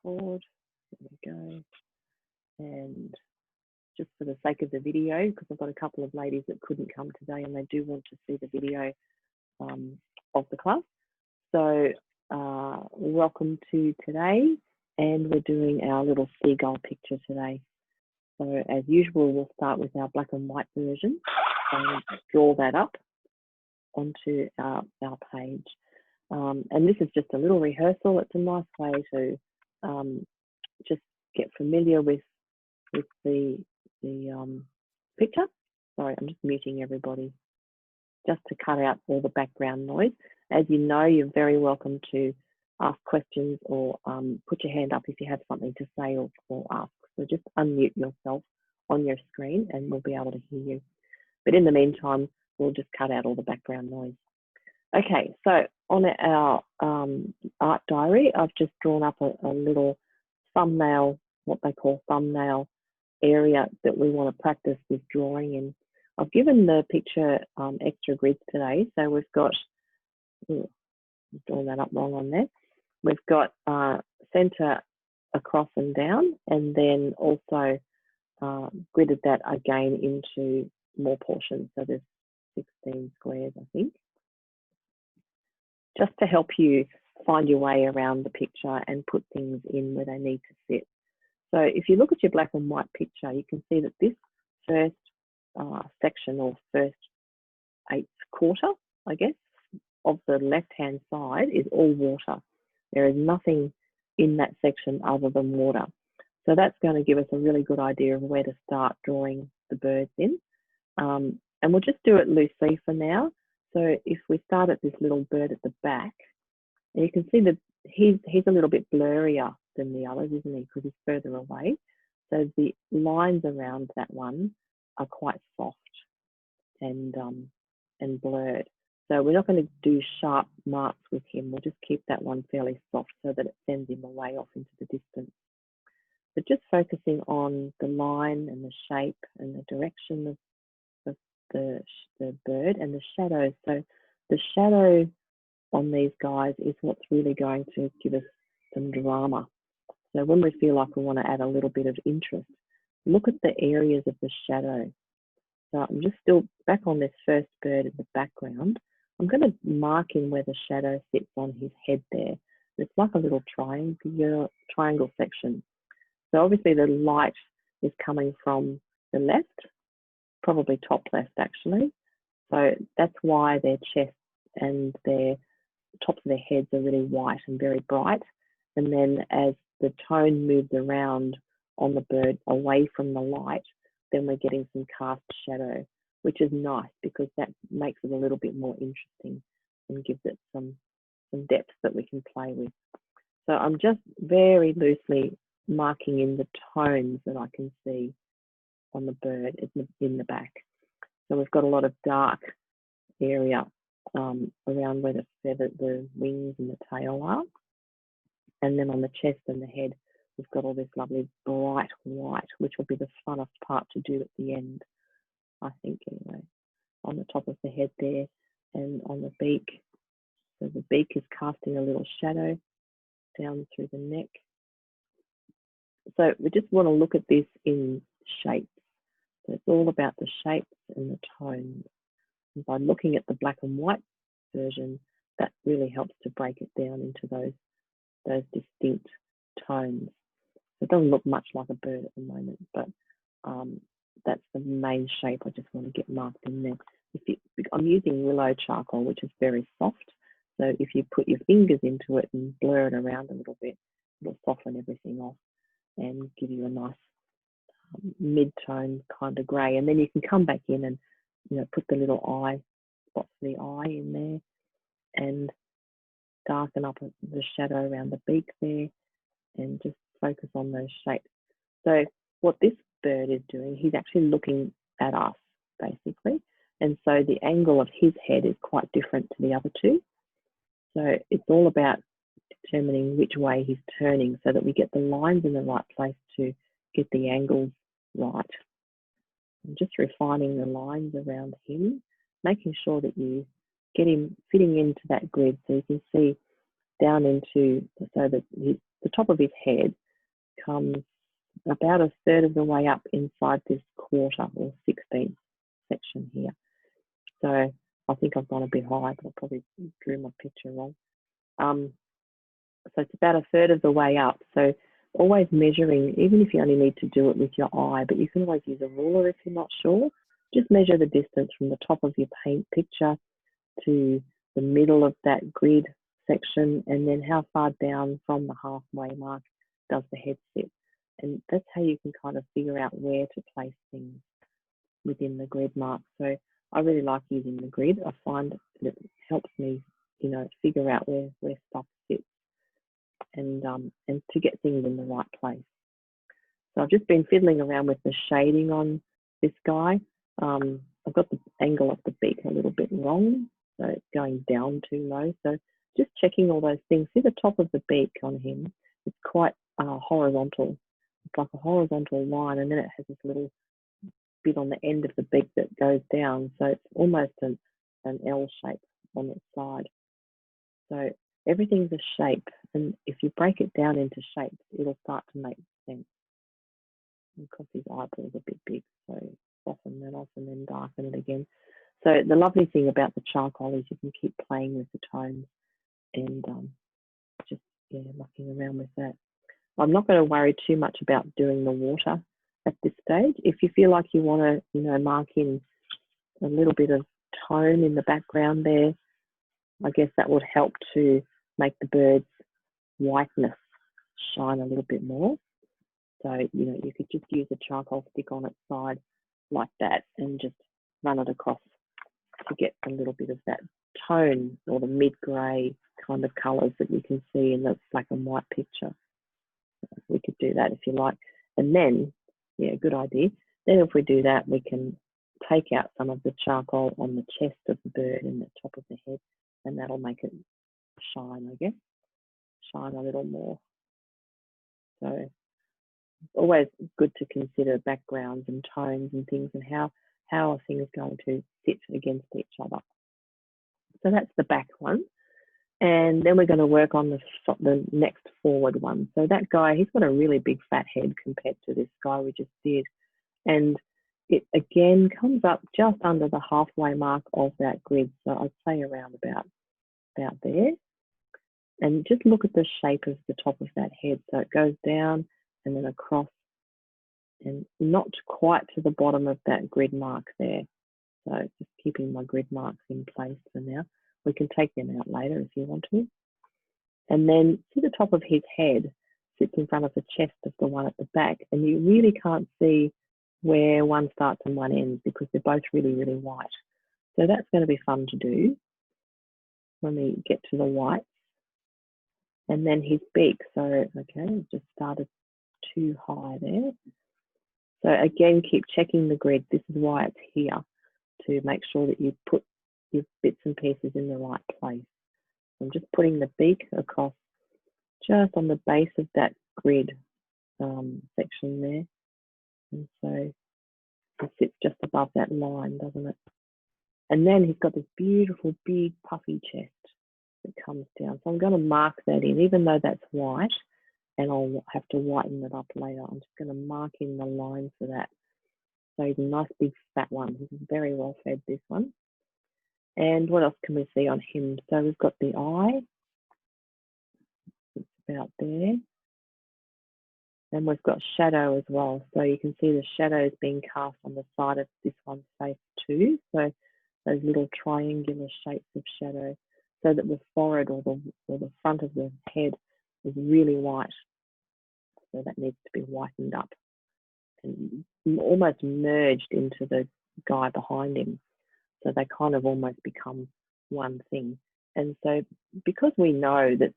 record. There we go. And just for the sake of the video, because I've got a couple of ladies that couldn't come today and they do want to see the video of the class. So welcome to today, and we're doing our little seagull picture today. So as usual, we'll start with our black and white version and draw that up onto our page. And this is just a little rehearsal. It's a nice way to just get familiar with the picture. Sorry, I'm just muting everybody just to cut out all the background noise. As you know, you're very welcome to ask questions or put your hand up if you have something to say or ask. So just unmute yourself on your screen and we'll be able to hear you. But in the meantime, we'll just cut out all the background noise. Okay, so on our art diary, I've just drawn up a little thumbnail, what they call thumbnail area that we want to practice this drawing in. I've given the picture extra grids today, so we've got, I'm drawing that up wrong on there. We've got center across and down, and then also gridded that again into more portions. So there's 16 squares, I think, just to help you find your way around the picture and put things in where they need to fit. So if you look at your black and white picture, you can see that this first section, or first eighth quarter, I guess, of the left-hand side is all water. There is nothing in that section other than water. So that's going to give us a really good idea of where to start drawing the birds in. And we'll just do it loosely for now. So if we start at this little bird at the back, and you can see that he's a little bit blurrier than the others, isn't he? Because he's further away. So the lines around that one are quite soft and blurred. So we're not going to do sharp marks with him. We'll just keep that one fairly soft so that it sends him away off into the distance. But just focusing on the line and the shape and the direction of the bird and the shadows. So the shadow on these guys is what's really going to give us some drama. So when we feel like we want to add a little bit of interest, look at the areas of the shadow. So I'm just still back on this first bird in the background. I'm going to mark in where the shadow sits on his head there. It's like a little triangle section. So obviously the light is coming from the left, probably top left actually. So that's why their chests and their tops of their heads are really white and very bright. And then as the tone moves around on the bird away from the light, then we're getting some cast shadow, which is nice because that makes it a little bit more interesting and gives it some depth that we can play with. So I'm just very loosely marking in the tones that I can see on the bird in the back. So we've got a lot of dark area around where the wings and the tail are. And then on the chest and the head, we've got all this lovely bright white, which will be the funnest part to do at the end, I think, anyway, on the top of the head there and on the beak. So the beak is casting a little shadow down through the neck. So we just want to look at this in shapes. So it's all about the shapes and the tones. And by looking at the black and white version, that really helps to break it down into those distinct tones. It doesn't look much like a bird at the moment, but that's the main shape I just want to get marked in there. I'm using willow charcoal, which is very soft. So if you put your fingers into it and blur it around a little bit, it'll soften everything off and give you a nice mid-tone kind of grey. And then you can come back in and put the little eye spots of the eye in there and darken up the shadow around the beak there and just focus on those shapes. So what this bird is doing, he's actually looking at us basically, and so the angle of his head is quite different to the other two. So it's all about determining which way he's turning so that we get the lines in the right place to get the angles right. I'm just refining the lines around him, making sure that you get him fitting into that grid so you can see down into, so that the top of his head comes about a third of the way up inside this quarter or 16th section here. So I think I've gone a bit high, but I probably drew my picture wrong. So it's about a third of the way up. So always measuring, even if you only need to do it with your eye, but you can always use a ruler if you're not sure. Just measure the distance from the top of your paint picture to the middle of that grid section, and then how far down from the halfway mark does the head sit. And that's how you can kind of figure out where to place things within the grid mark. So I really like using the grid. I find that it helps me, you know, figure out where stuff sits and to get things in the right place. So I've just been fiddling around with the shading on this guy. I've got the angle of the beak a little bit wrong, so it's going down too low. So just checking all those things. See the top of the beak on him, it's quite horizontal. It's like a horizontal line, and then it has this little bit on the end of the beak that goes down. So it's almost an L shape on its side. So everything's a shape, and if you break it down into shapes, it'll start to make sense. Because his eyeballs are a bit big, so soften that off and then darken it again. So the lovely thing about the charcoal is you can keep playing with the tones and just mucking around with that. I'm not going to worry too much about doing the water at this stage. If you feel like you want to, you know, mark in a little bit of tone in the background there, I guess that would help to make the bird's whiteness shine a little bit more. So, you know, you could just use a charcoal stick on its side like that and just run it across to get a little bit of that tone or the mid-grey kind of colours that you can see in the black and white picture. We could do that if you like. And then, yeah, good idea. Then if we do that, we can take out some of the charcoal on the chest of the bird and the top of the head, and that'll make it shine, I guess, shine a little more. So always good to consider backgrounds and tones and things, and how are things going to sit against each other. So that's the back one. And then we're going to work on the next forward one. So that guy, he's got a really big fat head compared to this guy we just did. And it again comes up just under the halfway mark of that grid. So I'd say around about there. And just look at the shape of the top of that head. So it goes down and then across and not quite to the bottom of that grid mark there. So just keeping my grid marks in place for now. We can take them out later if you want to. And then to the top of his head sits in front of the chest of the one at the back, and you really can't see where one starts and one ends because they're both really, really white. So that's going to be fun to do when we get to the white. And then his beak. So, okay, just started too high there. So again, keep checking the grid. This is why it's here, to make sure that you put your bits and pieces in the right place. I'm just putting the beak across just on the base of that grid section there. And so it sits just above that line, doesn't it? And then he's got this beautiful big puffy chest that comes down. So I'm going to mark that in, even though that's white, and I'll have to whiten it up later. I'm just going to mark in the line for that. So he's a nice big fat one. He's very well fed, this one. And what else can we see on him? So we've got the eye. It's about there. And we've got shadow as well. So you can see the shadows being cast on the side of this one's face too. So those little triangular shapes of shadow, so that the forehead or the front of the head is really white. So that needs to be whitened up and almost merged into the guy behind him. So they kind of almost become one thing. And so because we know that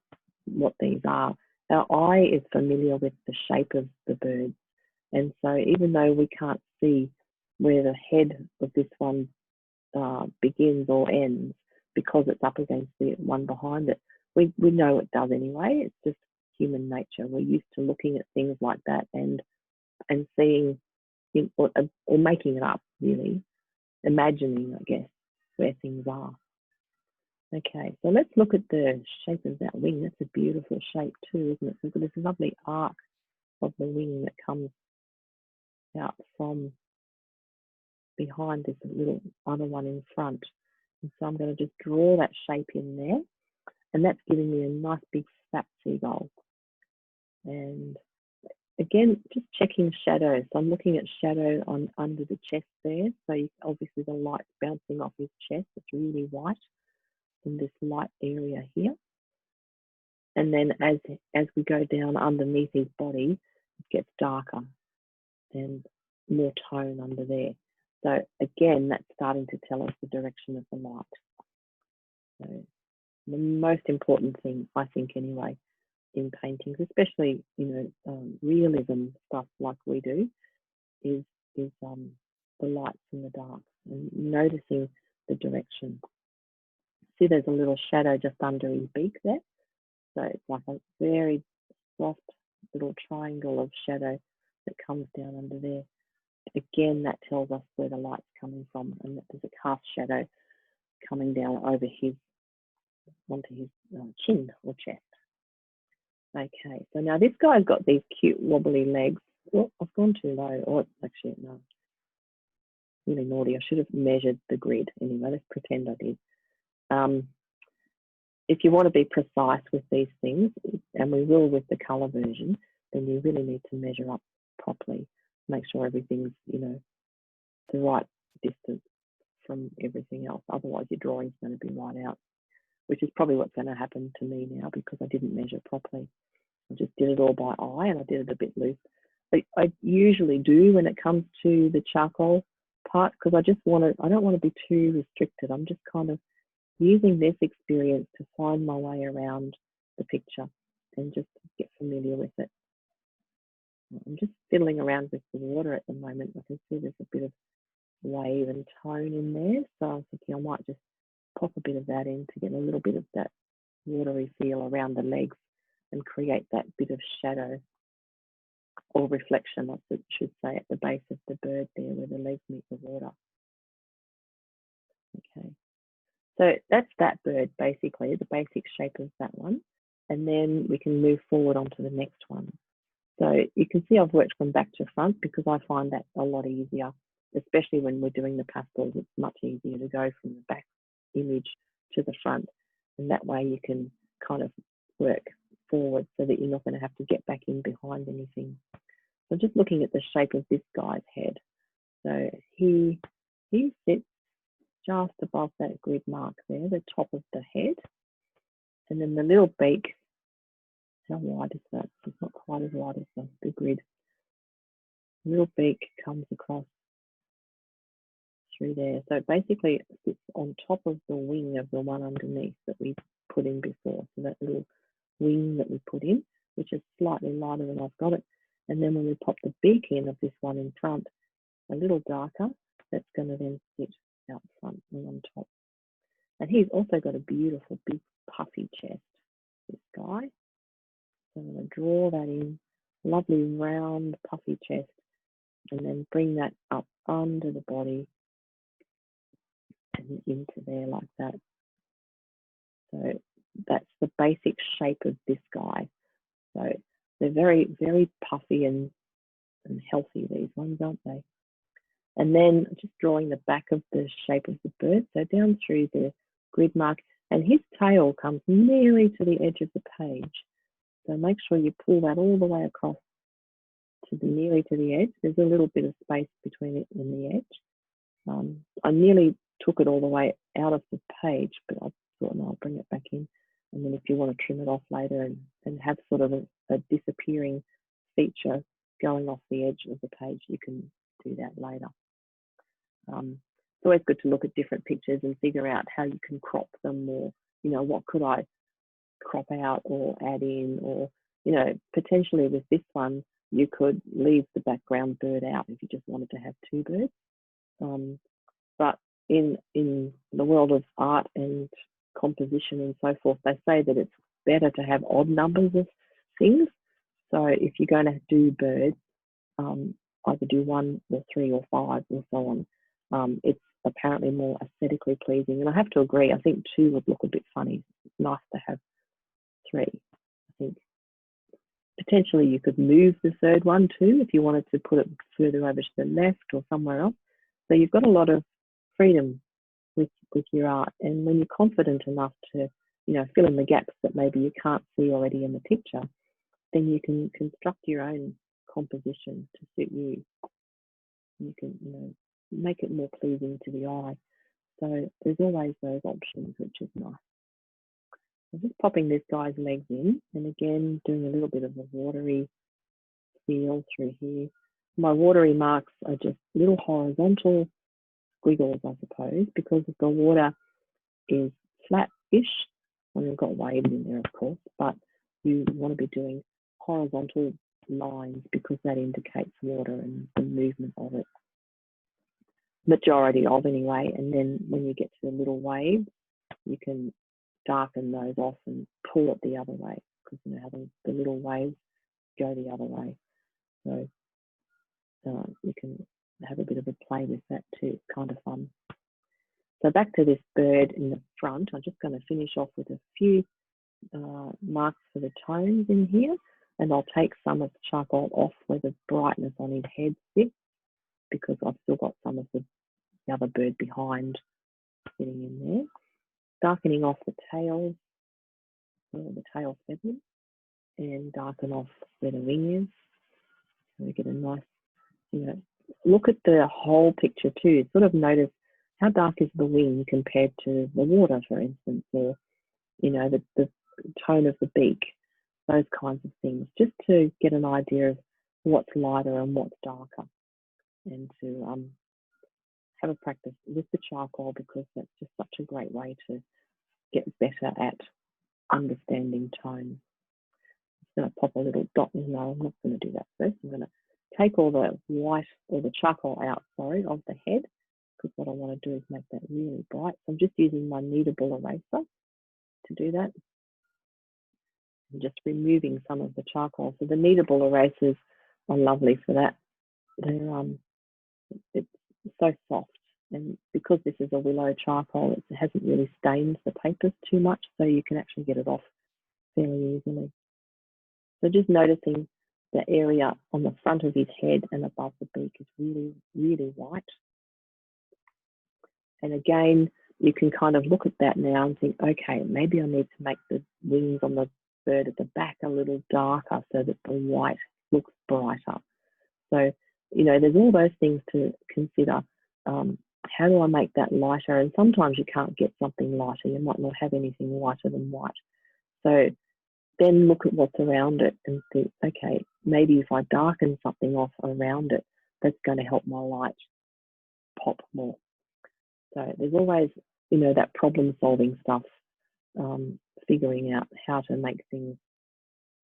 what these are, our eye is familiar with the shape of the bird. And so even though we can't see where the head of this one begins or ends, because it's up against the one behind it, we know it does anyway. It's just human nature. We're used to looking at things like that and seeing, or making it up, really, imagining, I guess, where things are. Okay, so let's look at the shape of that wing. That's a beautiful shape too, isn't it? So we've got this lovely arc of the wing that comes out from behind this little other one in front. And so I'm going to just draw that shape in there, and that's giving me a nice big fat seagull. And again, just checking shadows. So I'm looking at shadow on under the chest there. So obviously the light's bouncing off his chest. It's really white in this light area here. And then as we go down underneath his body, it gets darker and more tone under there. So again, that's starting to tell us the direction of the light. So the most important thing, I think anyway, in paintings, especially realism stuff like we do, is the lights and the darks and noticing the direction. See, there's a little shadow just under his beak there. So it's like a very soft little triangle of shadow that comes down under there. Again, that tells us where the light's coming from, and that there's a cast shadow coming down over onto his chin or chest. Okay, so now this guy's got these cute wobbly legs. Oh, I've gone too low. Oh, actually, no. Really naughty. I should have measured the grid. Anyway, let's pretend I did. If you want to be precise with these things, and we will with the colour version, then you really need to measure up properly. Make sure everything's, the right distance from everything else. Otherwise, your drawing's going to be right out, which is probably what's going to happen to me now because I didn't measure properly. I just did it all by eye, and I did it a bit loose. I usually do when it comes to the charcoal part, because I don't want to be too restricted. I'm just kind of using this experience to find my way around the picture and just get familiar with it. I'm just fiddling around with the water at the moment. I can see there's a bit of wave and tone in there, so I'm thinking I might just pop a bit of that in to get a little bit of that watery feel around the legs and create that bit of shadow or reflection, I should say, at the base of the bird there where the legs meet the water. Okay, so that's that bird basically, the basic shape of that one, and then we can move forward onto the next one. So you can see I've worked from back to front because I find that a lot easier, especially when we're doing the pastels. It's much easier to go from the back image to the front, and that way you can kind of work forward so that you're not going to have to get back in behind anything. So just looking at the shape of this guy's head. So he sits just above that grid mark there, the top of the head, and then the little beak. How wide is that? It's not quite as wide as the grid. The little beak comes across through there. So basically it sits on top of the wing of the one underneath that we put in before. So that little wing that we put in, which is slightly lighter than I've got it. And then when we pop the beak in of this one in front, a little darker, that's going to then sit out front and on top. And he's also got a beautiful big puffy chest, this guy. So I'm going to draw that in, lovely round puffy chest, and then bring that up under the body and into there like that. So that's the basic shape of this guy. So they're very, very puffy and healthy, these ones, aren't they? And then just drawing the back of the shape of the bird, so down through the grid mark, and his tail comes nearly to the edge of the page. So make sure you pull that all the way across to nearly to the edge. There's a little bit of space between it and the edge. I nearly took it all the way out of the page, but I thought, no, I'll bring it back in. And then if you want to trim it off later and have sort of a disappearing feature going off the edge of the page, you can do that later. It's always good to look at different pictures and figure out how you can crop them, or, what could I crop out or add in, or, potentially with this one, you could leave the background bird out if you just wanted to have two birds. But in the world of art and composition and so forth, they say that it's better to have odd numbers of things. So if you're going to do birds, either do 1 or 3 or 5 or so on. It's apparently more aesthetically pleasing. And I have to agree, I think 2 would look a bit funny. It's nice to have 3. I think potentially you could move the 3rd one too if you wanted to put it further over to the left or somewhere else. So you've got a lot of freedom with your art. And when you're confident enough to, fill in the gaps that maybe you can't see already in the picture, then you can construct your own composition to suit you. You can, make it more pleasing to the eye. So there's always those options, which is nice. I'm just popping this guy's legs in, and again, doing a little bit of a watery feel through here. My watery marks are just little horizontal squiggles, I suppose, because the water is flat-ish. And we've got waves in there, of course, but you want to be doing horizontal lines because that indicates water and the movement of it. Majority of anyway, and then when you get to the little waves, you can darken those off and pull it the other way because having the little waves go the other way. So you can have a bit of a play with that too. It's kind of fun. So back to this bird in the front, I'm just going to finish off with a few marks for the tones in here, and I'll take some of the charcoal off where the brightness on his head sits because I've still got some of the other bird behind sitting in there. Darkening off the tails, the tail feathers, and darken off where the wing is. So we get a nice, look at the whole picture too. Sort of notice how dark is the wing compared to the water, for instance, or, the tone of the beak, those kinds of things, just to get an idea of what's lighter and what's darker, and to have a practice with the charcoal because that's just such a great way to get better at understanding tone. I'm going to pop a little dot in. No, I'm not going to do that first. I'm going to take all the white or the charcoal out, of the head, because what I want to do is make that really bright. So I'm just using my kneadable eraser to do that. I'm just removing some of the charcoal. So the kneadable erasers are lovely for that. They're it's so soft, and because this is a willow charcoal, it hasn't really stained the papers too much, so you can actually get it off fairly easily. So just noticing the area on the front of his head and above the beak is really, really white. And again, you can kind of look at that now and think, okay, maybe I need to make the wings on the bird at the back a little darker so that the white looks brighter. So, there's all those things to consider. How do I make that lighter? And sometimes you can't get something lighter. You might not have anything whiter than white. So then look at what's around it and think, okay, maybe if I darken something off around it, that's going to help my light pop more. So there's always, that problem solving stuff, figuring out how to make things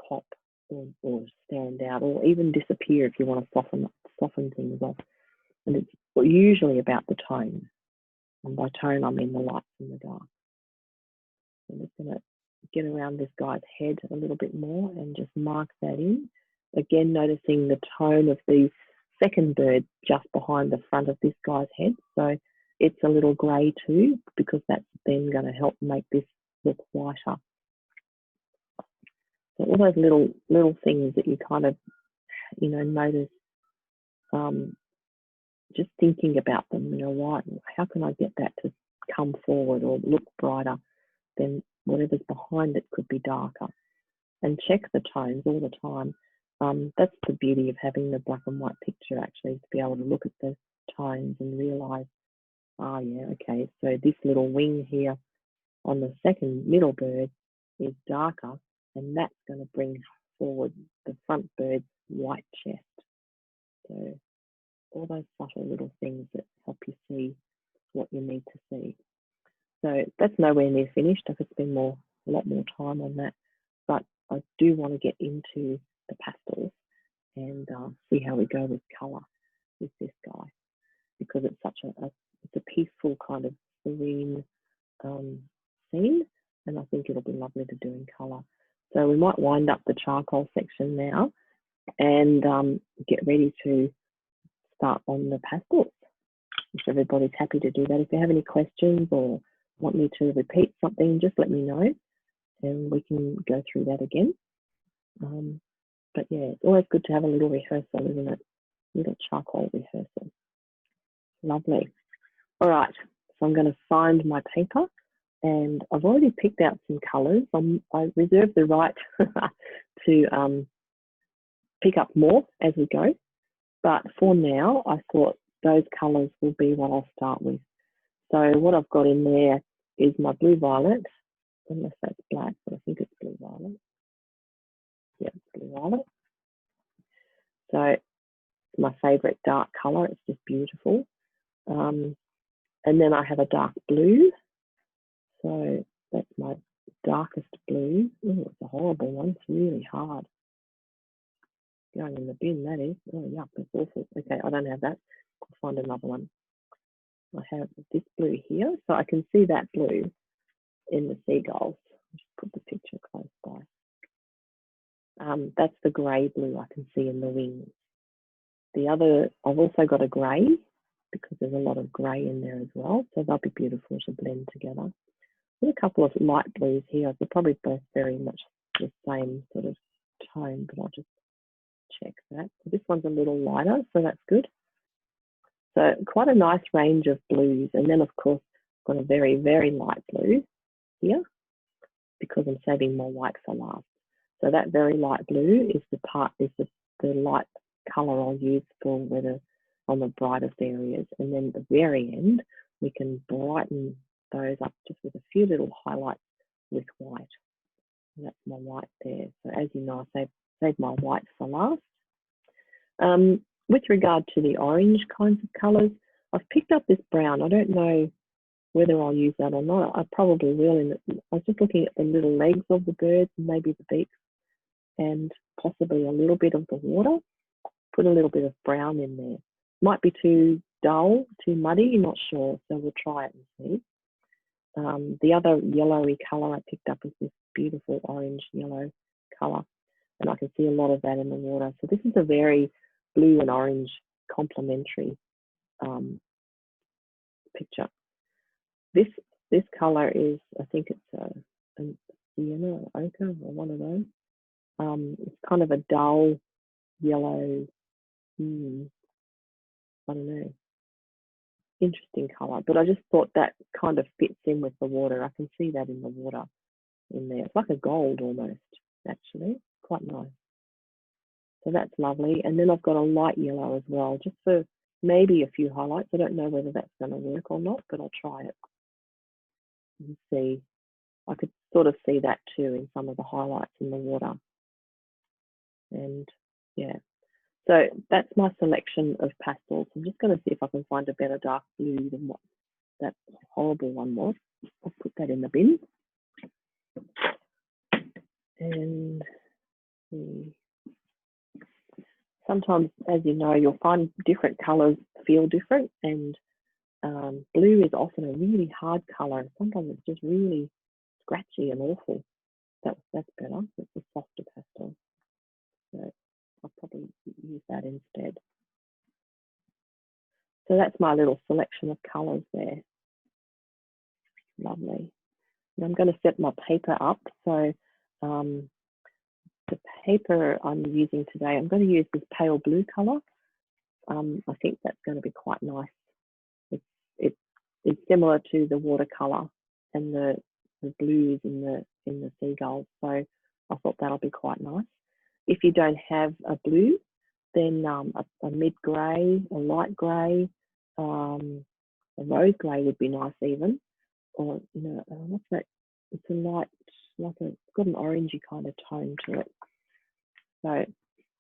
pop or stand out or even disappear if you want to soften things off. And it's usually about the tone. And by tone, I mean the lights and the dark. I'm just going to get around this guy's head a little bit more and just mark that in. Again, noticing the tone of the second bird just behind the front of this guy's head. So it's a little grey too, because that's then going to help make this look whiter. So all those little things that you kind of, notice, just thinking about them, how can I get that to come forward or look brighter? Then whatever's behind it could be darker. And check the tones all the time. That's the beauty of having the black and white picture, actually, to be able to look at the tones and realise, okay, so this little wing here on the second middle bird is darker, and that's going to bring forward the front bird's white chest. So all those subtle little things that help you see what you need to see. So that's nowhere near finished. I could spend a lot more time on that, but I do want to get into the pastels and see how we go with colour with this guy, because it's such it's a peaceful kind of serene scene, and I think it'll be lovely to do in colour. So we might wind up the charcoal section now and get ready to start on the pastels. if everybody's happy to do that. If you have any questions or want me to repeat something, just let me know and we can go through that again. But yeah, it's always good to have a little rehearsal, isn't it? A little charcoal rehearsal. Lovely. All right, so I'm going to find my paper, and I've already picked out some colours. I reserve the right to pick up more as we go, but for now, I thought those colours will be what I'll start with. So what I've got in there is my blue violet, unless that's black, but I think it's blue violet. Yeah, it's blue violet. So it's my favourite dark colour. It's just beautiful. And then I have a dark blue. So that's my darkest blue. Oh, it's a horrible one. It's really hard. Going in the bin, that is. Oh, yuck, it's awful. Okay, I don't have that. I'll find another one. I have this blue here. So I can see that blue in the seagulls. I'll just put the picture close by. That's the grey blue I can see in the wings. The other, I've also got a grey because there's a lot of grey in there as well. So they'll be beautiful to blend together. There's a couple of light blues here. They're probably both very much the same sort of tone, but I'll just check that. So this one's a little lighter, so that's good. So quite a nice range of blues. And then of course, I've got a very, very light blue here because I'm saving my white for last. So that very light blue is the light colour I'll use for whether on the brightest areas. And then at the very end, we can brighten those up just with a few little highlights with white. And that's my white there. So as you know, I saved my white for last. With regard to the orange kinds of colours, I've picked up this brown. I don't know whether I'll use that or not. I probably will. I was just looking at the little legs of the birds and maybe the beaks and possibly a little bit of the water. Put a little bit of brown in there. Might be too dull, too muddy, not sure. So we'll try it and see. The other yellowy colour I picked up is this beautiful orange yellow colour, and I can see a lot of that in the water. So this is a very blue and orange complementary picture. This colour is, I think it's a sienna or ochre or one of those. It's kind of a dull yellow, I don't know, interesting colour, but I just thought that kind of fits in with the water. I can see that in the water in there. It's like a gold almost, actually, quite nice. So that's lovely. And then I've got a light yellow as well, just for maybe a few highlights. I don't know whether that's going to work or not, but I'll try it and see. I could sort of see that too in some of the highlights in the water. And yeah, so that's my selection of pastels. I'm just going to see if I can find a better dark blue than what that horrible one was. I'll put that in the bin. And sometimes, as you know, you'll find different colours feel different, and blue is often a really hard colour. Sometimes it's just really scratchy and awful. That's better. It's a softer pastel. So I'll probably use that instead. So that's my little selection of colours there. Lovely. And I'm going to set my paper up. So the paper I'm using today, I'm going to use this pale blue colour. I think that's going to be quite nice. It's similar to the watercolour and the blues in the seagulls. So I thought that'll be quite nice. If you don't have a blue, then a mid grey, a light grey, a rose grey would be nice even. Or what's that? It's a light, it's got an orangey kind of tone to it. So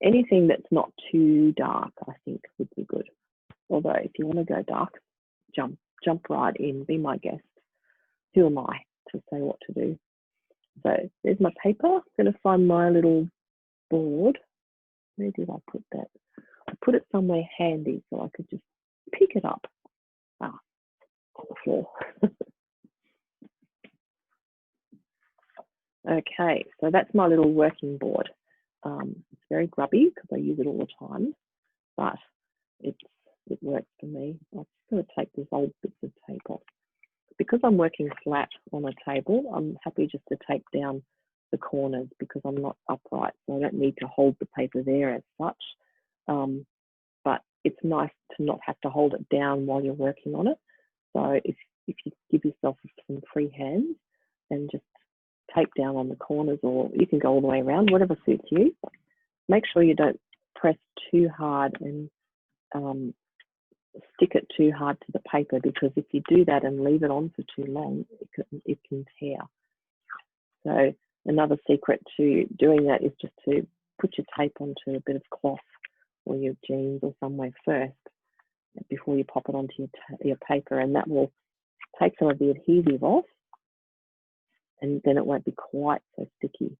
anything that's not too dark, I think, would be good. Although if you want to go dark, jump right in, be my guest. Who am I to say what to do? So there's my paper. I'm going to find my little board. Where did I put that? I put it somewhere handy so I could just pick it up. On the floor. Okay, so that's my little working board. It's very grubby because I use it all the time, but it's it works for me. I'm just going to take these old bits of tape off. Because I'm working flat on a table, I'm happy just to tape down the corners because I'm not upright, so I don't need to hold the paper there as such. But it's nice to not have to hold it down while you're working on it. So if you give yourself some free hands and just tape down on the corners, or you can go all the way around, whatever suits you. Make sure you don't press too hard and stick it too hard to the paper, because if you do that and leave it on for too long, it can tear. So another secret to doing that is just to put your tape onto a bit of cloth or your jeans or somewhere first before you pop it onto your paper, and that will take some of the adhesive off, and then it won't be quite so sticky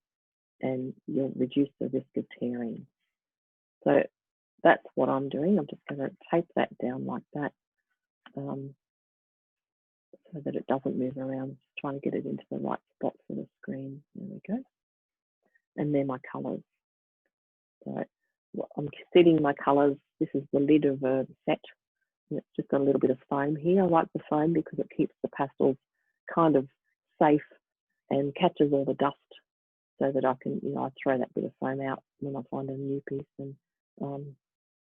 and you'll reduce the risk of tearing. So that's what I'm doing. I'm just going to tape that down like that so that it doesn't move around. Just trying to get it into the right spot for the screen. There we go. And they're my colours. So I'm setting my colours. This is the lid of a set. And it's just got a little bit of foam here. I like the foam because it keeps the pastels kind of safe and catches all the dust, so that I can, I throw that bit of foam out when I find a new piece, and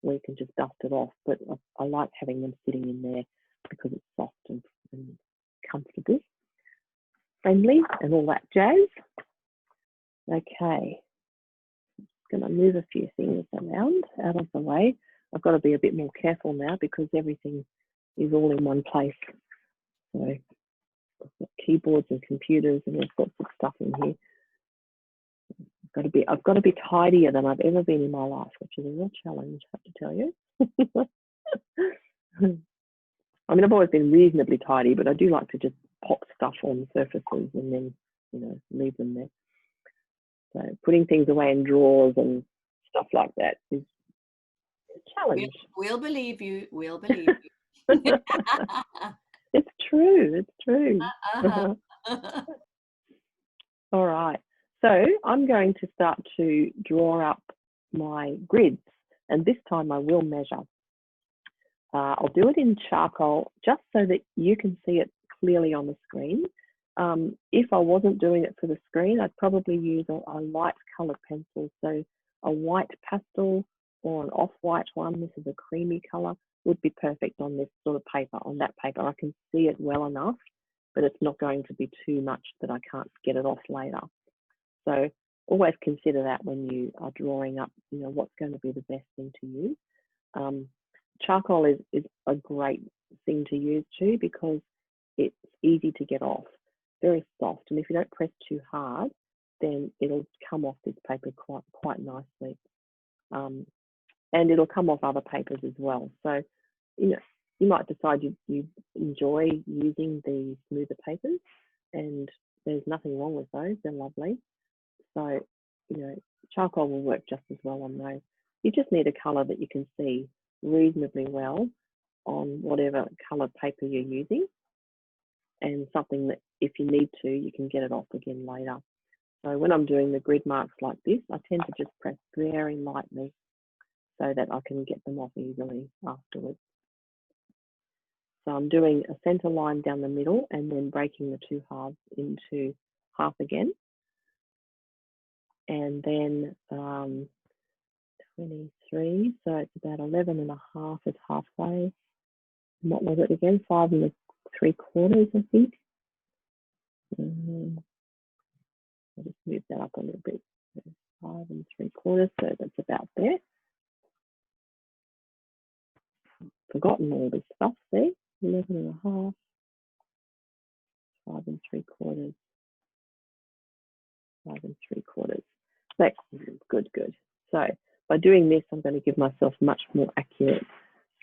we can just dust it off. But I like having them sitting in there because it's soft and comfortable, friendly, and all that jazz. Okay, going to move a few things around out of the way. I've got to be a bit more careful now because everything is all in one place. So I've got keyboards and computers and all sorts of stuff in here. I've got to be tidier than I've ever been in my life, which is a real challenge, I have to tell you. I mean, I've always been reasonably tidy, but I do like to just pop stuff on surfaces and then, leave them there. So putting things away in drawers and stuff like that is a challenge. We'll believe you. We'll believe you. It's true. It's true. All right. So I'm going to start to draw up my grids, and this time I will measure. I'll do it in charcoal just so that you can see it clearly on the screen. If I wasn't doing it for the screen, I'd probably use a light coloured pencil. So a white pastel or an off-white one, this is a creamy colour, would be perfect on this sort of paper, on that paper. I can see it well enough, but it's not going to be too much that I can't get it off later. So always consider that when you are drawing up, what's going to be the best thing to use. Charcoal is a great thing to use too, because it's easy to get off, very soft, and if you don't press too hard, then it'll come off this paper quite nicely, and it'll come off other papers as well. So you might decide you enjoy using the smoother papers, and there's nothing wrong with those. They're lovely. So charcoal will work just as well on those. You just need a colour that you can see reasonably well on whatever coloured paper you're using, and something that if you need to, you can get it off again later. So when I'm doing the grid marks like this, I tend to just press very lightly so that I can get them off easily afterwards. So I'm doing a centre line down the middle and then breaking the two halves into half again. And then 23, so it's about 11 and a half is halfway. And what was it again? 5 3/4, I think. I'll just move that up a little bit. 5 3/4, so that's about there. Forgotten all this stuff, see? 11 and a half, 5 3/4, 5 3/4. That's good. So by doing this, I'm going to give myself much more accurate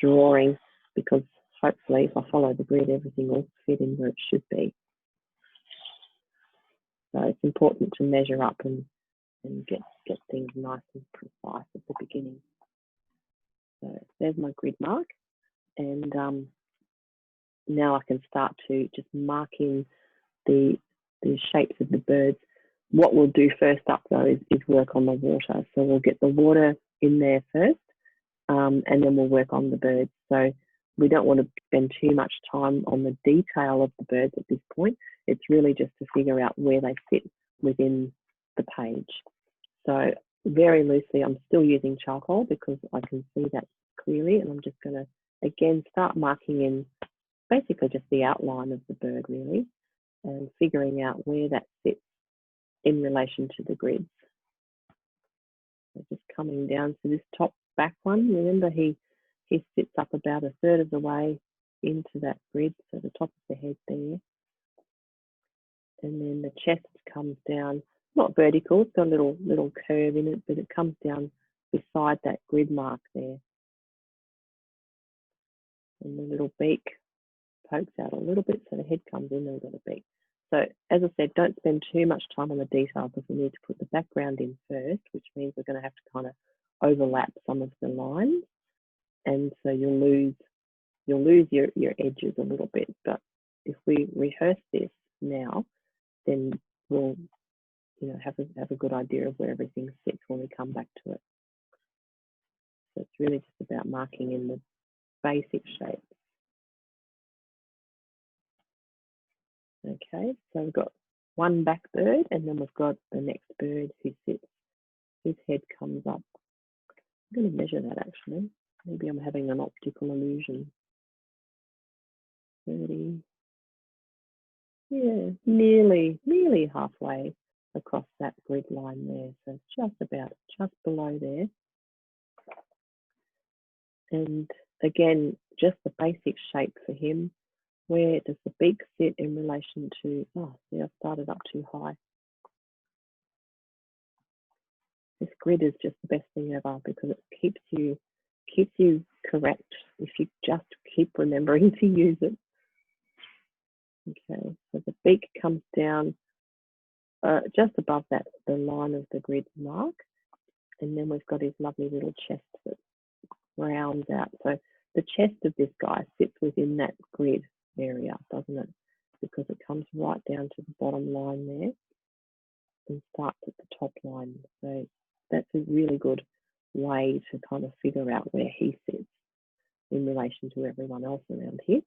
drawing, because hopefully if I follow the grid, everything will fit in where it should be. So it's important to measure up and get things nice and precise at the beginning. So there's my grid mark, and now I can start to just mark in the shapes of the birds. What we'll do first up though is work on the water. So we'll get the water in there first, and then we'll work on the birds. So we don't want to spend too much time on the detail of the birds at this point. It's really just to figure out where they fit within the page. So very loosely, I'm still using charcoal because I can see that clearly, and I'm just going to, again, start marking in basically just the outline of the bird, really, and figuring out where that fits in relation to the grids. So just coming down to this top back one. Remember, he sits up about a third of the way into that grid, so the top of the head there. And then the chest comes down, not vertical, it's got a little curve in it, but it comes down beside that grid mark there. And the little beak pokes out a little bit, so the head comes in and we've got a beak. So as I said, don't spend too much time on the detail because we need to put the background in first, which means we're going to have to kind of overlap some of the lines. And so you'll lose your edges a little bit. But if we rehearse this now, then we'll have a good idea of where everything sits when we come back to it. So it's really just about marking in the basic shape. Okay, so we've got one back bird, and then we've got the next bird who sits. His head comes up. I'm going to measure that actually. Maybe I'm having an optical illusion. 30. Yeah, nearly halfway across that grid line there. So just below there. And again, just the basic shape for him. Where does the beak sit in relation to, oh, see, I started up too high. This grid is just the best thing ever because it keeps you correct if you just keep remembering to use it. Okay, so the beak comes down just above the line of the grid mark, and then we've got his lovely little chest that rounds out. So the chest of this guy sits within that grid area, doesn't it? Because it comes right down to the bottom line there and starts at the top line. So that's a really good way to kind of figure out where he sits in relation to everyone else around here.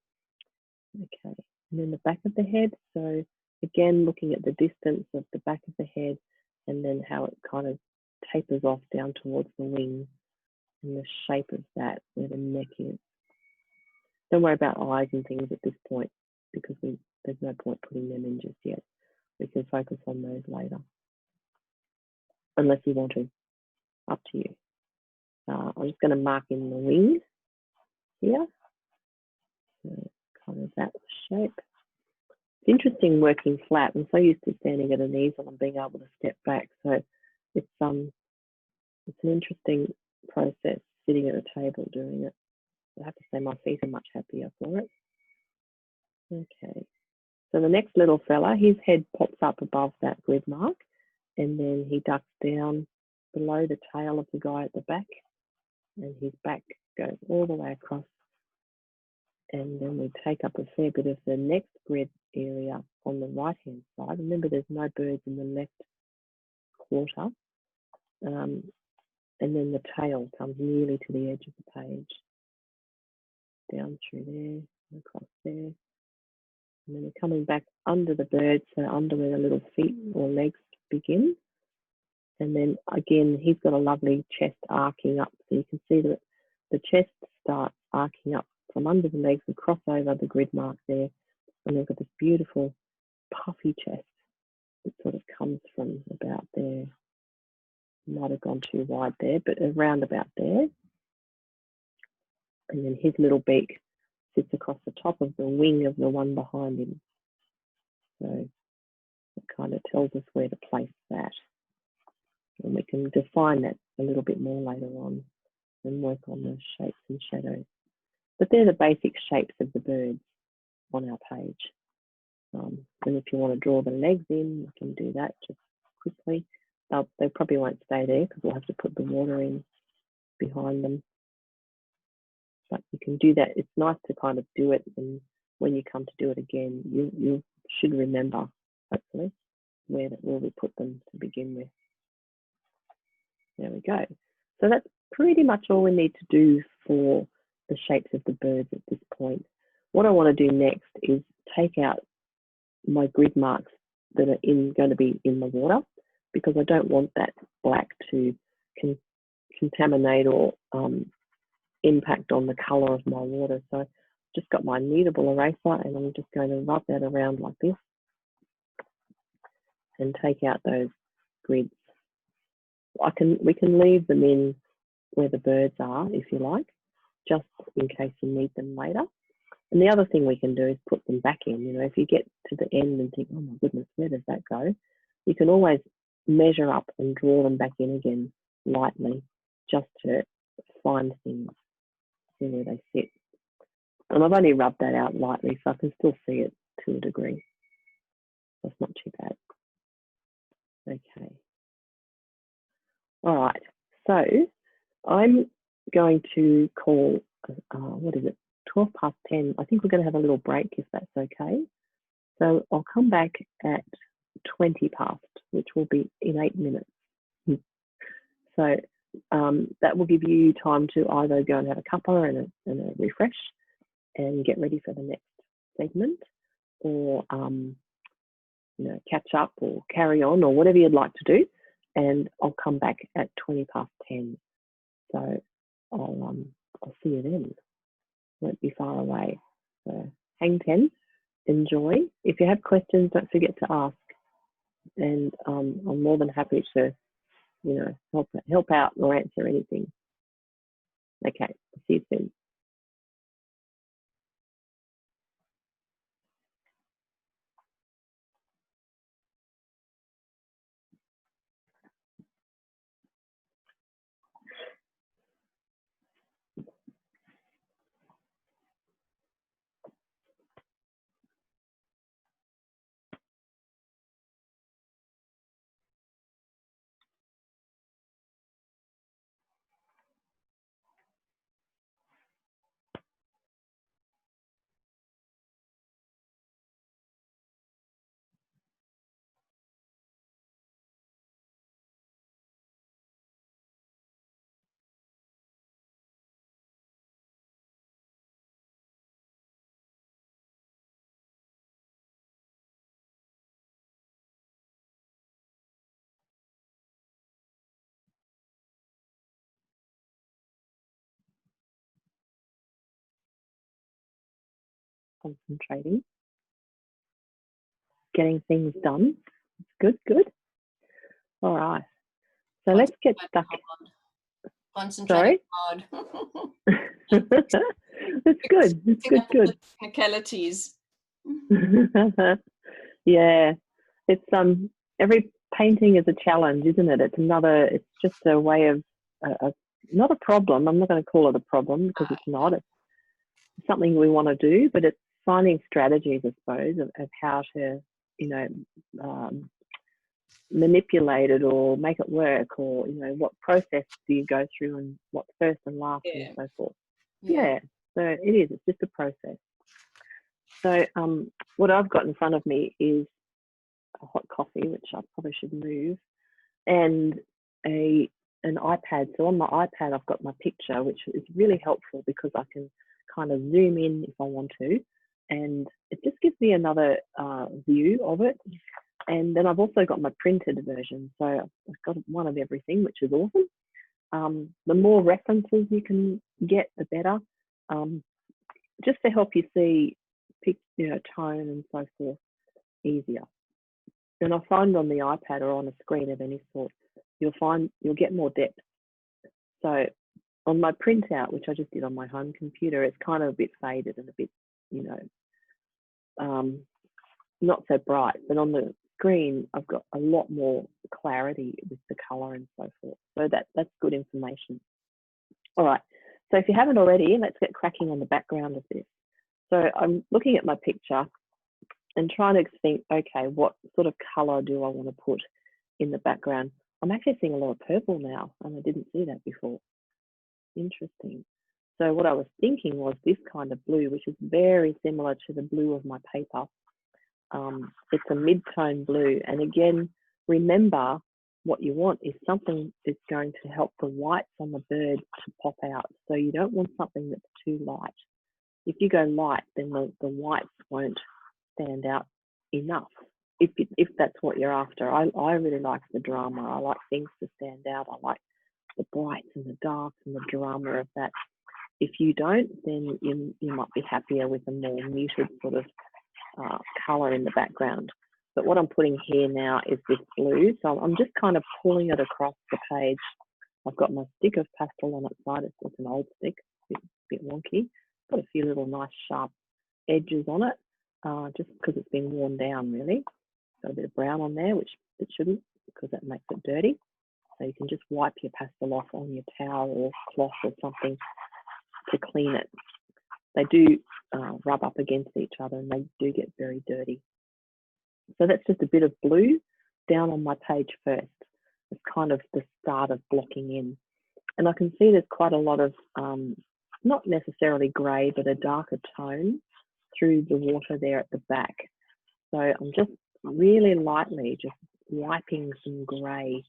Okay, and then the back of the head. So again, looking at the distance of the back of the head and then how it kind of tapers off down towards the wing and the shape of that, where the neck is. Don't worry about eyes and things at this point because there's no point putting them in just yet. We can focus on those later, unless you want to. Up to you. I'm just going to mark in the wing here. So kind of that shape. It's interesting working flat. I'm so used to standing at an easel and being able to step back. So it's an interesting process sitting at a table doing it. I have to say my feet are much happier for it. Okay, so the next little fella, his head pops up above that grid mark, and then he ducks down below the tail of the guy at the back, and his back goes all the way across. And then we take up a fair bit of the next grid area on the right-hand side. Remember, there's no birds in the left quarter. And then the tail comes nearly to the edge of the page. Down through there, across there. And then we're coming back under the bird, so under where the little feet or legs begin. And then again, he's got a lovely chest arcing up. So you can see that the chest starts arcing up from under the legs and cross over the grid mark there. And we've got this beautiful puffy chest that sort of comes from about there. Might have gone too wide there, but around about there. And then his little beak sits across the top of the wing of the one behind him. So it kind of tells us where to place that. And we can define that a little bit more later on and work on the shapes and shadows. But they're the basic shapes of the birds on our page. And if you want to draw the legs in, you can do that just quickly. They probably won't stay there because we'll have to put the water in behind them. But you can do that. It's nice to kind of do it, and when you come to do it again, you should remember, hopefully, where we put them to begin with. There we go. So that's pretty much all we need to do for the shapes of the birds at this point. What I want to do next is take out my grid marks that are going to be in the water, because I don't want that black to contaminate or impact on the colour of my water. So I've just got my kneadable eraser, and I'm just going to rub that around like this and take out those grids. We can leave them in where the birds are, if you like, just in case you need them later. And the other thing we can do is put them back in. You know, if you get to the end and think, oh my goodness, where does that go? You can always measure up and draw them back in again lightly, just to find things, see where they sit. And I've only rubbed that out lightly, so I can still see it to a degree. That's not too bad. Okay. All right, so I'm going to call, what is it, 12 past 10. I think we're going to have a little break, if that's okay. So I'll come back at 20 past, which will be in 8 minutes. So that will give you time to either go and have a cuppa and a refresh and get ready for the next segment, or you know, catch up or carry on or whatever you'd like to do. And I'll come back at 20 past 10. So I'll see you then. Won't be far away. So hang 10, enjoy. If you have questions, don't forget to ask. And I'm more than happy to, you know, help out or answer anything. Okay, I'll see you soon. Concentrating, getting things done. Good, good. All right. So let's get stuck. Concentrating hard. It's good. It's good. Technicalities. Yeah, it's every painting is a challenge, isn't it? It's just a way of not a problem. I'm not going to call it a problem, because it's not. It's something we want to do, but it's finding strategies, I suppose, of how to, you know, manipulate it or make it work, or, you know, what process do you go through and what's first and last, and so forth. Yeah, so it is. It's just a process. So what I've got in front of me is a hot coffee, which I probably should move, and an iPad. So on my iPad, I've got my picture, which is really helpful because I can kind of zoom in if I want to, and it just gives me another view of it. And then I've also got my printed version, so I've got one of everything, which is awesome. The more references you can get, the better, just to help you see, you know, tone and so forth easier. And I find on the iPad or on a screen of any sort, you'll get more depth. So on my printout, which I just did on my home computer, it's kind of a bit faded and a bit, you know, not so bright. But on the screen, I've got a lot more clarity with the color and so forth. So that's good information. All right. So if you haven't already, let's get cracking on the background of this. So I'm looking at my picture and trying to think, okay, what sort of color do I want to put in the background? I'm actually seeing a lot of purple now, and I didn't see that before. Interesting. So what I was thinking was this kind of blue, which is very similar to the blue of my paper. It's a mid-tone blue. And again, remember, what you want is something that's going to help the whites on the bird to pop out. So you don't want something that's too light. If you go light, then the whites won't stand out enough. If that's what you're after. I really like the drama. I like things to stand out. I like the brights and the darks and the drama of that. If you don't, then you might be happier with a more muted sort of colour in the background. But what I'm putting here now is this blue. So I'm just kind of pulling it across the page. I've got my stick of pastel on its side. It's an old stick, a bit wonky. Got a few little nice sharp edges on it, just because it's been worn down really. Got a bit of brown on there, which it shouldn't, because that makes it dirty. So you can just wipe your pastel off on your towel or cloth or something to clean it. They do rub up against each other and they do get very dirty. So that's just a bit of blue down on my page first. It's kind of the start of blocking in. And I can see there's quite a lot of, not necessarily grey, but a darker tone through the water there at the back. So I'm just really lightly just wiping some grey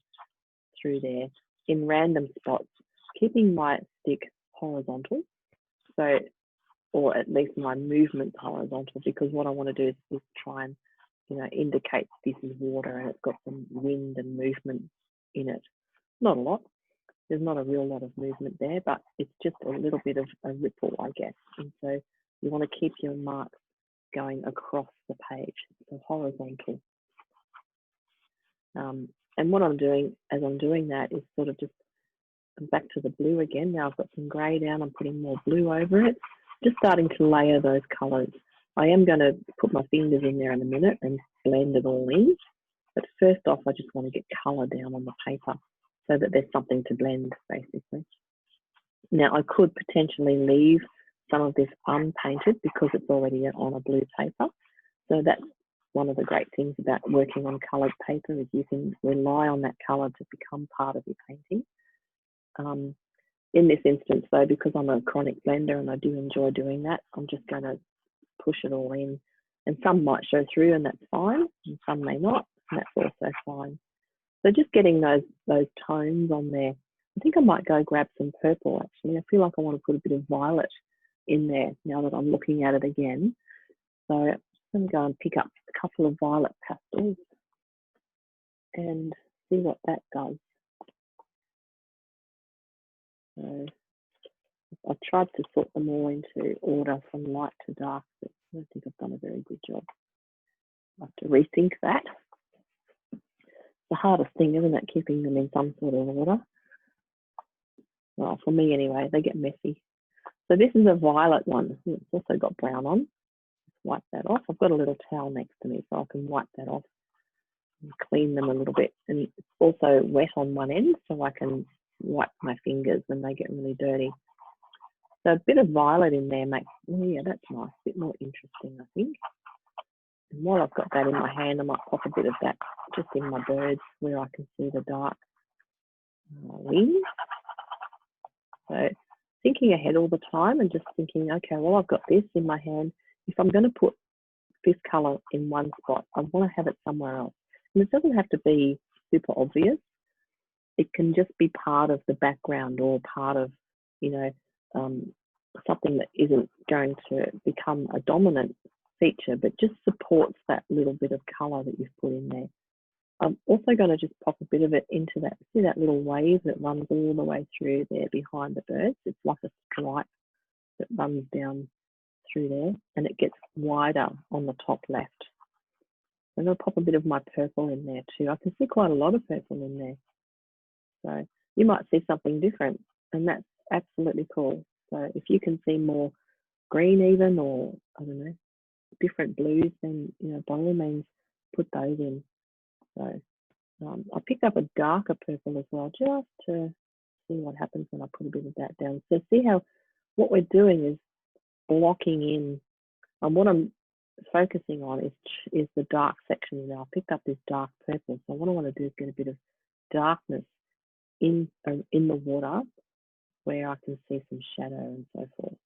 through there in random spots, keeping my stick horizontal. So, or at least my movement horizontal, because what I want to do is try and, indicate this is water and it's got some wind and movement in it. Not a lot. There's not a real lot of movement there, but it's just a little bit of a ripple, I guess. And so you want to keep your marks going across the page, so horizontal. And what I'm doing as I'm doing that is sort of just back to the blue again. Now I've got some grey down, I'm putting more blue over it, just starting to layer those colours. I am going to put my fingers in there in a minute and blend it all in. But first off, I just want to get colour down on the paper so that there's something to blend, basically. Now, I could potentially leave some of this unpainted because it's already on a blue paper. So that's one of the great things about working on coloured paper, is you can rely on that colour to become part of your painting. In this instance, though, because I'm a chronic blender and I do enjoy doing that, I'm just going to push it all in. And some might show through and that's fine, and some may not, and that's also fine. So just getting those tones on there. I think I might go grab some purple, actually. I feel like I want to put a bit of violet in there now that I'm looking at it again. So I'm going to go and pick up a couple of violet pastels and see what that does. So I've tried to sort them all into order from light to dark, but I don't think I've done a very good job. I have to rethink that. The hardest thing, isn't it, keeping them in some sort of order? Well, for me anyway, they get messy. So this is a violet one. It's also got brown on. Just wipe that off. I've got a little towel next to me, so I can wipe that off and clean them a little bit. And it's also wet on one end, so I can wipe my fingers when they get really dirty. So a bit of violet in there makes, oh yeah, that's nice, a bit more interesting, I think. And while I've got that in my hand, I might pop a bit of that just in my birds where I can see the dark wings. So thinking ahead all the time and just thinking, okay, well, I've got this in my hand. If I'm going to put this colour in one spot, I want to have it somewhere else. And it doesn't have to be super obvious. It can just be part of the background or part of, something that isn't going to become a dominant feature, but just supports that little bit of colour that you've put in there. I'm also going to just pop a bit of it into that, see that little wave that runs all the way through there behind the birds. It's like a stripe that runs down through there and it gets wider on the top left. I'm going to pop a bit of my purple in there too. I can see quite a lot of purple in there. So you might see something different, and that's absolutely cool. So if you can see more green even, or I don't know, different blues, then by all means put those in. So I picked up a darker purple as well, just to see what happens when I put a bit of that down. So see how what we're doing is blocking in, and what I'm focusing on is the dark section. Now I picked up this dark purple, so what I want to do is get a bit of darkness in the water where I can see some shadow and so forth.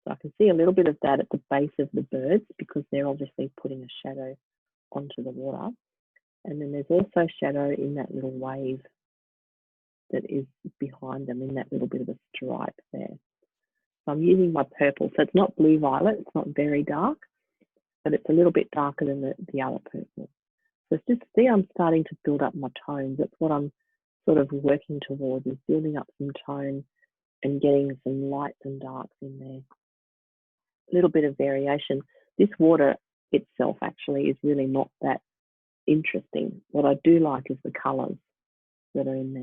So I can see a little bit of that at the base of the birds because they're obviously putting a shadow onto the water. And then there's also shadow in that little wave that is behind them, in that little bit of a stripe there. So I'm using my purple. So it's not blue violet, it's not very dark, but it's a little bit darker than the other purple. So it's just, see, I'm starting to build up my tones. That's what I'm sort of working towards, is building up some tone and getting some lights and darks in there. A little bit of variation. This water itself actually is really not that interesting. What I do like is the colours that are in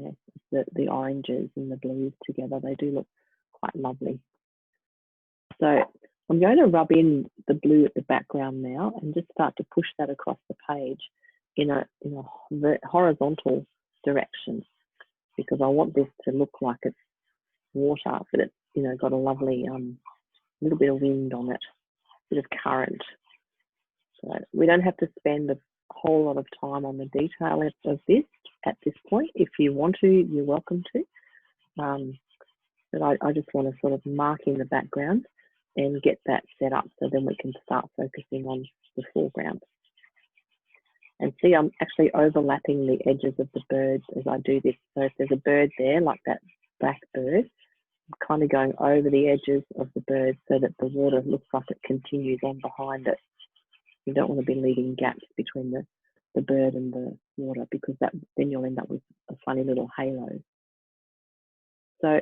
there. The oranges and the blues together, they do look quite lovely. So I'm going to rub in the blue at the background now and just start to push that across the page in a horizontal direction, because I want this to look like it's water, but it's, you know, got a lovely little bit of wind on it, bit of current. So we don't have to spend a whole lot of time on the detail of this at this point. If you want to, you're welcome to. But I just want to sort of mark in the background and get that set up, so then we can start focusing on the foreground. And see, I'm actually overlapping the edges of the birds as I do this. So if there's a bird there, like that black bird, I'm kind of going over the edges of the bird so that the water looks like it continues on behind it. You don't want to be leaving gaps between the bird and the water, because then you'll end up with a funny little halo. So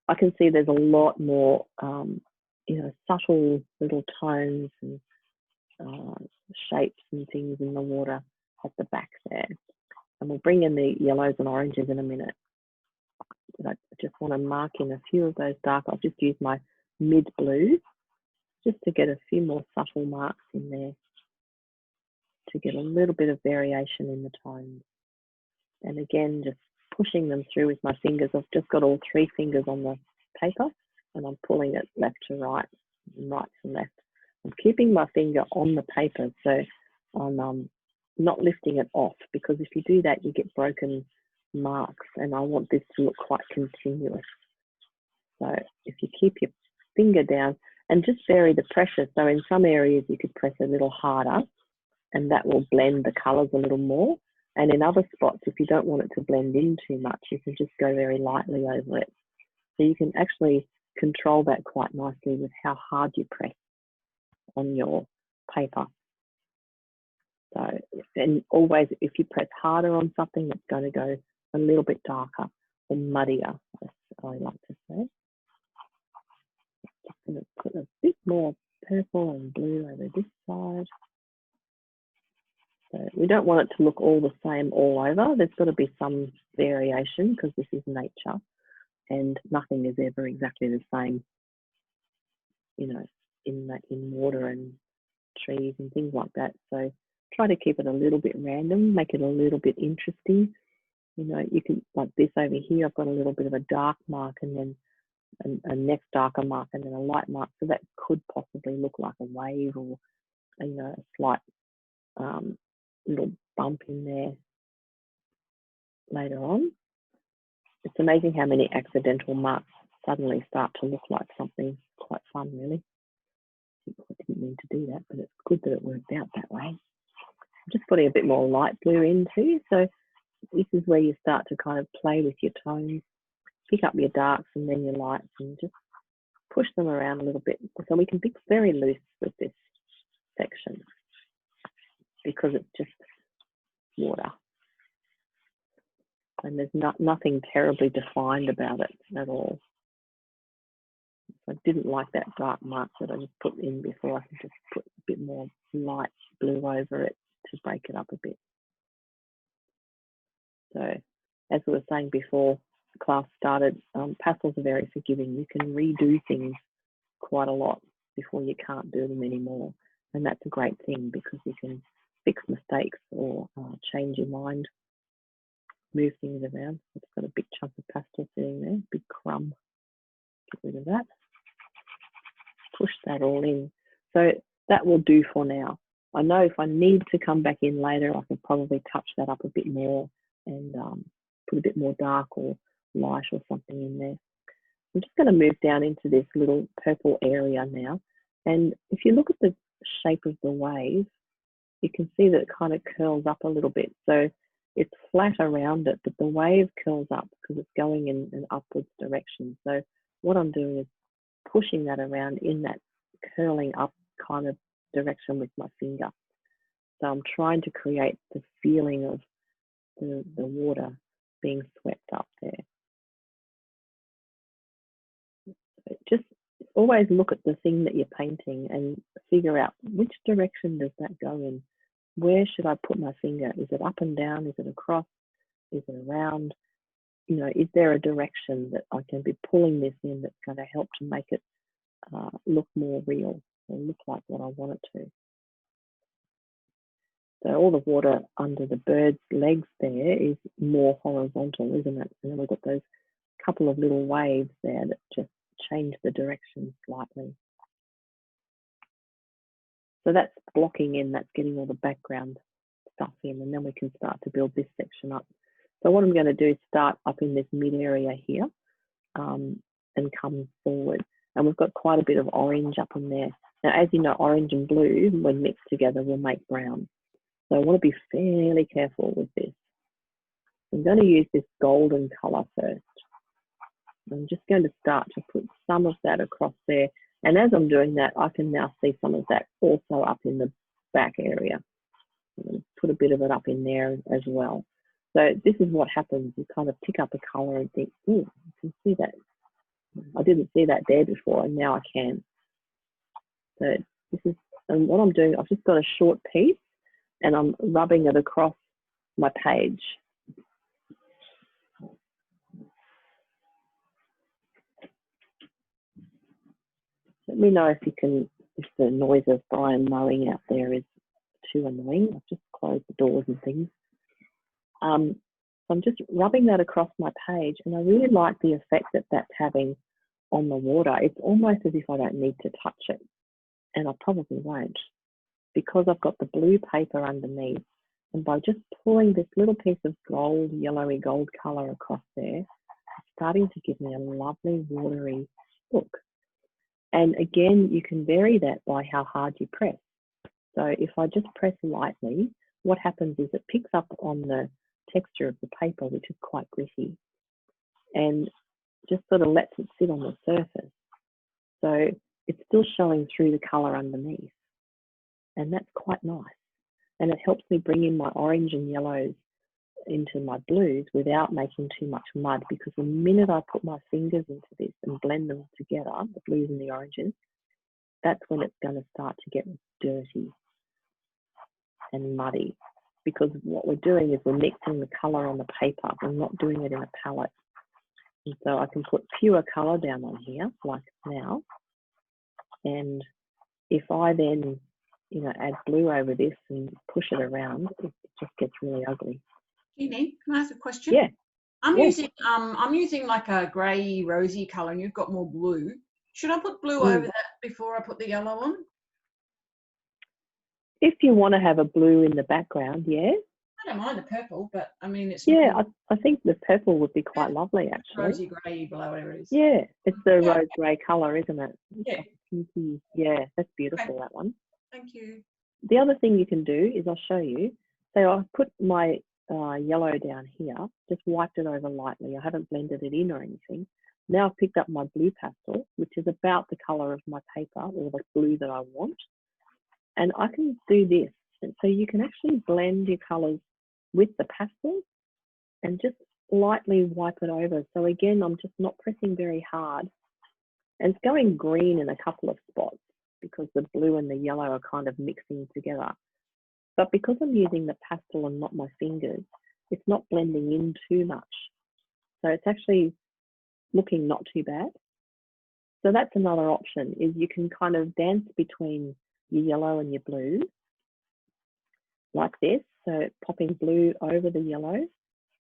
I can see there's a lot more, you know, subtle little tones and shapes and things in the water at the back there. And we'll bring in the yellows and oranges in a minute. But I just want to mark in a few of those dark. I'll just use my mid blue just to get a few more subtle marks in there, to get a little bit of variation in the tones. And again, just pushing them through with my fingers. I've just got all 3 fingers on the paper, and I'm pulling it left to right and right to left. I'm keeping my finger on the paper, so I'm not lifting it off, because if you do that, you get broken marks, and I want this to look quite continuous. So if you keep your finger down and just vary the pressure. So in some areas you could press a little harder, and that will blend the colours a little more. And in other spots, if you don't want it to blend in too much, you can just go very lightly over it. So you can actually control that quite nicely with how hard you press on your paper. So, and always, if you press harder on something, it's going to go a little bit darker or muddier, as I like to say. I'm going to put a bit more purple and blue over this side. So we don't want it to look all the same all over. There's got to be some variation, because this is nature and nothing is ever exactly the same, you know, in water and trees and things like that. So try to keep it a little bit random, make it a little bit interesting. You know, you can, like this over here, I've got a little bit of a dark mark and then a next darker mark and then a light mark. So that could possibly look like a wave, or, you know, a slight little bump in there later on. It's amazing how many accidental marks suddenly start to look like something quite fun, really. I didn't mean to do that, but it's good that it worked out that way. I'm just putting a bit more light blue in too. So this is where you start to kind of play with your tones, pick up your darks and then your lights, and just push them around a little bit. So we can be very loose with this section, because it's just water. And there's nothing terribly defined about it at all. So I didn't like that dark mark that I just put in before. I can just put a bit more light blue over it to break it up a bit. So as we were saying before the class started, pastels are very forgiving. You can redo things quite a lot before you can't do them anymore. And that's a great thing, because you can fix mistakes or change your mind, move things around. I've got a big chunk of pastel sitting there, big crumb. Get rid of that. Push that all in. So that will do for now. I know if I need to come back in later, I can probably touch that up a bit more and put a bit more dark or light or something in there. I'm just going to move down into this little purple area now. And if you look at the shape of the wave, you can see that it kind of curls up a little bit. So it's flat around it, but the wave curls up because it's going in an upwards direction. So what I'm doing is pushing that around in that curling up kind of direction with my finger. So I'm trying to create the feeling of the water being swept up there. Just always look at the thing that you're painting and figure out which direction does that go in. Where should I put my finger? Is it up and down? Is it across? Is it around? You know, is there a direction that I can be pulling this in that's going to help to make it look more real or look like what I want it to? So all the water under the bird's legs there is more horizontal, isn't it? And then we've got those couple of little waves there that just change the direction slightly. So that's blocking in, that's getting all the background stuff in, and then we can start to build this section up. So what I'm going to do is start up in this mid area here and come forward. And we've got quite a bit of orange up in there. Now, as you know, orange and blue, when mixed together, will make brown. So I want to be fairly careful with this. I'm going to use this golden colour first. I'm just going to start to put some of that across there. And as I'm doing that, I can now see some of that also up in the back area. I'm going to put a bit of it up in there as well. So this is what happens. You kind of pick up a colour and think, oh, I can see that. I didn't see that there before, and now I can. So this is, and what I'm doing, I've just got a short piece and I'm rubbing it across my page. Let me know if you can, if the noise of Brian mowing out there is too annoying. I've just closed the doors and things. So I'm just rubbing that across my page, and I really like the effect that that's having on the water. It's almost as if I don't need to touch it, and I probably won't, because I've got the blue paper underneath. And by just pulling this little piece of gold, yellowy gold colour across there, it's starting to give me a lovely watery look. And again, you can vary that by how hard you press. So if I just press lightly, what happens is it picks up on the texture of the paper, which is quite gritty, and just sort of lets it sit on the surface. So it's still showing through the colour underneath. And that's quite nice. And it helps me bring in my orange and yellows into my blues without making too much mud, because the minute I put my fingers into this and blend them together, the blues and the oranges, that's when it's going to start to get dirty and muddy, because what we're doing is we're mixing the colour on the paper. We're not doing it in a palette. And so I can put pure colour down on here, like now. And if I then, you know, add blue over this and push it around, it just gets really ugly. Jeanne, can I ask a question? Yeah. I'm using like a grey rosy colour, and you've got more blue. Should I put blue over that before I put the yellow on? If you want to have a blue in the background, yeah. I don't mind the purple, but I mean it's I think the purple would be quite lovely, actually. Rosy grey, whatever it is. Yeah, it's the rose grey colour, isn't it? Yeah. Yeah, that's beautiful, that one. Thank you. The other thing you can do is I'll show you. So I've put my yellow down here, just wiped it over lightly. I haven't blended it in or anything. Now I've picked up my blue pastel, which is about the colour of my paper, or the blue that I want. And I can do this. And so you can actually blend your colours with the pastel and just lightly wipe it over. So again, I'm just not pressing very hard. And it's going green in a couple of spots because the blue and the yellow are kind of mixing together. But because I'm using the pastel and not my fingers, it's not blending in too much. So it's actually looking not too bad. So that's another option, is you can kind of dance between your yellow and your blue like this. So popping blue over the yellow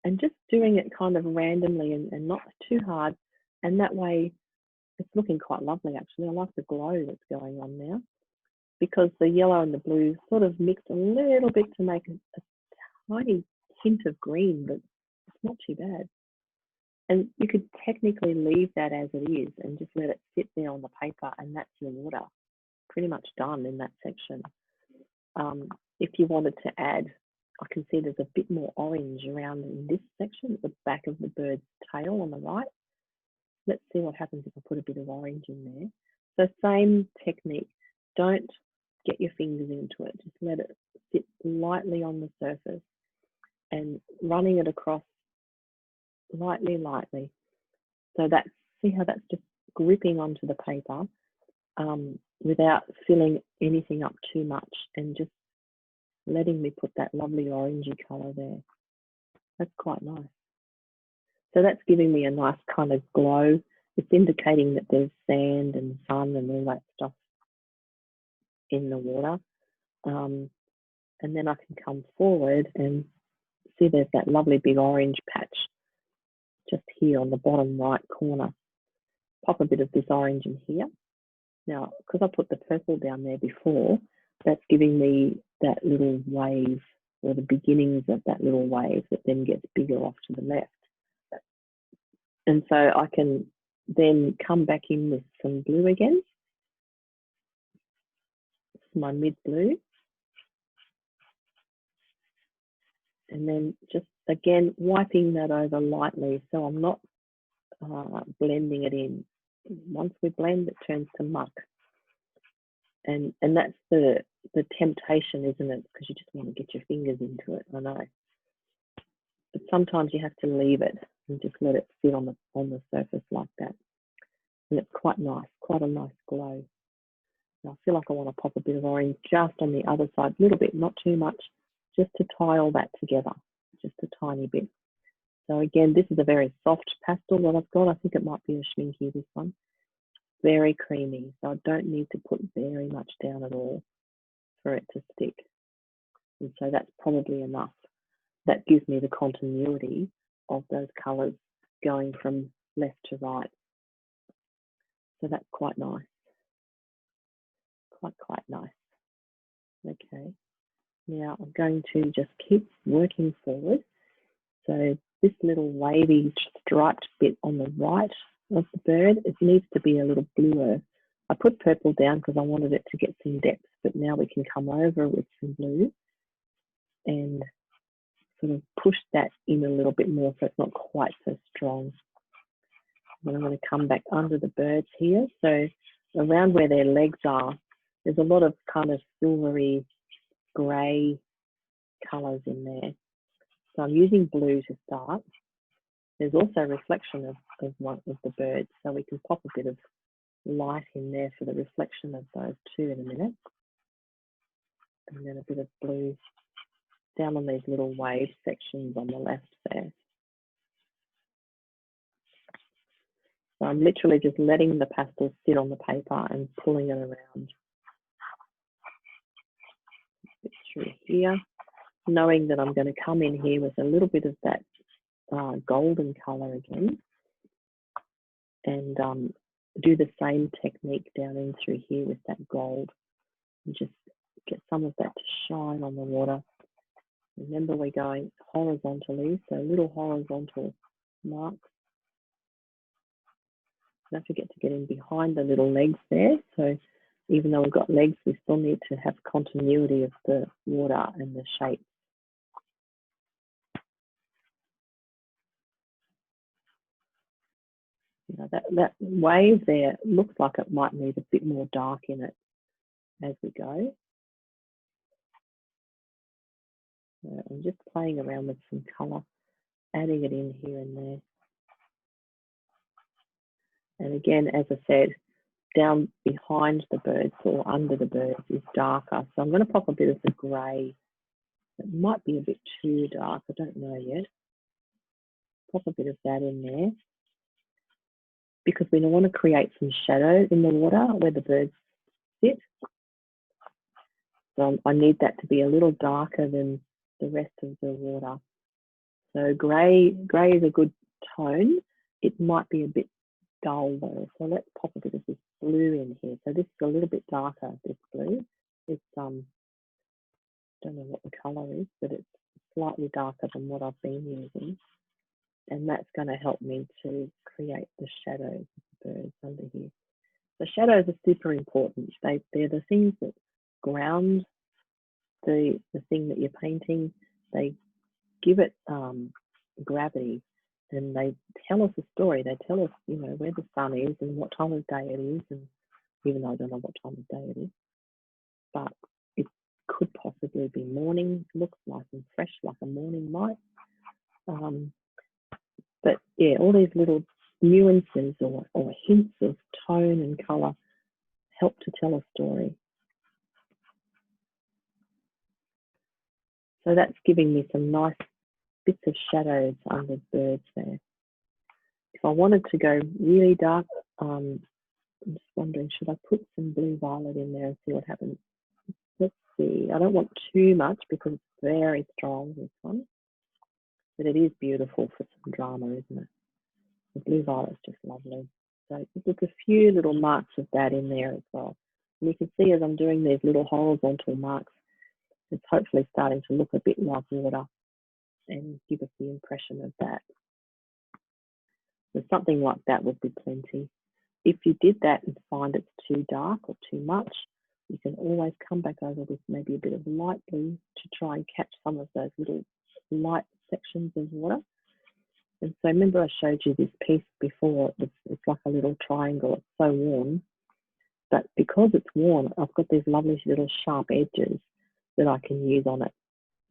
and just doing it kind of randomly and not too hard. And that way it's looking quite lovely, actually. I like the glow that's going on now, because the yellow and the blue sort of mixed a little bit to make a tiny hint of green, but it's not too bad. And you could technically leave that as it is and just let it sit there on the paper, and that's your water pretty much done in that section. if you wanted to add, I can see there's a bit more orange around in this section, at the back of the bird's tail on the right. Let's see what happens if I put a bit of orange in there. So same technique, don't get your fingers into it, just let it sit lightly on the surface and running it across lightly. So that's, see how that's just gripping onto the paper without filling anything up too much, and just letting me put that lovely orangey colour there. That's quite nice. So that's giving me a nice kind of glow. It's indicating that there's sand and sun and all that stuff in the water. And then I can come forward and see there's that lovely big orange patch just here on the bottom right corner. Pop a bit of this orange in here. Now, because I put the purple down there before, that's giving me that little wave, or the beginnings of that little wave that then gets bigger off to the left. And so I can then come back in with some blue again. It's my mid blue. And then just again, wiping that over lightly so I'm not blending it in. Once we blend, it turns to muck. And that's the temptation, isn't it? Because you just want to get your fingers into it, I know. But sometimes you have to leave it and just let it sit on the surface like that. And it's quite nice, quite a nice glow. Now I feel like I want to pop a bit of orange just on the other side, a little bit, not too much, just to tie all that together, just a tiny bit. So again, this is a very soft pastel that I've got. I think it might be a Schminky, this one. Very creamy, so I don't need to put very much down at all for it to stick. And so that's probably enough. That gives me the continuity of those colours going from left to right. So that's quite nice. Quite nice. Okay. Now I'm going to just keep working forward. So this little wavy striped bit on the right of the bird, it needs to be a little bluer. I put purple down because I wanted it to get some depth, but now we can come over with some blue and sort of push that in a little bit more so it's not quite so strong. And I'm going to come back under the birds here. So around where their legs are, there's a lot of kind of silvery grey colours in there. So I'm using blue to start. There's also a reflection of one of the birds, so we can pop a bit of light in there for the reflection of those two in a minute. And then a bit of blue down on these little wave sections on the left there. So I'm literally just letting the pastel sit on the paper and pulling it around. Through here, knowing that I'm going to come in here with a little bit of that golden colour again, and do the same technique down in through here with that gold, and just get some of that to shine on the water. Remember, we're going horizontally, so little horizontal marks. Don't forget to get in behind the little legs there. So even though we've got legs, we still need to have continuity of the water and the shape. You know, that wave there looks like it might need a bit more dark in it as we go. I'm just playing around with some colour, adding it in here and there. And again, as I said, down behind the birds or under the birds is darker. So I'm going to pop a bit of the grey. It might be a bit too dark, I don't know yet. Pop a bit of that in there, because we want to create some shadow in the water where the birds sit. So I need that to be a little darker than the rest of the water. So grey is a good tone. It might be a bit dull though. So let's pop a bit of this blue in here. So this is a little bit darker, this blue. It's don't know what the colour is, but it's slightly darker than what I've been using. And that's going to help me to create the shadows of the birds under here. The shadows are super important. They're the things that ground the thing that you're painting, they give it gravity, and they tell us a story. They tell us, you know, where the sun is and what time of day it is, and even though I don't know what time of day it is, but it could possibly be morning. Looks nice and fresh, like a morning light. But yeah, all these little nuances or hints of tone and colour help to tell a story. So that's giving me some nice bits of shadows under birds there. If I wanted to go really dark, I'm just wondering, should I put some blue violet in there and see what happens? Let's see. I don't want too much because it's very strong, this one. But it is beautiful for some drama, isn't it? The blue violet's just lovely. So there's a few little marks of that in there as well. And you can see as I'm doing these little horizontal marks, it's hopefully starting to look a bit like water and give us the impression of that. So something like that would be plenty. If you did that and find it's too dark or too much, you can always come back over with maybe a bit of light blue to try and catch some of those little light sections of water. And so remember I showed you this piece before, it's like a little triangle, it's so worn. But because it's worn, I've got these lovely little sharp edges that I can use on it.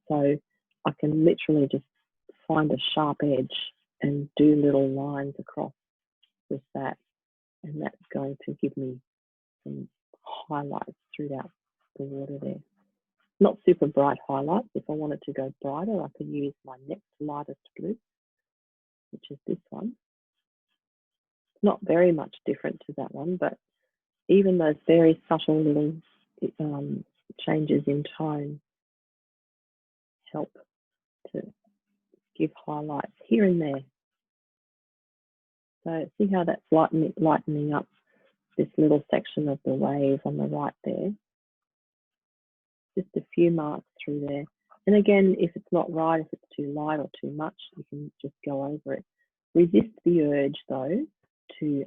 So I can literally just find a sharp edge and do little lines across with that. And that's going to give me some highlights throughout the water there. Not super bright highlights. If I wanted to go brighter, I could use my next lightest blue, which is this one. Not very much different to that one, but even those very subtle little changes in tone help to give highlights here and there. So see how that's lightening up this little section of the wave on the right there. Just a few marks through there. And again, if it's not right, if it's too light or too much, you can just go over it. Resist the urge though to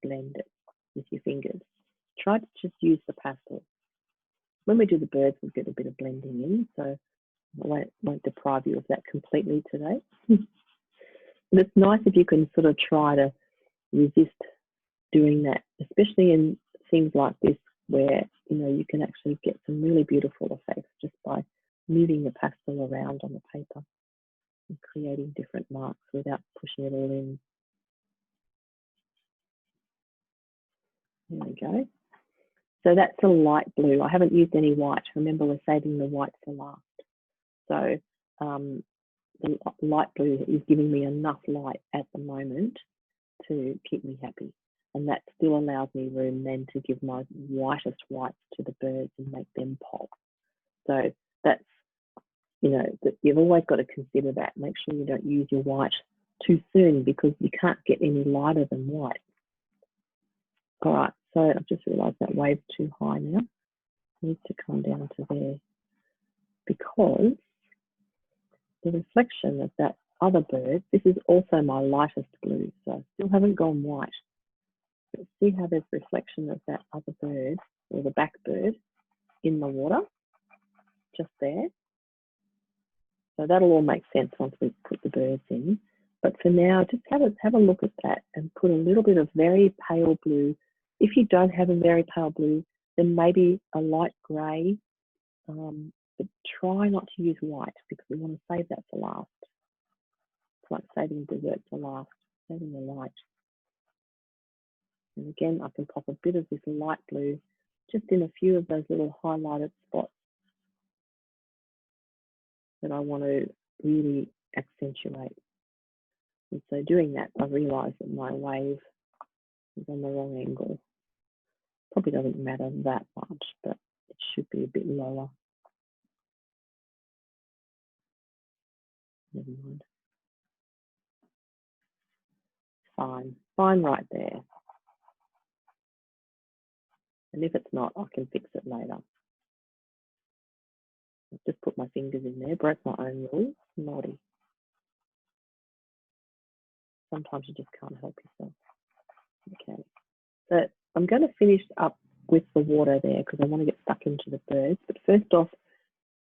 blend it with your fingers. Try to just use the pastel. When we do the birds, we'll get a bit of blending in, so I won't deprive you of that completely today. But it's nice if you can sort of try to resist doing that, especially in things like this where, you know, you can actually get some really beautiful effects just by moving the pastel around on the paper and creating different marks without pushing it all in. There we go. So that's a light blue. I haven't used any white. Remember, we're saving the white for last. So the light blue is giving me enough light at the moment to keep me happy. And that still allows me room then to give my whitest whites to the birds and make them pop. So that's, you know, you've always got to consider that. Make sure you don't use your white too soon because you can't get any lighter than white. All right, so I've just realised that wave's too high now. It needs to come down to there because the reflection of that other bird, this is also my lightest blue, so I still haven't gone white. But see how there's reflection of that other bird, or the back bird, in the water, just there. So that'll all make sense once we put the birds in. But for now, just have a look at that and put a little bit of very pale blue. If you don't have a very pale blue, then maybe a light grey, but try not to use white because we want to save that for last. It's like saving dessert for last, saving the light. And again, I can pop a bit of this light blue just in a few of those little highlighted spots that I want to really accentuate. And so doing that, I realised that my wave is on the wrong angle. Probably doesn't matter that much, but it should be a bit lower. Never mind. Fine right there. And if it's not, I can fix it later. I've just put my fingers in there, broke my own rules, naughty. Sometimes you just can't help yourself. Okay, so I'm going to finish up with the water there because I want to get stuck into the birds. But first off,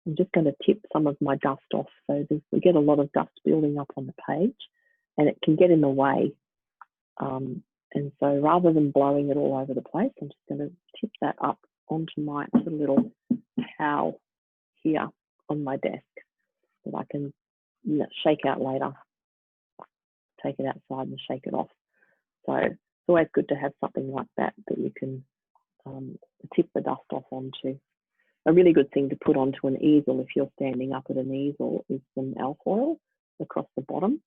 I'm just going to tip some of my dust off. So we get a lot of dust building up on the page and it can get in the way. And so rather than blowing it all over the place, I'm just going to tip that up onto my little towel here on my desk that I can shake out later. Take it outside and shake it off. So it's always good to have something like that that you can tip the dust off onto. A really good thing to put onto an easel if you're standing up at an easel is some alcohol across the bottom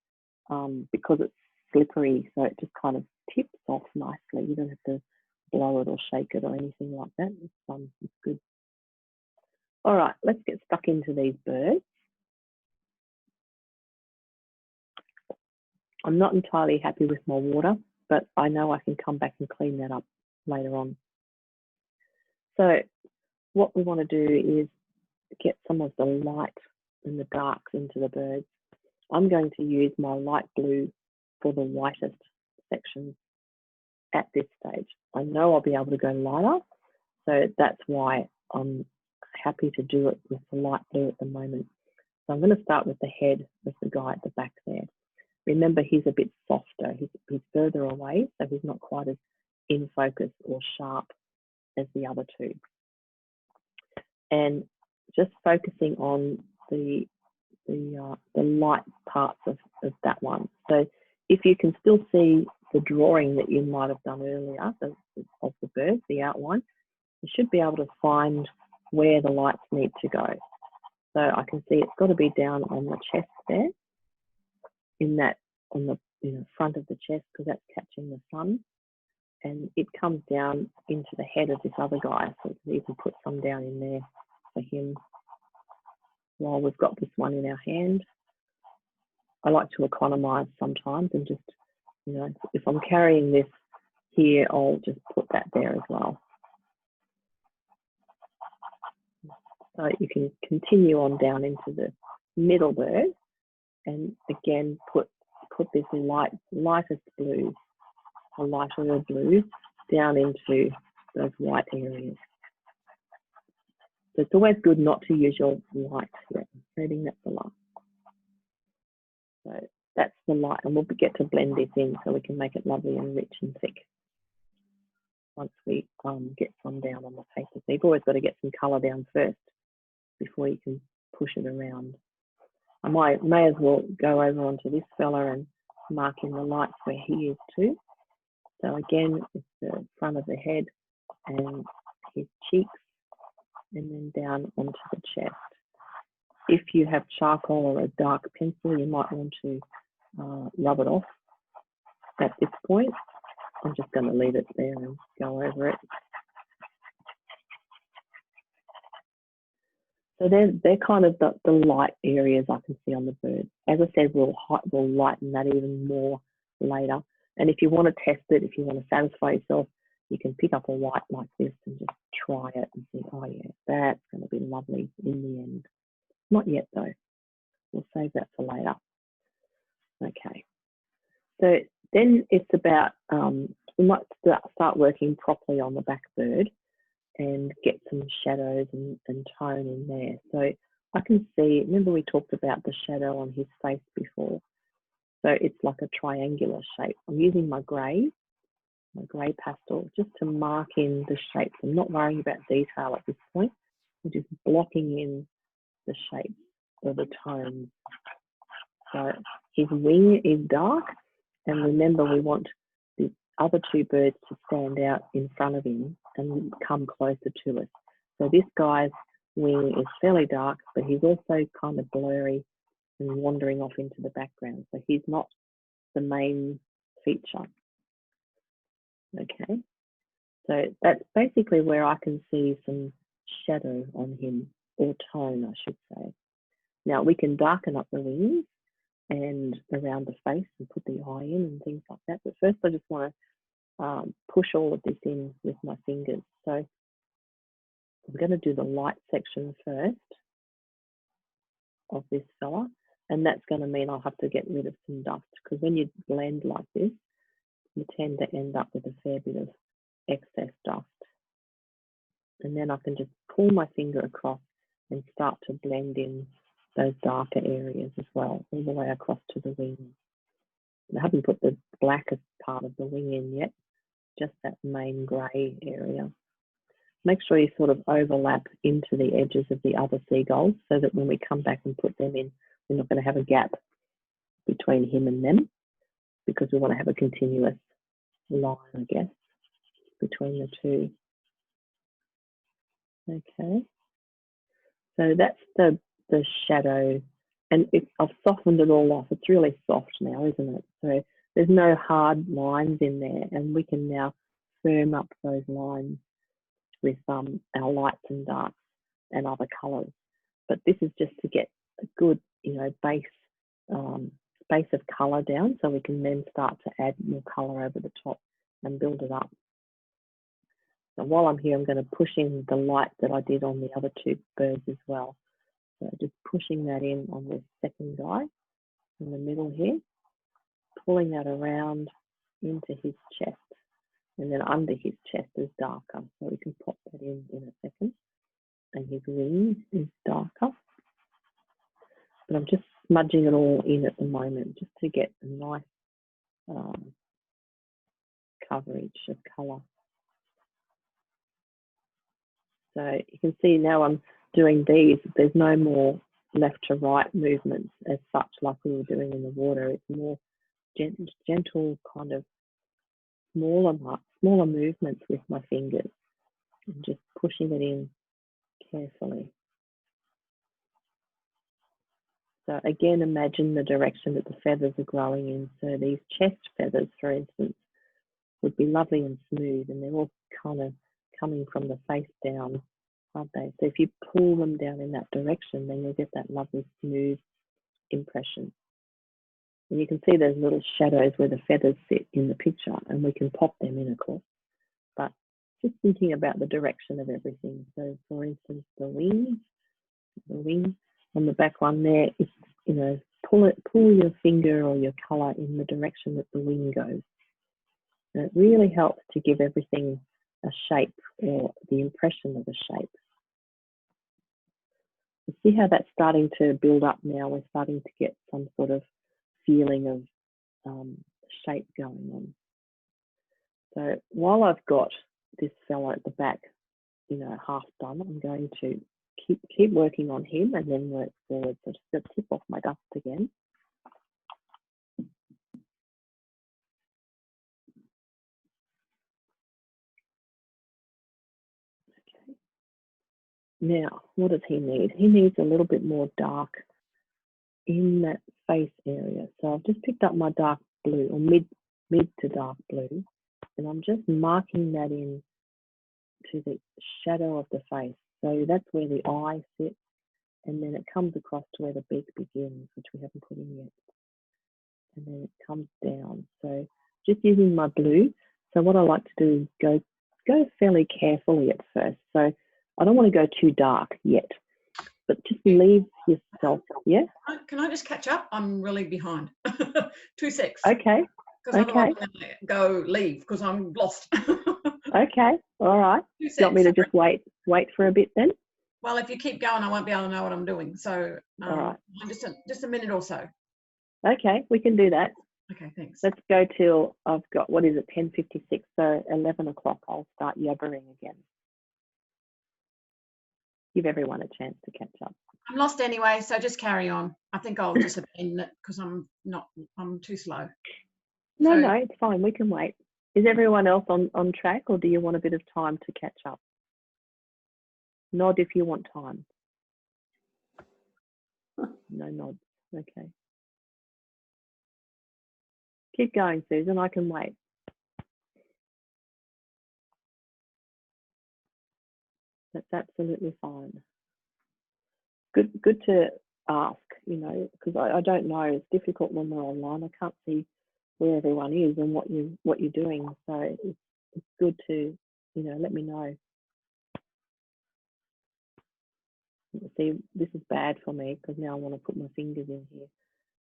because it's slippery, so it just kind of tips off nicely. You don't have to blow it or shake it or anything like that. It's good. All right, let's get stuck into these birds. I'm not entirely happy with my water, but I know I can come back and clean that up later on. So what we want to do is get some of the light and the darks into the birds. I'm going to use my light blue for the whitest sections at this stage. I know I'll be able to go lighter, so that's why I'm happy to do it with the light blue at the moment. So I'm going to start with the head of the guy at the back there. Remember, he's a bit softer. He's further away, so he's not quite as in focus or sharp as the other two. And just focusing on the light parts of that one. So if you can still see the drawing that you might have done earlier of the bird, the outline, you should be able to find where the lights need to go. So I can see it's got to be down on the chest there, on the front of the chest, because that's catching the sun, and it comes down into the head of this other guy. So you can put some down in there for him while we've got this one in our hand. I like to economize sometimes and just, if I'm carrying this here, I'll just put that there as well. So you can continue on down into the middle bird and again put this lightest blue, or lighter blue, down into those white areas. So it's always good not to use your light yet. I'm reading that the light. So that's the light, and we'll get to blend this in so we can make it lovely and rich and thick once we get some down on the paper. So you've always got to get some colour down first before you can push it around. I may as well go over onto this fella and mark in the lights where he is too. So again, it's the front of the head and his cheeks, and then down onto the chest. If you have charcoal or a dark pencil, you might want to rub it off at this point. I'm just going to leave it there and go over it. So they're kind of the light areas I can see on the bird. As I said, we'll lighten that even more later. And if you want to test it, if you want to satisfy yourself, you can pick up a white like this and just try it and see, oh yeah, that's going to be lovely in the end. Not yet though. We'll save that for later. Okay. So then it's about, we might start working properly on the back bird and get some shadows and tone in there. So I can see, remember we talked about the shadow on his face before. So it's like a triangular shape. I'm using my grey pastel just to mark in the shapes. I'm not worrying about detail at this point. I'm just blocking in the shapes or the tones. So his wing is dark, and remember we want the other two birds to stand out in front of him and come closer to us. So this guy's wing is fairly dark, but he's also kind of blurry and wandering off into the background. So he's not the main feature. Okay, so that's basically where I can see some shadow on him, or tone, I should say. Now we can darken up the wings and around the face and put the eye in and things like that. But first I just want to push all of this in with my fingers. So I'm going to do the light section first of this fella, and that's going to mean I'll have to get rid of some dust, because when you blend like this, you tend to end up with a fair bit of excess dust. And then I can just pull my finger across and start to blend in those darker areas as well, all the way across to the wing. I haven't put the blackest part of the wing in yet, just that main grey area. Make sure you sort of overlap into the edges of the other seagulls so that when we come back and put them in, we're not going to have a gap between him and them, because we want to have a continuous line, I guess, between the two. Okay, so that's the shadow, and I've softened it all off. It's really soft now, isn't it? So there's no hard lines in there, and we can now firm up those lines with our lights and darks and other colours. But this is just to get a good, base of colour down, so we can then start to add more colour over the top and build it up. So while I'm here, I'm going to push in the light that I did on the other two birds as well. So just pushing that in on the second guy in the middle here, pulling that around into his chest, and then under his chest is darker. So we can pop that in a second. And his wings is darker. But I'm just smudging it all in at the moment, just to get a nice coverage of colour. So you can see now I'm doing these. There's no more left to right movements as such like we were doing in the water. It's more gentle kind of smaller movements with my fingers and just pushing it in carefully. So again, imagine the direction that the feathers are growing in. So these chest feathers, for instance, would be lovely and smooth, and they're all kind of coming from the face down, aren't they? So if you pull them down in that direction, then you'll get that lovely smooth impression. And you can see those little shadows where the feathers sit in the picture, and we can pop them in, of course. But just thinking about the direction of everything. So for instance, the wing on the back one there is, pull your finger or your colour in the direction that the wing goes. And it really helps to give everything a shape, or the impression of a shape. You see how that's starting to build up now? We're starting to get some sort of feeling of shape going on. So while I've got this fellow at the back, half done, I'm going to keep working on him and then work forward. So just to tip off my dust again. Okay. Now, what does he need? He needs a little bit more dark in that face area. So I've just picked up my dark blue, or mid to dark blue, and I'm just marking that in to the shadow of the face. So that's where the eye sits, and then it comes across to where the beak begins, which we haven't put in yet. And then it comes down. So just using my blue. So what I like to do is go fairly carefully at first. So I don't want to go too dark yet, but just leave yourself. Yeah. Can I just catch up? I'm really behind. 2 secs. Okay. Because otherwise I'm going to go leave because I'm lost. Okay. All right. 2 secs. Do you want me to just wait for a bit then? Well, if you keep going, I won't be able to know what I'm doing. So all right. Just a minute or so. Okay, we can do that. Okay, thanks. Let's go till I've got, what is it, 10:56, so 11 o'clock I'll start yabbering again. Give everyone a chance to catch up. I'm lost anyway, so just carry on. I think I'll just abandon it because I'm too slow. No, it's fine, we can wait. Is everyone else on track, or do you want a bit of time to catch up? Nod if you want time. No nods, okay. Keep going, Susan, I can wait. That's absolutely fine. Good to ask, because I don't know. It's difficult when we're online. I can't see where everyone is and what you're doing. So it's good to, let me know. See, this is bad for me because now I want to put my fingers in here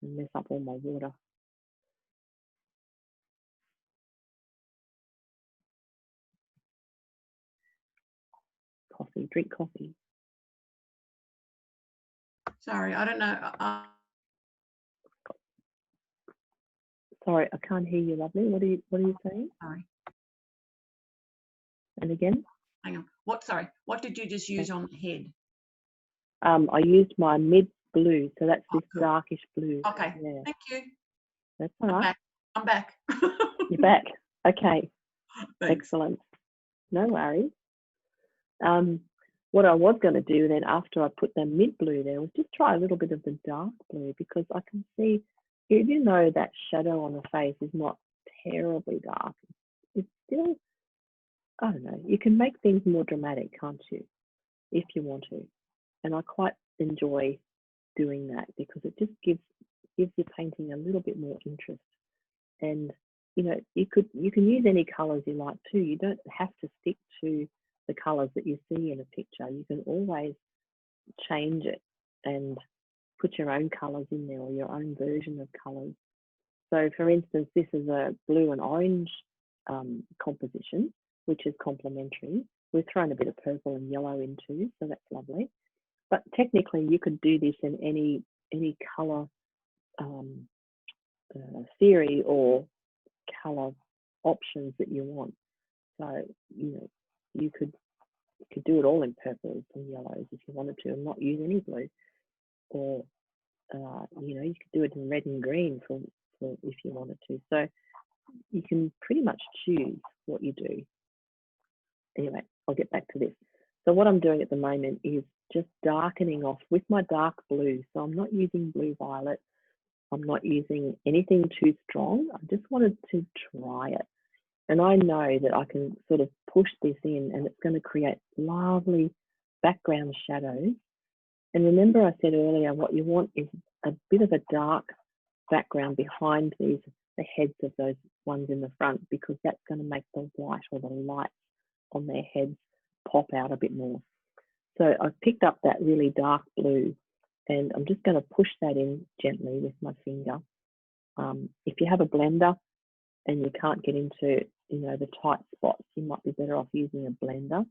and mess up all my water. Coffee, drink coffee. Sorry, I don't know. Sorry, I can't hear you, lovely. What are you saying? Sorry. And again? Hang on. Sorry, what did you just use on the head? I used my mid blue, so that's this Good. darkish blue. Okay, Yeah. thank you. That's all right. I'm back. You're back. Okay. Thanks. Excellent. No worries. What I was going to do then after I put the mid blue there was just try a little bit of the dark blue, because I can see, even though that shadow on the face is not terribly dark, it's still, I don't know, you can make things more dramatic, can't you, if you want to. And I quite enjoy doing that, because it just gives your painting a little bit more interest. And you know, you can use any colors you like too. You don't have to stick to the colors that you see in a picture. You can always change it and put your own colors in there, or your own version of colors. So for instance, this is a blue and orange composition, which is complementary. We've thrown a bit of purple and yellow in too, so that's lovely. But technically you could do this in any color theory or color options that you want. So you know, you could do it all in purples and yellows if you wanted to, and not use any blue. Or you know, you could do it in red and green for if you wanted to. So you can pretty much choose what you do. Anyway, I'll get back to this. So what I'm doing at the moment is just darkening off with my dark blue. So I'm not using blue violet. I'm not using anything too strong. I just wanted to try it. And I know that I can sort of push this in, and it's going to create lovely background shadows. And remember, I said earlier, what you want is a bit of a dark background behind the heads of those ones in the front, because that's going to make the white or the lights on their heads pop out a bit more. So I've picked up that really dark blue, and I'm just going to push that in gently with my finger. If you have a blender and you can't get into, you know, the tight spots, you might be better off using a blender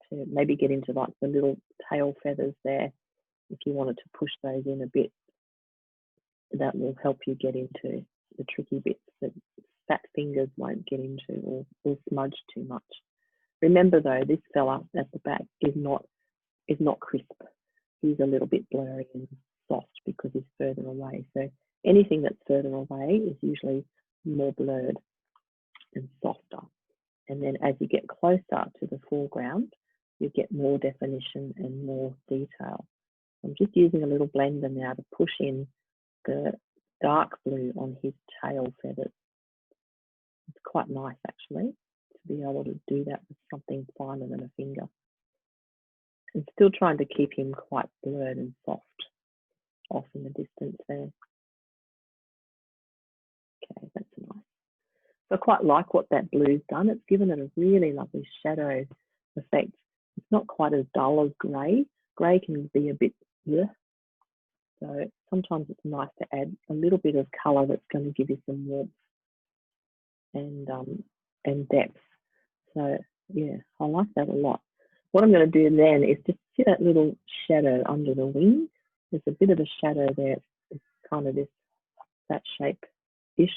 to maybe get into like the little tail feathers there. If you wanted to push those in a bit, that will help you get into the tricky bits that fat fingers won't get into or smudge too much. Remember though, this fella at the back is not crisp. He's a little bit blurry and soft because he's further away. So anything that's further away is usually more blurred and softer. And then as you get closer to the foreground, you get more definition and more detail. I'm just using a little blender now to push in the dark blue on his tail feathers. It's quite nice actually to be able to do that with something finer than a finger. And still trying to keep him quite blurred and soft off in the distance there. Okay, that's nice. So I quite like what that blue's done. It's given it a really lovely shadow effect. It's not quite as dull as grey. Grey can be a bit bleh. So sometimes it's nice to add a little bit of colour that's going to give you some warmth and depth. So yeah, I like that a lot. What I'm going to do then is just see that little shadow under the wing. There's a bit of a shadow there. It's kind of that shape-ish.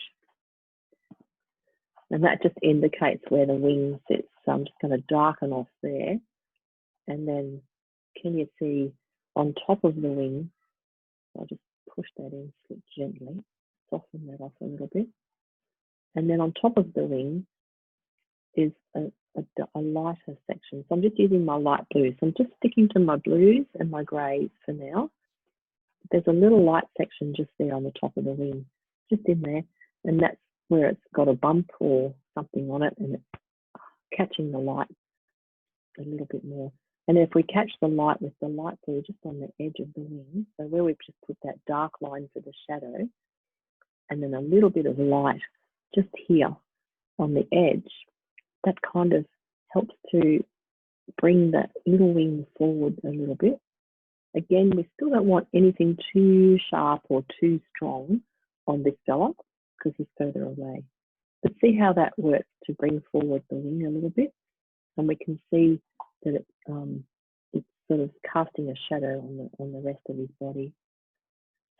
And that just indicates where the wing sits. So I'm just going to darken off there. And then can you see on top of the wing, I'll just push that in gently, soften that off a little bit. And then on top of the wing is a lighter section. So I'm just using my light blue. So I'm just sticking to my blues and my greys for now. There's a little light section just there on the top of the wing, just in there. And that's where it's got a bump or something on it, and it's catching the light a little bit more. And if we catch the light with the light blue just on the edge of the wing, so where we've just put that dark line for the shadow, and then a little bit of light just here on the edge, that kind of helps to bring that little wing forward a little bit. Again, we still don't want anything too sharp or too strong on this fella because he's further away. But see how that works to bring forward the wing a little bit, and we can see that it's sort of casting a shadow on the rest of his body.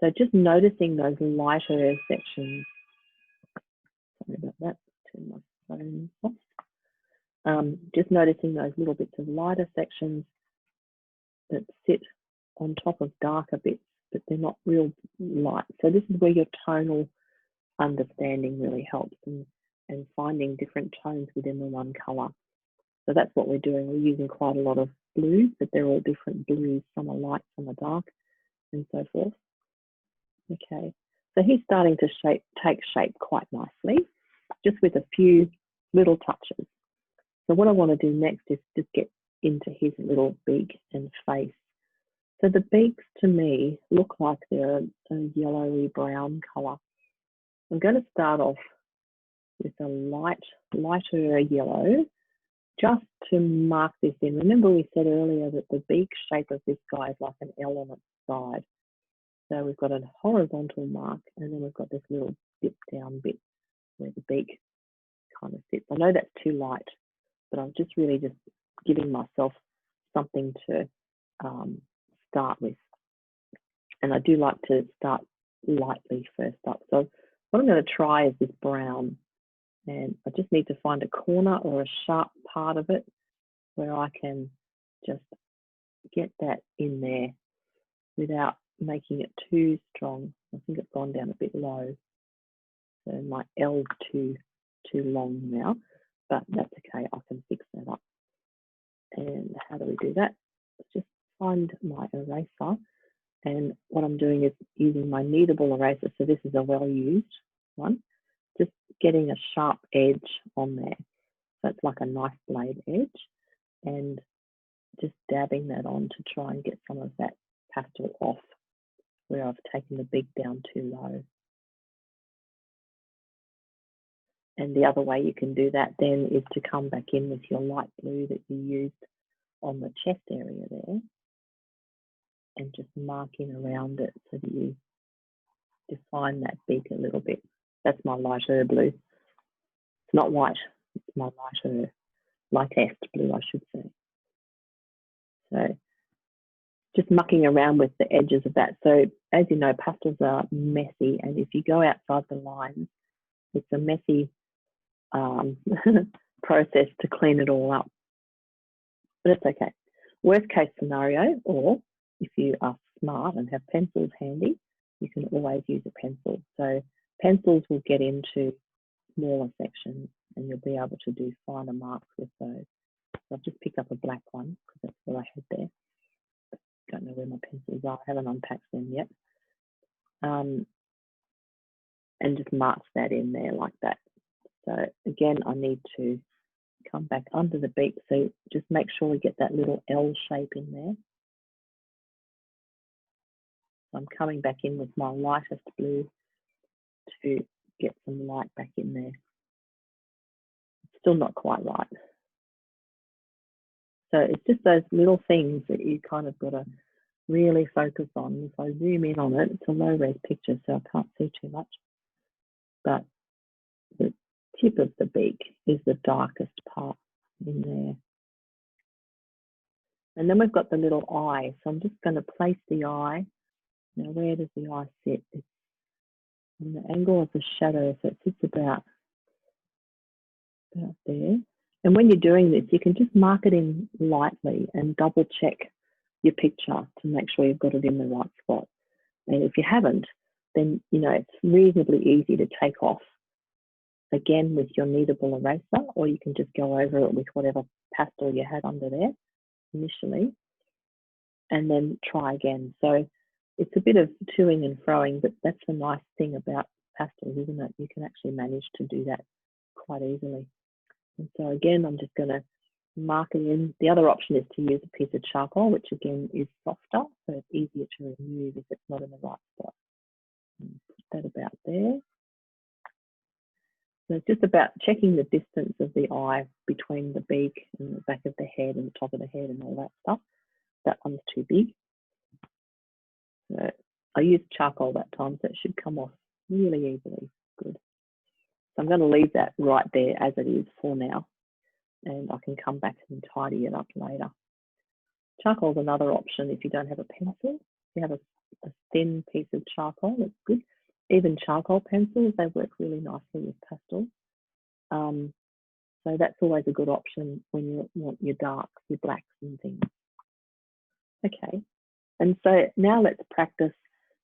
So just noticing those lighter sections. Sorry about that. Turn my phone off. Just noticing those little bits of lighter sections that sit on top of darker bits, but they're not real light. So this is where your tonal understanding really helps, and finding different tones within the one colour. So that's what we're doing. We're using quite a lot of blues, but they're all different blues. Some are light, some are dark, and so forth. Okay, so he's starting to take shape quite nicely, just with a few little touches. So what I want to do next is just get into his little beak and face. So the beaks to me look like they're a yellowy brown colour. I'm going to start off with a lighter yellow, just to mark this in. Remember we said earlier that the beak shape of this guy is like an L on its side. So we've got a horizontal mark, and then we've got this little dip down bit where the beak kind of sits. I know that's too light, but I'm just really just giving myself something to start with. And I do like to start lightly first up. So what I'm going to try is this brown, and I just need to find a corner or a sharp part of it where I can just get that in there without making it too strong. I think it's gone down a bit low. So my L's too long now, but that's okay. I can fix that up. And how do we do that? Just find my eraser. And what I'm doing is using my kneadable eraser. So this is a well-used one. Just getting a sharp edge on there. So it's like a knife blade edge. And just dabbing that on to try and get some of that pastel off where I've taken the beak down too low. And the other way you can do that then is to come back in with your light blue that you used on the chest area there, and just marking around it so that you define that beak a little bit. That's my lighter blue. It's not white, it's my lightest blue, I should say. So just mucking around with the edges of that. So as you know, pastels are messy, and if you go outside the lines, it's a messy process to clean it all up. But it's okay. Worst case scenario, or if you are smart and have pencils handy, you can always use a pencil. So pencils will get into smaller sections, and you'll be able to do finer marks with those. So I've just picked up a black one because that's what I had there. Don't know where my pencils are. I haven't unpacked them yet. And just mark that in there like that. So again, I need to come back under the beak. So just make sure we get that little L shape in there. So I'm coming back in with my lightest blue to get some light back in there. Still not quite right. So it's just those little things that you kind of got to really focus on. If I zoom in on it, it's a low-res picture, so I can't see too much. But the tip of the beak is the darkest part in there. And then we've got the little eye. So I'm just going to place the eye. Now, where does the eye sit? It's on the angle of the shadow, so it sits about there. And when you're doing this, you can just mark it in lightly and double check your picture to make sure you've got it in the right spot. And if you haven't, then it's reasonably easy to take off again with your kneadable eraser, or you can just go over it with whatever pastel you had under there initially, and then try again. So it's a bit of toing and froing, but that's the nice thing about pastels, isn't it? You can actually manage to do that quite easily. And so again, I'm just going to mark it in. The other option is to use a piece of charcoal, which again is softer, so it's easier to remove if it's not in the right spot. And put that about there. So it's just about checking the distance of the eye between the beak and the back of the head and the top of the head and all that stuff. That one's too big. So I used charcoal that time, so it should come off really easily. Good. So I'm going to leave that right there as it is for now, and I can come back and tidy it up later. Charcoal is another option if you don't have a pencil. If you have a thin piece of charcoal, that's good. Even charcoal pencils, they work really nicely with pastel. So that's always a good option when you want your darks, your blacks and things. Okay, and so now let's practice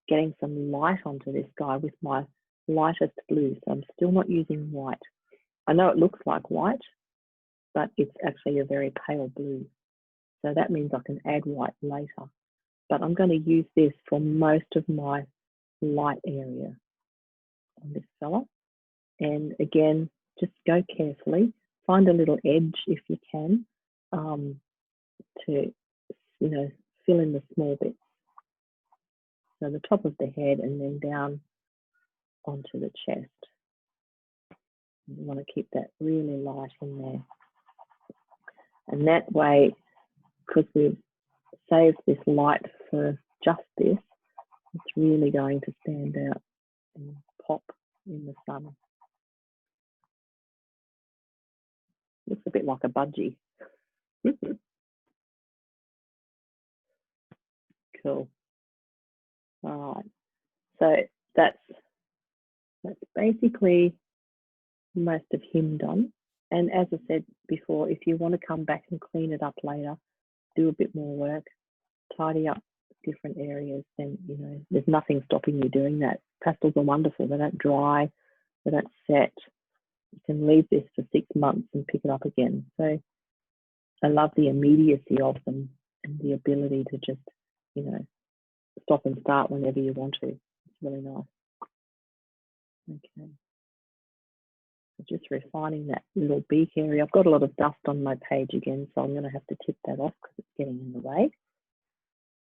getting some light onto this guy with my lightest blue. So I'm still not using white. I know it looks like white, but it's actually a very pale blue. So that means I can add white later. But I'm going to use this for most of my light area on this fella. And again, just go carefully. Find a little edge if you can to, fill in the small bits. So the top of the head and then down onto the chest. You want to keep that really light in there. And that way, because we've saved this light for just this, it's really going to stand out and pop in the sun. Looks a bit like a budgie. Cool. All right. So that's basically most of him done. And as I said before, if you want to come back and clean it up later, do a bit more work, tidy up different areas, then there's nothing stopping you doing that. Pastels are wonderful. They don't dry, they don't set. You can leave this for 6 months and pick it up again. So I love the immediacy of them and the ability to just, stop and start whenever you want to. It's really nice. Okay. Just refining that little beak area. I've got a lot of dust on my page again, so I'm going to have to tip that off because it's getting in the way.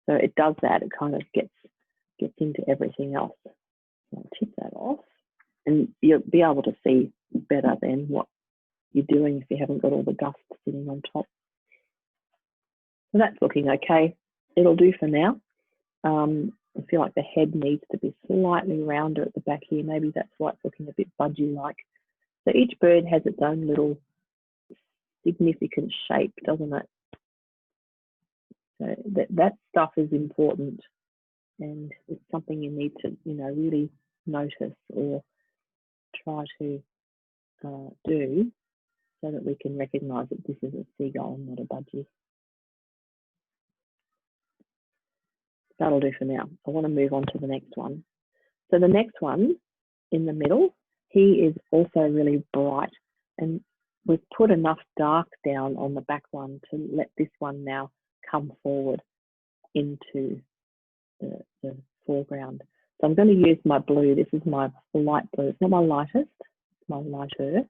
So it does that. It kind of gets into everything else. So I'll tip that off, and you'll be able to see better than what you're doing if you haven't got all the dust sitting on top. So that's looking okay. It'll do for now. I feel like the head needs to be slightly rounder at the back here. Maybe that's why it's looking a bit budgie-like. So each bird has its own little significant shape, doesn't it? So that stuff is important, and it's something you need to, really notice or try to do so that we can recognise that this is a seagull, not a budgie. That'll do for now. I want to move on to the next one. So the next one in the middle, he is also really bright, and we've put enough dark down on the back one to let this one now come forward into the foreground. So I'm going to use my blue. This is my light blue. It's not my lightest, it's my lighter,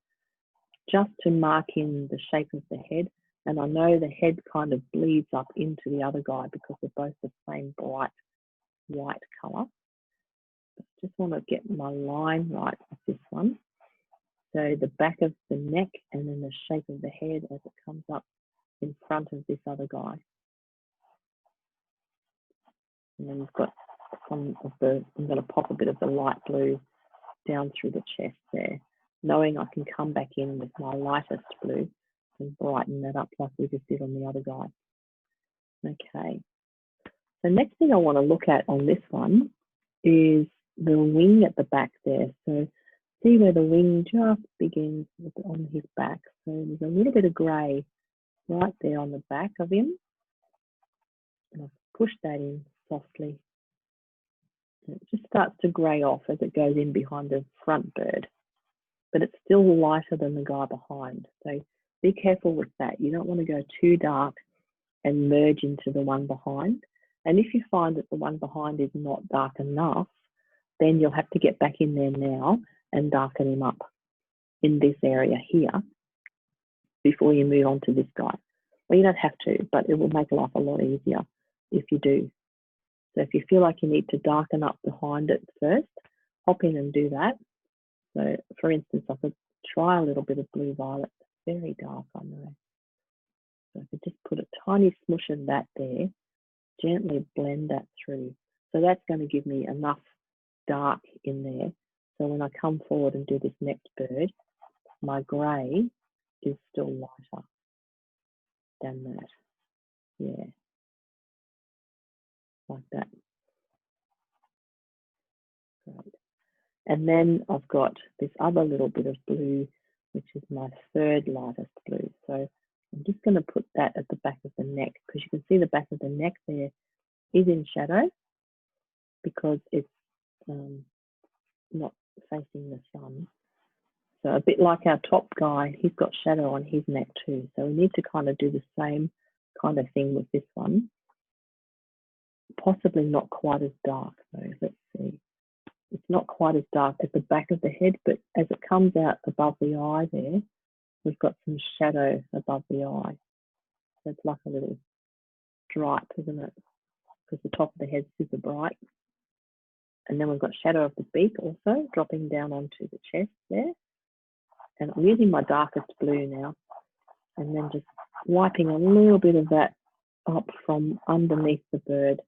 just to mark in the shape of the head. And I know the head kind of bleeds up into the other guy because they're both the same bright white colour. Just want to get my line right with this one. So the back of the neck and then the shape of the head as it comes up in front of this other guy. And then we've got some of the, I'm going to pop a bit of the light blue down through the chest there, knowing I can come back in with my lightest blue and brighten that up like we just did on the other guy. Okay. The next thing I want to look at on this one is the wing at the back there. So see where the wing just begins on his back. So there's a little bit of grey right there on the back of him. And I've pushed that in softly. And it just starts to grey off as it goes in behind the front bird. But it's still lighter than the guy behind. So be careful with that. You don't want to go too dark and merge into the one behind. And if you find that the one behind is not dark enough, then you'll have to get back in there now and darken him up in this area here before you move on to this guy. Well, you don't have to, but it will make life a lot easier if you do. So if you feel like you need to darken up behind it first, hop in and do that. So for instance, I could try a little bit of blue violet. It's very dark, I know. So I could just put a tiny smush of that there, gently blend that through. So that's going to give me enough dark in there. So when I come forward and do this next bird, my grey is still lighter than that. Yeah. like that. Great. And then I've got this other little bit of blue, which is my third lightest blue. So I'm just going to put that at the back of the neck, because you can see the back of the neck there is in shadow because it's not facing the sun. So a bit like our top guy, he's got shadow on his neck too. So we need to kind of do the same kind of thing with this one. Possibly not quite as dark though. Let's see. It's not quite as dark at the back of the head, but as it comes out above the eye there, we've got some shadow above the eye. So it's like a little stripe, isn't it? Because the top of the head's super bright. And then we've got shadow of the beak also dropping down onto the chest there. And I'm using my darkest blue now, and then just wiping a little bit of that up from underneath the bird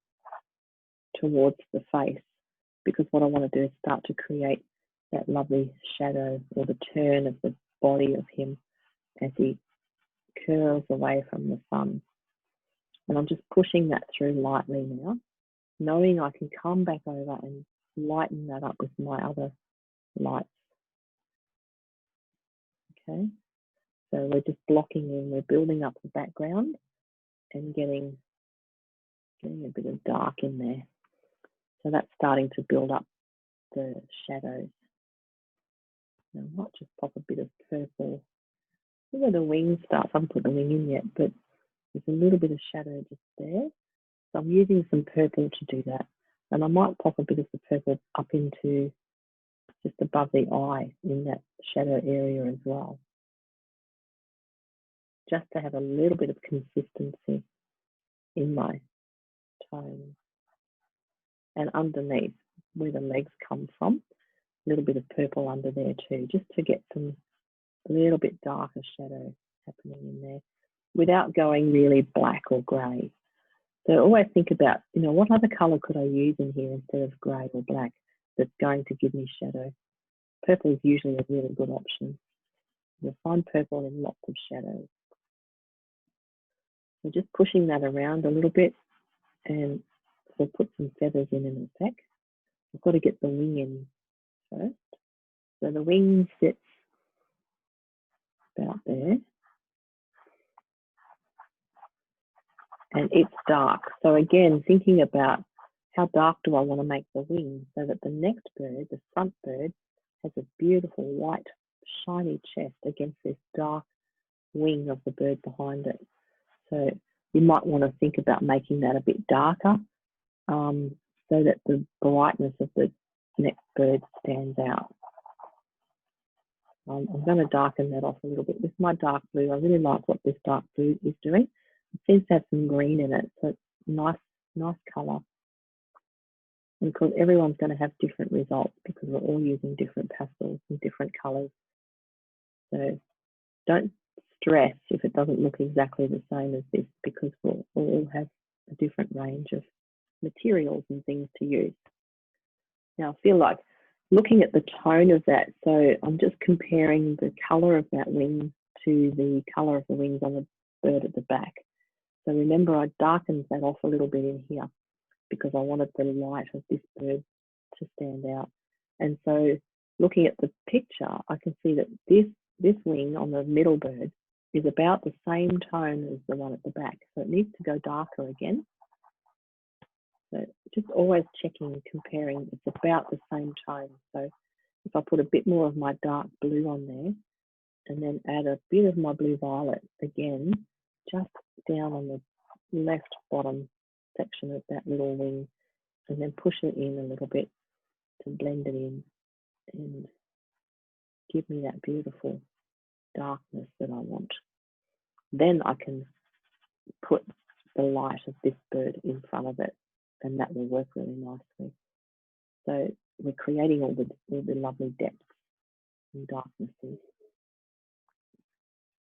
towards the face, because what I want to do is start to create that lovely shadow or the turn of the body of him as he curls away from the sun. And I'm just pushing that through lightly now, knowing I can come back over and lighten that up with my other lights. Okay, so we're just blocking in, we're building up the background and getting a bit of dark in there. So that's starting to build up the shadows. Now I might just pop a bit of purple. Where the wing starts, I haven't put the wing in yet, but there's a little bit of shadow just there. So I'm using some purple to do that. And I might pop a bit of the purple up into just above the eye in that shadow area as well, just to have a little bit of consistency in my tone. And underneath where the legs come from, a little bit of purple under there too, just to get some a little bit darker shadow happening in there without going really black or grey. So always think about, you know, what other colour could I use in here instead of grey or black that's going to give me shadow. Purple is usually a really good option. You'll find purple in lots of shadows. So just pushing that around a little bit, and we'll put some feathers in a sec. I've got to get the wing in first. So the wing sits about there. And it's dark. So again, thinking about how dark do I want to make the wing so that the next bird, the front bird, has a beautiful white shiny chest against this dark wing of the bird behind it. So you might want to think about making that a bit darker so that the brightness of the next bird stands out. I'm going to darken that off a little bit with my dark blue. I really like what this dark blue is doing. It seems to have some green in it, so it's nice colour. And because everyone's going to have different results because we're all using different pastels and different colours. So don't stress if it doesn't look exactly the same as this, because we'll all have a different range of materials and things to use. Now I feel like looking at the tone of that, so I'm just comparing the colour of that wing to the colour of the wings on the bird at the back. So remember, I darkened that off a little bit in here because I wanted the light of this bird to stand out. And so looking at the picture, I can see that this wing on the middle bird is about the same tone as the one at the back. So it needs to go darker again. So just always checking, comparing, it's about the same tone. So if I put a bit more of my dark blue on there and then add a bit of my blue violet again, just down on the left bottom section of that little wing, and then push it in a little bit to blend it in and give me that beautiful darkness that I want. Then I can put the light of this bird in front of it, and that will work really nicely. So we're creating all the lovely depths and darknesses.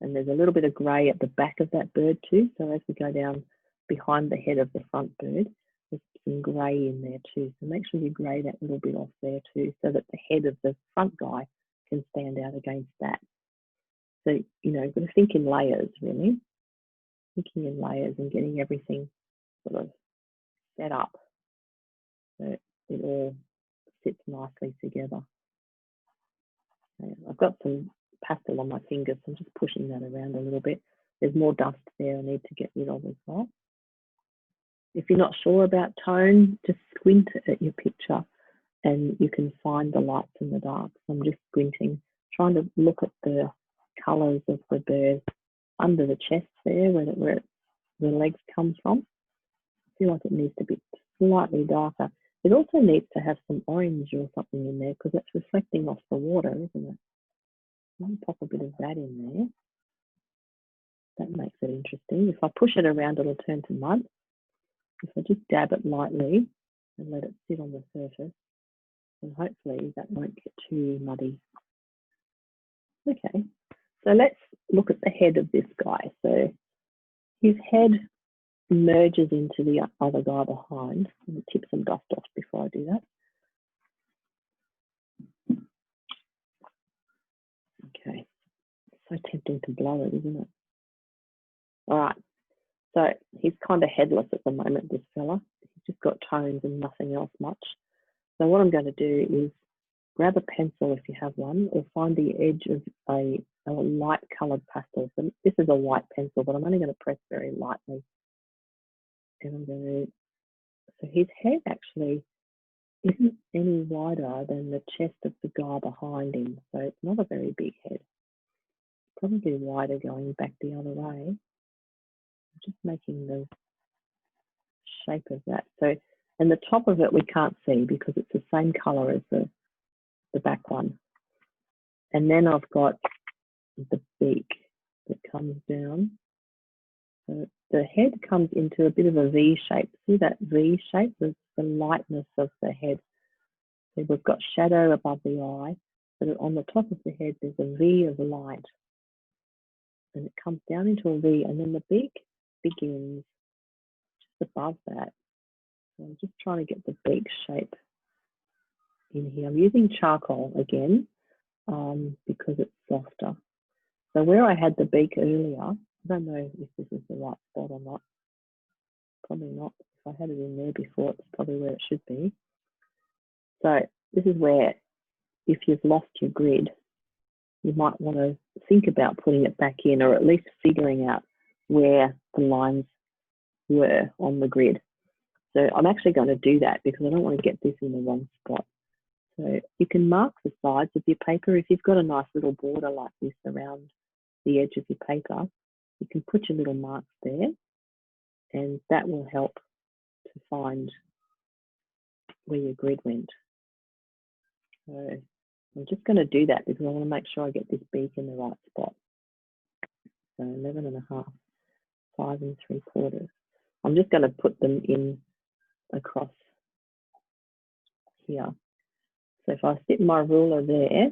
And there's a little bit of grey at the back of that bird too. So as we go down behind the head of the front bird, there's some grey in there too. So make sure you grey that little bit off there too, so that the head of the front guy can stand out against that. So, you know, you've got to think in layers, really. Thinking in layers and getting everything sort of set up so it all sits nicely together. Okay, I've got some pastel on my fingers, so I'm just pushing that around a little bit. There's more dust there I need to get rid of as well. If you're not sure about tone, just squint at your picture and you can find the lights and the darks. I'm just squinting, trying to look at the colours of the bird under the chest there, where the legs come from. I feel like it needs to be slightly darker. It also needs to have some orange or something in there because it's reflecting off the water, isn't it? I'll pop a bit of that in there. That makes it interesting. If I push it around, it'll turn to mud. If I just dab it lightly and let it sit on the surface, then hopefully that won't get too muddy. Okay, so let's look at the head of this guy. So his head merges into the other guy behind. I'm going to tip some dust off before I do that. Okay, so tempting to blow it, isn't it? All right, so he's kind of headless at the moment, this fella. He's just got tones and nothing else much. So what I'm going to do is grab a pencil if you have one, or find the edge of a light coloured pastel. So this is a white pencil, but I'm only going to press very lightly. And I'm going to, so his head actually isn't any wider than the chest of the guy behind him. So it's not a very big head. Probably wider going back the other way. I'm just making the shape of that. So, and the top of it we can't see because it's the same colour as the back one. And then I've got the beak that comes down. So the head comes into a bit of a V shape. See that V shape? There's the lightness of the head. So we've got shadow above the eye, but on the top of the head there's a V of light. And it comes down into a V, and then the beak begins just above that. So I'm just trying to get the beak shape in here. I'm using charcoal again because it's softer. So where I had the beak earlier, I don't know if this is the right spot or not. Probably not. If I had it in there before, it's probably where it should be. So this is where, if you've lost your grid, you might want to think about putting it back in, or at least figuring out where the lines were on the grid. So I'm actually going to do that because I don't want to get this in the wrong spot. So you can mark the sides of your paper. If you've got a nice little border like this around the edge of your paper, you can put your little marks there, and that will help to find where your grid went. So I'm just going to do that because I want to make sure I get this beak in the right spot. So 11.5, 5 3/4. I'm just going to put them in across here. So if I stick my ruler there,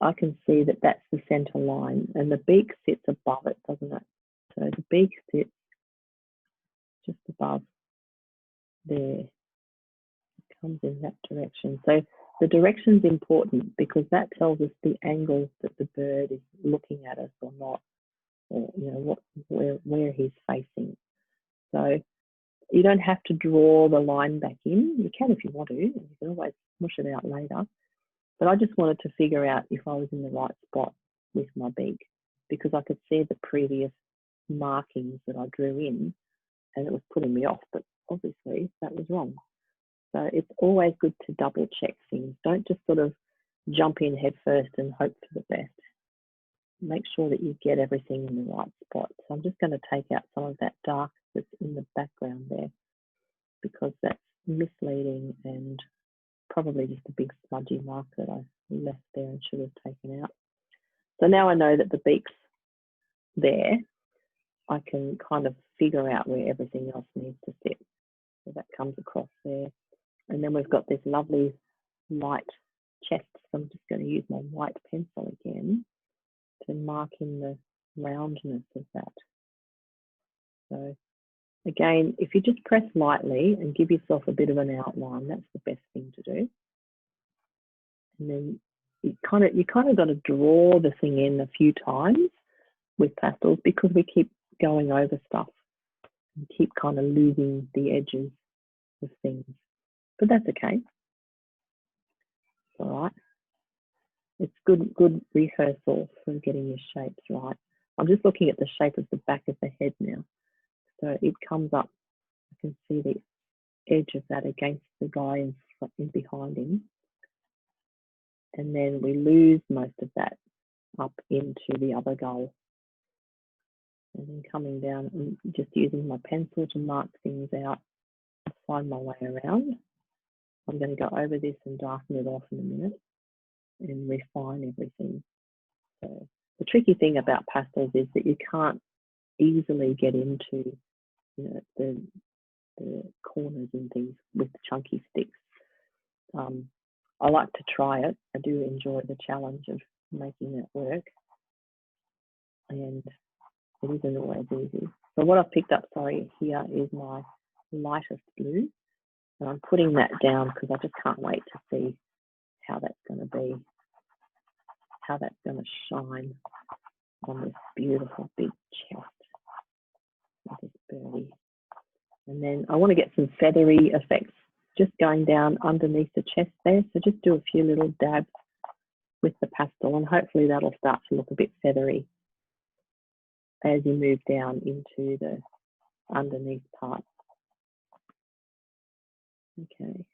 I can see that that's the center line, and the beak sits above it, doesn't it? So the beak sits just above there. It comes in that direction. So the direction's important because that tells us the angle that the bird is looking at us or not, or you know where he's facing. So you don't have to draw the line back in. You can if you want to. You can always mush it out later. But I just wanted to figure out if I was in the right spot with my beak, because I could see the previous markings that I drew in and it was putting me off, but obviously that was wrong. So it's always good to double check things. Don't just sort of jump in head first and hope for the best. Make sure that you get everything in the right spot. So I'm just going to take out some of that dark that's in the background there because that's misleading and probably just a big smudgy mark that I left there and should have taken out. So now I know that the beak's there, I can kind of figure out where everything else needs to sit. So that comes across there. And then we've got this lovely light chest. So I'm just going to use my white pencil again to mark in the roundness of that. So again, if you just press lightly and give yourself a bit of an outline, that's the best thing to do. And then you kind of got to draw the thing in a few times with pastels because we keep going over stuff and keep kind of losing the edges. of things, but that's okay. All right. It's good rehearsal for getting your shapes right. I'm just looking at the shape of the back of the head now. So it comes up, I can see the edge of that against the guy in behind him. And then we lose most of that up into the other gull. And then coming down and just using my pencil to mark things out and find my way around. I'm going to go over this and darken it off in a minute and refine everything. So the tricky thing about pastels is that you can't easily get into, you know, the corners and things with the chunky sticks. I like to try it. I do enjoy the challenge of making it work, and it isn't always easy. So what I've picked up, sorry, here is my lightest blue, and I'm putting that down because I just can't wait to see how that's going to be, how that's going to shine on this beautiful big chest of this birdie. And then I want to get some feathery effects just going down underneath the chest there. So just do a few little dabs with the pastel, and hopefully that'll start to look a bit feathery as you move down into the underneath part. Okay.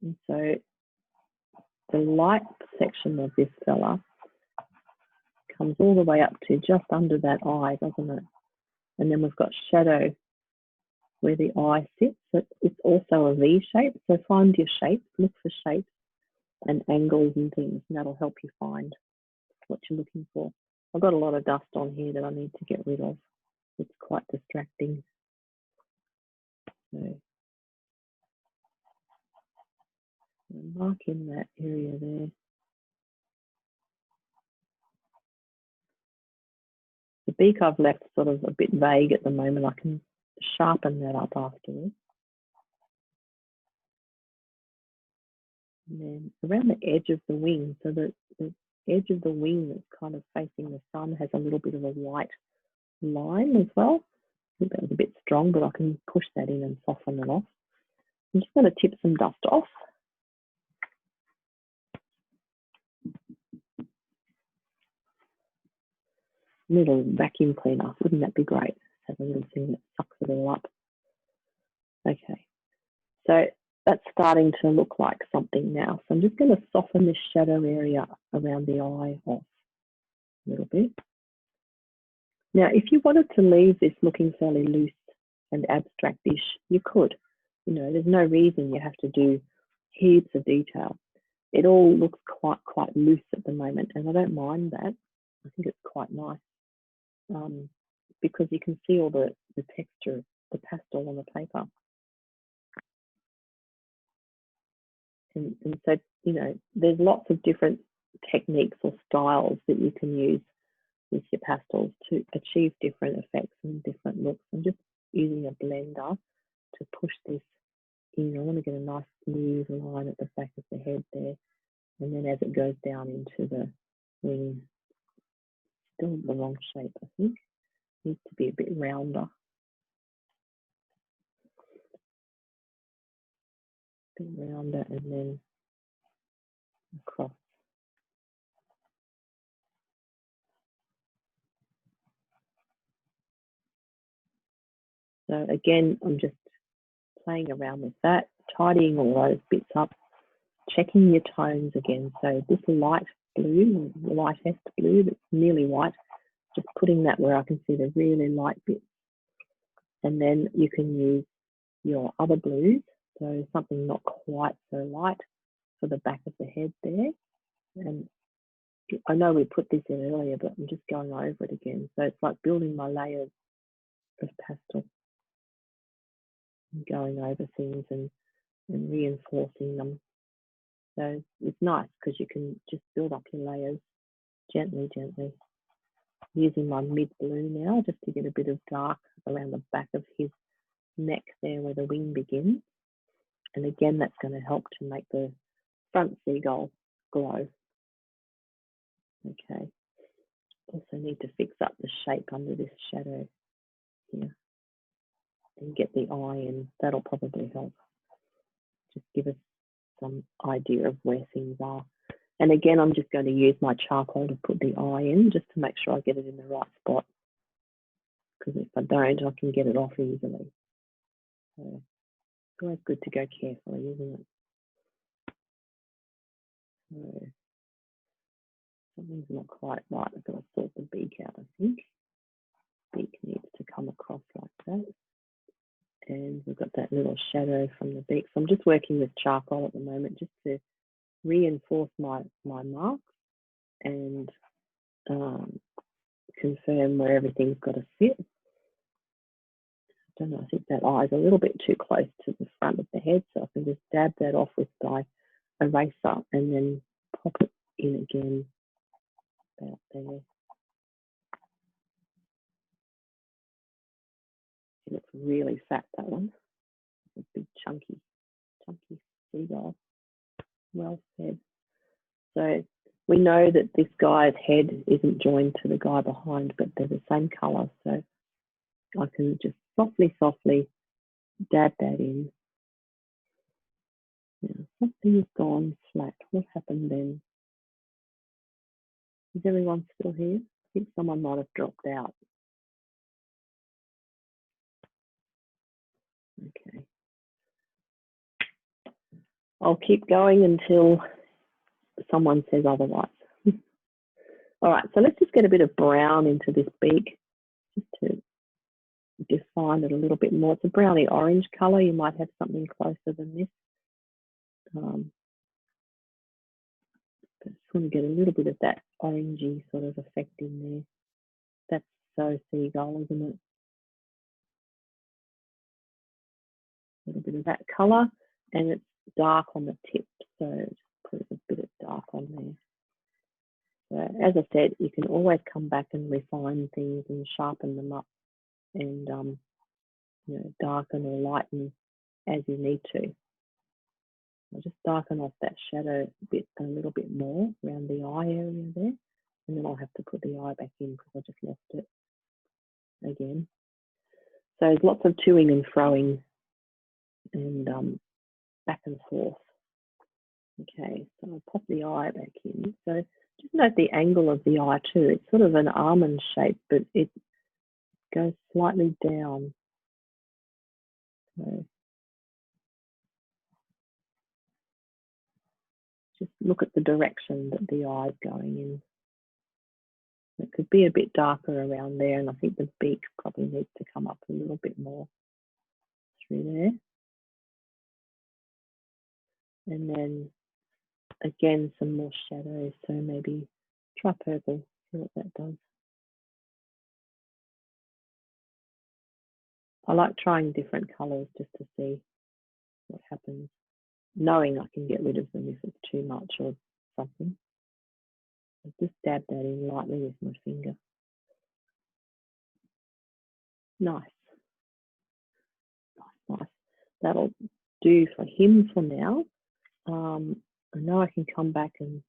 And so the light section of this fella comes all the way up to just under that eye, doesn't it? And then we've got shadow where the eye sits. So it's also a V shape. So find your shapes, look for shapes and angles and things, and that'll help you find what you're looking for. I've got a lot of dust on here that I need to get rid of. It's quite distracting. So mark in that area there. The beak I've left sort of a bit vague at the moment. I can sharpen that up afterwards. And then around the edge of the wing, so the edge of the wing that's kind of facing the sun has a little bit of a white line as well. I think that was a bit strong, but I can push that in and soften it off. I'm just going to tip some dust off. Little vacuum cleaner, wouldn't that be great? Have a little thing that sucks it all up. Okay, so that's starting to look like something now. So I'm just going to soften this shadow area around the eye off a little bit. Now, if you wanted to leave this looking fairly loose and abstract-ish, you could. You know, there's no reason you have to do heaps of detail. It all looks quite loose at the moment, and I don't mind that. I think it's quite nice because you can see all the texture, the pastel on the paper. And so, you know, there's lots of different techniques or styles that you can use with your pastels to achieve different effects and different looks. I'm just using a blender to push this in. I want to get a nice smooth line at the back of the head there. And then as it goes down into the wing, still the wrong shape, I think. Needs to be a bit rounder. A bit rounder and then across. So again, I'm just playing around with that, tidying all those bits up, checking your tones again. So this light blue, lightest blue that's nearly white, just putting that where I can see the really light bits. And then you can use your other blues, so something not quite so light for the back of the head there. And I know we put this in earlier, but I'm just going over it again. So it's like building my layers of pastel and going over things and reinforcing them. So it's nice because you can just build up your layers gently. Using my mid blue now just to get a bit of dark around the back of his neck there where the wing begins. And again, that's going to help to make the front seagull glow. Okay. Also need to fix up the shape under this shadow here and get the eye in. That'll probably help. just give us some idea of where things are. And again, I'm just going to use my charcoal to put the eye in, just to make sure I get it in the right spot. Because if I don't, I can get it off easily. So it's always good to go carefully, isn't it? So something's not quite right. I've got to sort the beak out, I think. Beak needs to come across like that. And we've got that little shadow from the beak. So I'm just working with charcoal at the moment just to reinforce my marks and confirm where everything's got to sit. I don't know, I think that eye's a little bit too close to the front of the head, so I can just dab that off with my eraser and then pop it in again about there. It looks really fat, that one. A big chunky seagull. Well fed. So we know that this guy's head isn't joined to the guy behind, but they're the same colour. So I can just softly dab that in. Now, something's gone flat. What happened then? Is everyone still here? I think someone might have dropped out. Okay. I'll keep going until someone says otherwise. All right, so let's just get a bit of brown into this beak just to define it a little bit more. It's a browny orange colour. You might have something closer than this. I just want to get a little bit of that orangey sort of effect in there. That's so seagull, isn't it? A little bit of that colour, and it's dark on the tip, so just put a bit of dark on there. So as I said, you can always come back and refine things and sharpen them up and you know, darken or lighten as you need to. I'll just darken off that shadow a little bit more around the eye area there, and then I'll have to put the eye back in because I just left it again. So there's lots of toing and froing and back and forth. Okay, so I'll pop the eye back in. So just note the angle of the eye too. It's sort of an almond shape, but it goes slightly down. So just look at the direction that the eye is going in. It could be a bit darker around there, and I think the beak probably needs to come up a little bit more through there. And then again, some more shadows, so maybe try purple, see what that does. I like trying different colours just to see what happens, knowing I can get rid of them if it's too much or something. I'll just dab that in lightly with my finger. Nice. Nice. That'll do for him for now. I know I can come back and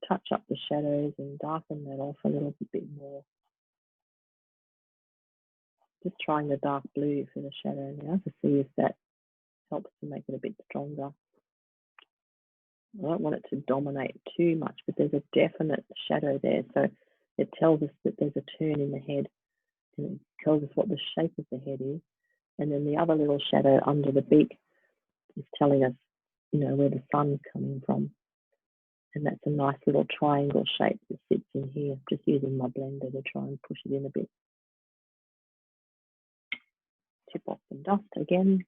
touch up the shadows and darken that off a little bit more. Just trying the dark blue for the shadow now to see if that helps to make it a bit stronger. I don't want it to dominate too much, but there's a definite shadow there. So it tells us that there's a turn in the head, and it tells us what the shape of the head is. And then the other little shadow under the beak is telling us, you know, where the sun's coming from. And that's a nice little triangle shape that sits in here. Just using my blender to try and push it in a bit. Tip off some dust again.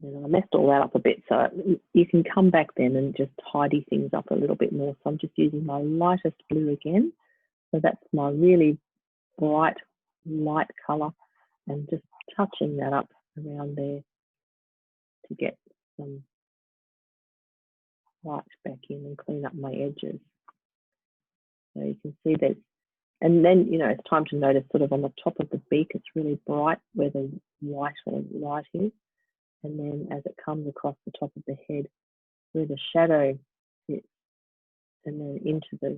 And I messed all that up a bit, so you can come back then and just tidy things up a little bit more. So I'm just using my lightest blue again. So that's my really bright, light colour, and just touching that up around there to get some light back in and clean up my edges. So you can see that. And then, you know, it's time to notice sort of on the top of the beak, it's really bright where the white or light is. And then as it comes across the top of the head, where the shadow sits, and then into the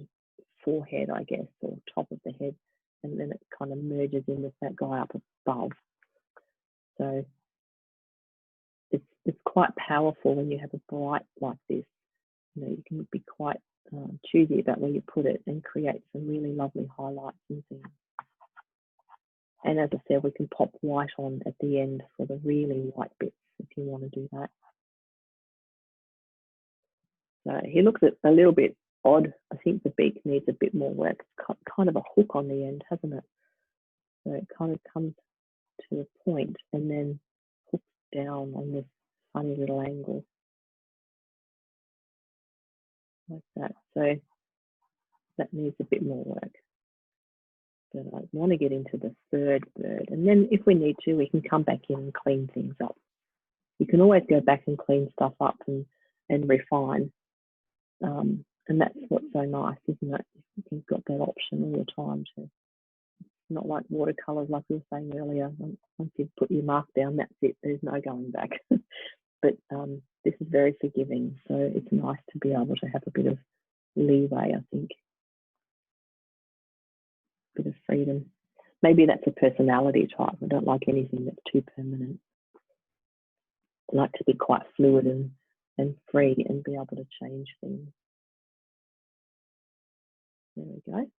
forehead, I guess, or top of the head, and then it kind of merges in with that guy up above. So it's quite powerful when you have a bright like this. You know, you can be quite choosy about where you put it and create some really lovely highlights and things. And as I said, we can pop white on at the end for the really white bits if you want to do that. So he looks a little bit odd. I think the beak needs a bit more work. It's kind of a hook on the end, hasn't it? So it kind of comes to a point and then hooks down on this funny little angle. Like that. So that needs a bit more work. But I want to get into the third bird. And then if we need to, we can come back in and clean things up. You can always go back and clean stuff up and refine. And that's what's so nice, isn't it? You've got that option all the time to, not like watercolors like we were saying earlier. Once you've put your mark down, that's it. There's no going back. But this is very forgiving. So it's nice to be able to have a bit of leeway, I think. Bit of freedom. Maybe that's a personality type. I don't like anything that's too permanent. I like to be quite fluid and free and be able to change things. There we go.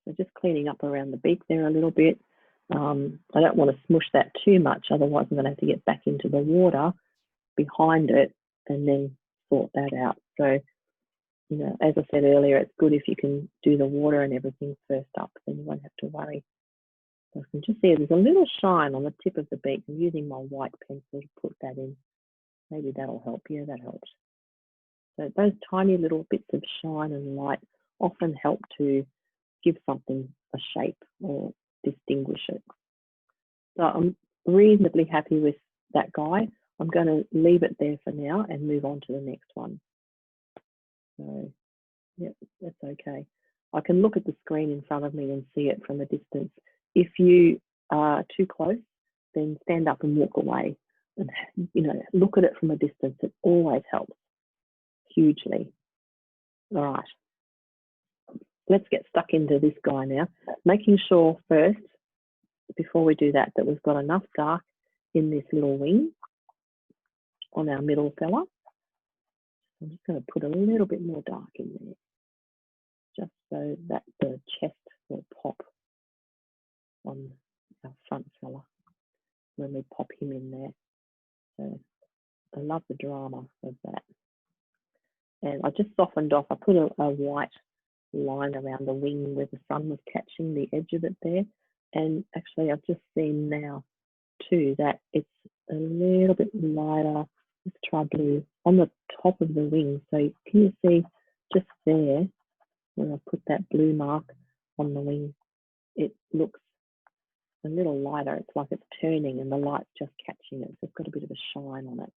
So just cleaning up around the beak there a little bit. I don't want to smush that too much, otherwise I'm going to have to get back into the water behind it and then sort that out. So, you know, as I said earlier, it's good if you can do the water and everything first up, then you won't have to worry. So I can just see there's a little shine on the tip of the beak. I'm using my white pencil to put that in. Maybe that'll help. Yeah, that helps. So those tiny little bits of shine and light often help to give something a shape or distinguish it. So I'm reasonably happy with that guy. I'm going to leave it there for now and move on to the next one. So, yeah, that's okay. I can look at the screen in front of me and see it from a distance. If you are too close, then stand up and walk away. And, you know, look at it from a distance. It always helps hugely. All right. Let's get stuck into this guy now. Making sure first, before we do that, that we've got enough dark in this little wing on our middle fella. I'm just going to put a little bit more dark in there, just so that the chest will pop on our front fella when we pop him in there. So I love the drama of that. And I just softened off. I put a white line around the wing where the sun was catching the edge of it there. And actually, I've just seen now too that it's a little bit lighter. Let's try blue on the top of the wing. So can you see just there where I put that blue mark on the wing? It looks a little lighter. It's like it's turning and the light's just catching it. So it's got a bit of a shine on it.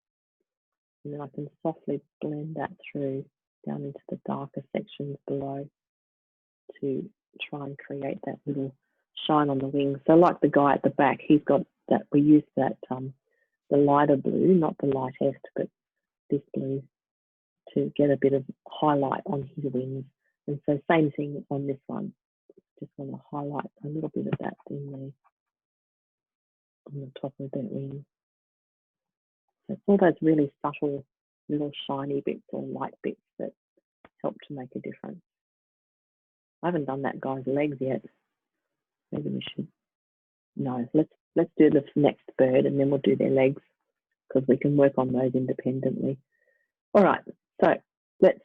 And then I can softly blend that through down into the darker sections below to try and create that little shine on the wing. So like the guy at the back, he's got that, we use that, the lighter blue, not the lightest, but this blue to get a bit of highlight on his wings. And so same thing on this one. Just want to highlight a little bit of that in there on the top of that wing. So it's all those really subtle little shiny bits or light bits that help to make a difference. I haven't done that guy's legs yet. Maybe we should. No, let's do this next bird and then we'll do their legs because we can work on those independently. All right, so let's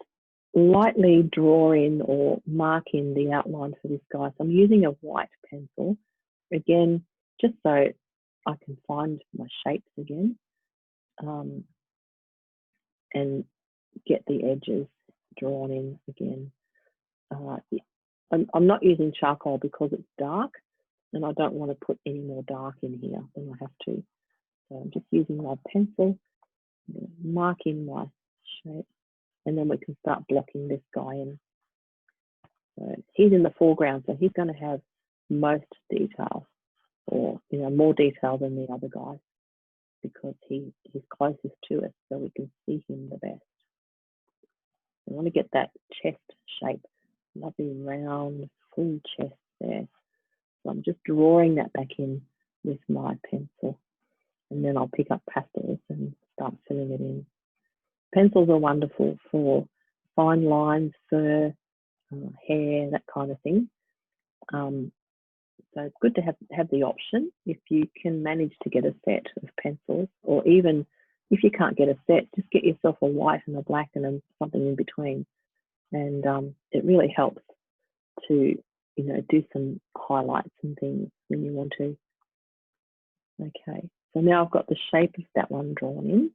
lightly draw in or mark in the outline for this guy. So I'm using a white pencil, again, just so I can find my shapes again and get the edges drawn in again. I'm not using charcoal because it's dark and I don't want to put any more dark in here than I have to. So I'm just using my pencil, mark in my shape, and then we can start blocking this guy in. So he's in the foreground, so he's going to have most detail, or more detail than the other guy, because he's closest to us, so we can see him the best. I want to get that chest shape, lovely round, full chest there. So I'm just drawing that back in with my pencil, and then I'll pick up pastels and start filling it in. Pencils are wonderful for fine lines, fur, hair, that kind of thing. So it's good to have the option if you can manage to get a set of pencils, or even if you can't get a set, just get yourself a white and a black and something in between. And it really helps to, do some highlights and things when you want to. Okay, so now I've got the shape of that one drawn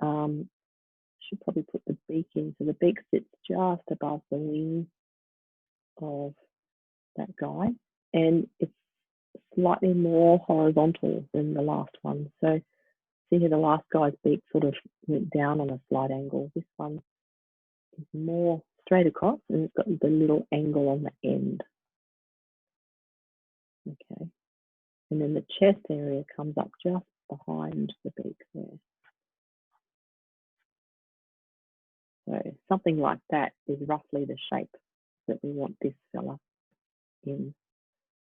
in. Should probably put the beak in. So the beak sits just above the wing of that guy, and it's slightly more horizontal than the last one. So see here, the last guy's beak sort of went down on a slight angle. This one is more straight across, and it's got the little angle on the end. Okay, and then the chest area comes up just behind the beak there. So something like that is roughly the shape that we want this fella in.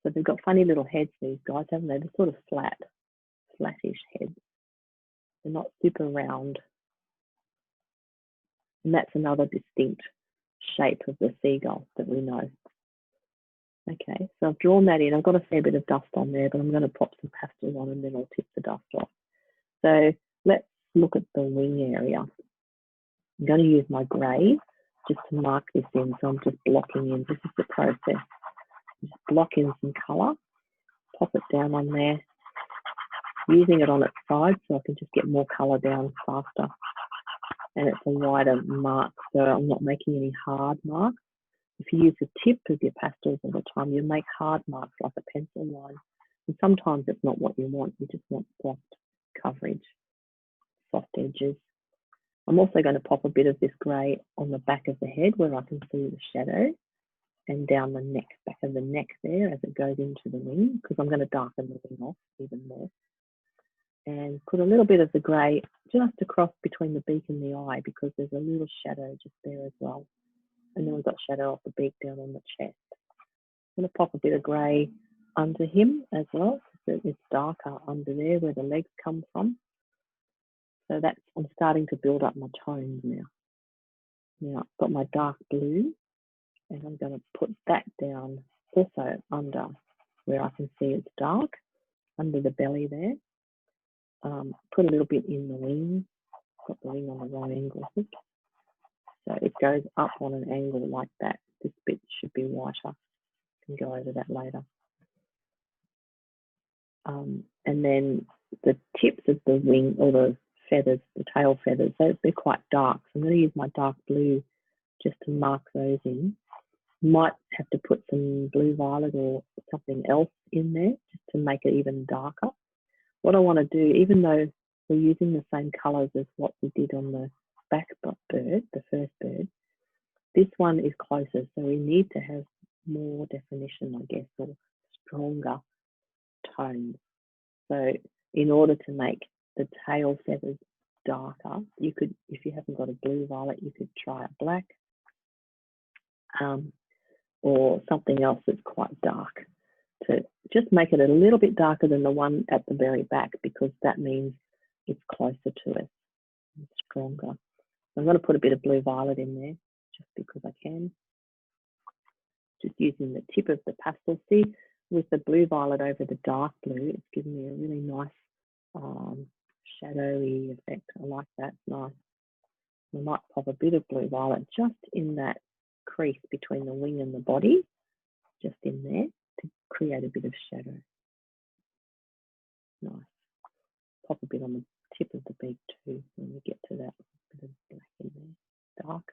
So they've got funny little heads, these guys, haven't they? They're sort of flattish heads. They're not super round. And that's another distinct shape of the seagull that we know. Okay, so I've drawn that in. I've got a fair bit of dust on there, but I'm going to pop some pastel on and then I'll tip the dust off. So let's look at the wing area. I'm going to use my grey just to mark this in. So I'm just blocking in. This is the process. Just block in some colour, pop it down on there, using it on its side so I can just get more colour down faster. And it's a wider mark, so I'm not making any hard marks. If you use the tip of your pastels all the time, you make hard marks like a pencil line. And sometimes it's not what you want. You just want soft coverage, soft edges. I'm also going to pop a bit of this grey on the back of the head where I can see the shadow, and down the neck, back of the neck there as it goes into the wing, because I'm going to darken the wing off even more. And put a little bit of the grey just across between the beak and the eye, because there's a little shadow just there as well. And then we've got shadow off the beak down on the chest. I'm going to pop a bit of grey under him as well, so it's darker under there where the legs come from. So that's, I'm starting to build up my tones now. Now I've got my dark blue, and I'm going to put that down also under where I can see it's dark, under the belly there. Put a little bit in the wing. Got the wing on the wrong angle. So it goes up on an angle like that. This bit should be whiter. I can go over that later. And then the tips of the wing, or the feathers, the tail feathers, they're quite dark. So I'm going to use my dark blue just to mark those in. Might have to put some blue violet or something else in there just to make it even darker. What I want to do, even though we're using the same colours as what we did on the back bird, the first bird, this one is closer, so we need to have more definition, I guess, or stronger tones. So in order to make the tail feathers darker, you could, if you haven't got a blue violet, you could try a black, or something else that's quite dark, to just make it a little bit darker than the one at the very back, because that means it's closer to us, it's stronger. I'm going to put a bit of blue violet in there just because I can. Just using the tip of the pastel. See, with the blue violet over the dark blue, it's giving me a really nice shadowy effect. I like that, it's nice. I might pop a bit of blue violet just in that crease between the wing and the body, just in there, to create a bit of shadow. Nice. Pop a bit on the tip of the beak too when we get to that bit of black in there, dark.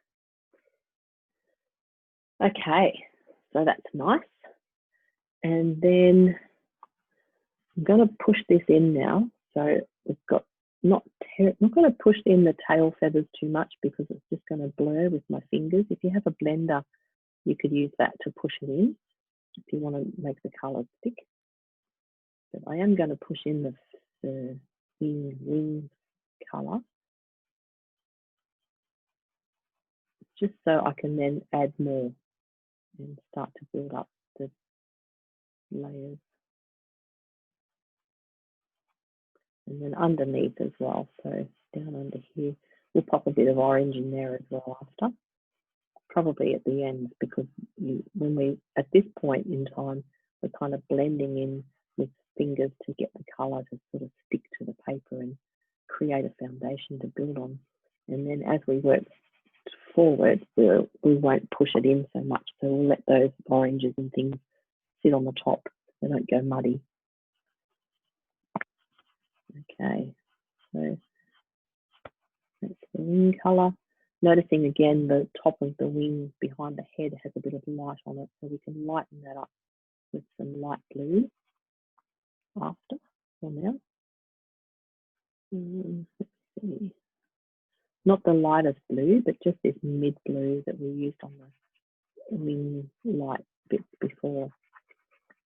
Okay, so that's nice. And then I'm going to push this in now. So we've got not going to push in the tail feathers too much, because it's just going to blur with my fingers. If you have a blender, you could use that to push it in if you want to make the colour stick. But I am going to push in the wing colour, just so I can then add more and start to build up layers. And then underneath as well, so down under here, we'll pop a bit of orange in there as well after, probably at the end, because when we, at this point in time, we're kind of blending in with fingers to get the colour to sort of stick to the paper and create a foundation to build on. And then as we work forward, we won't push it in so much, so we'll let those oranges and things sit on the top, they don't go muddy. Okay, so that's the wing colour. Noticing again the top of the wing behind the head has a bit of light on it, so we can lighten that up with some light blue after or now. Let's see. Not the lightest blue, but just this mid blue that we used on the wing light bits before.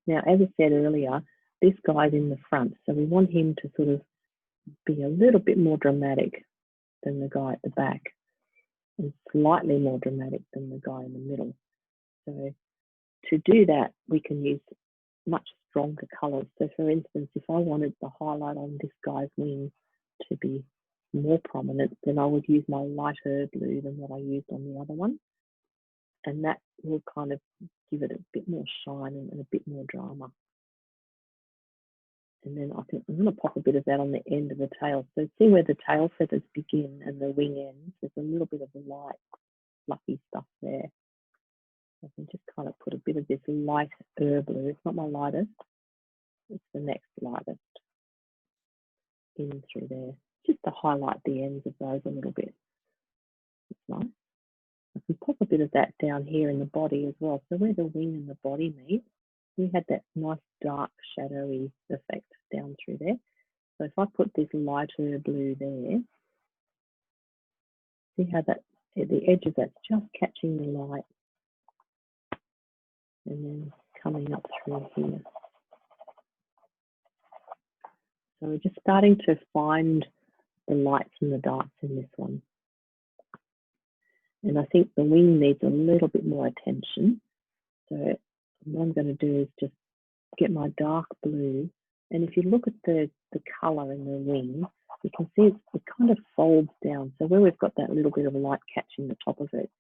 Now, as I said earlier, this guy's in the front, so we want him to sort of be a little bit more dramatic than the guy at the back, and slightly more dramatic than the guy in the middle. So to do that, we can use much stronger colours. So for instance, if I wanted the highlight on this guy's wing to be more prominent, then I would use my lighter blue than what I used on the other one. And that will kind of give it a bit more shine and a bit more drama. And then I think I'm going to pop a bit of that on the end of the tail. So see where the tail feathers begin and the wing ends, there's a little bit of light, fluffy stuff there. I can just kind of put a bit of this light blue. It's not my lightest, it's the next lightest in through there, just to highlight the ends of those a little bit. It's nice. I can pop a bit of that down here in the body as well. So where the wing and the body meet, we had that nice dark shadowy effect down through there. So if I put this lighter blue there, see how that at the edge of that's just catching the light and then coming up through here. So we're just starting to find the lights and the darks in this one. And I think the wing needs a little bit more attention. So what I'm going to do is just get my dark blue. And if you look at the colour in the wing, you can see it kind of folds down. So where we've got that little bit of light catching the top of it,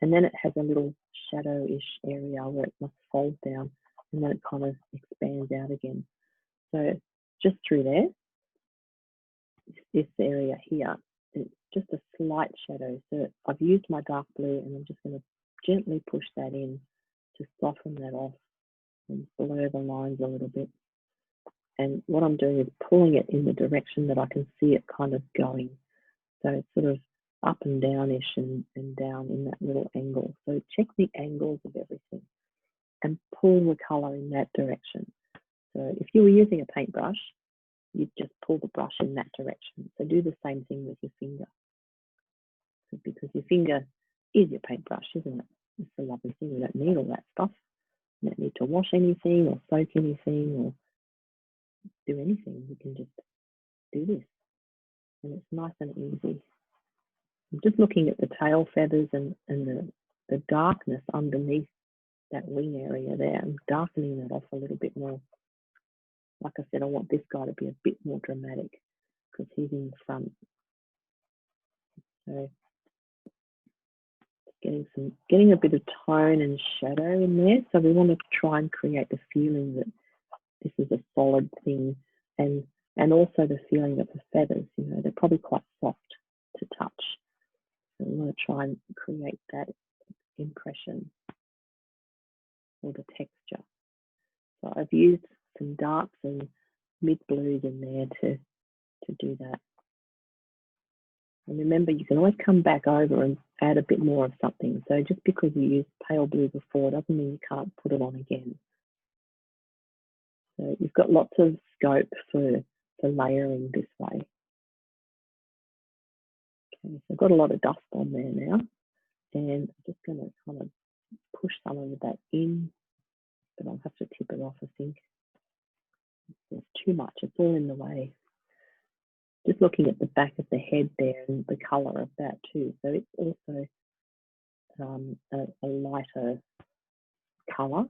and then it has a little shadow-ish area where it must fold down, and then it kind of expands out again. So just through there, this area here, it's just a slight shadow. So I've used my dark blue and I'm just going to gently push that in to soften that off and blur the lines a little bit. And what I'm doing is pulling it in the direction that I can see it kind of going. So it's sort of up and downish and down in that little angle. So check the angles of everything and pull the colour in that direction. So if you were using a paintbrush, you'd just pull the brush in that direction. So do the same thing with your finger. Because your finger is your paintbrush, isn't it? It's a lovely thing. We don't need all that stuff. We don't need to wash anything or soak anything or do anything. We can just do this. And it's nice and easy. I'm just looking at the tail feathers and the darkness underneath that wing area there. I'm darkening that off a little bit more. Like I said, I want this guy to be a bit more dramatic because he's in front. So getting a bit of tone and shadow in there. So we want to try and create the feeling that this is a solid thing, and also the feeling of the feathers. You know, they're probably quite soft to touch. So we want to try and create that impression or the texture. So I've used some darks and mid blues in there to do that. And remember, you can always come back over and add a bit more of something. So just because you used pale blue before doesn't mean you can't put it on again. So you've got lots of scope for layering this way. Okay, so I've got a lot of dust on there now. And I'm just going to kind of push some of that in, but I'll have to tip it off, I think. There's too much, it's all in the way. Just looking at the back of the head there and the colour of that too. So it's also a lighter colour,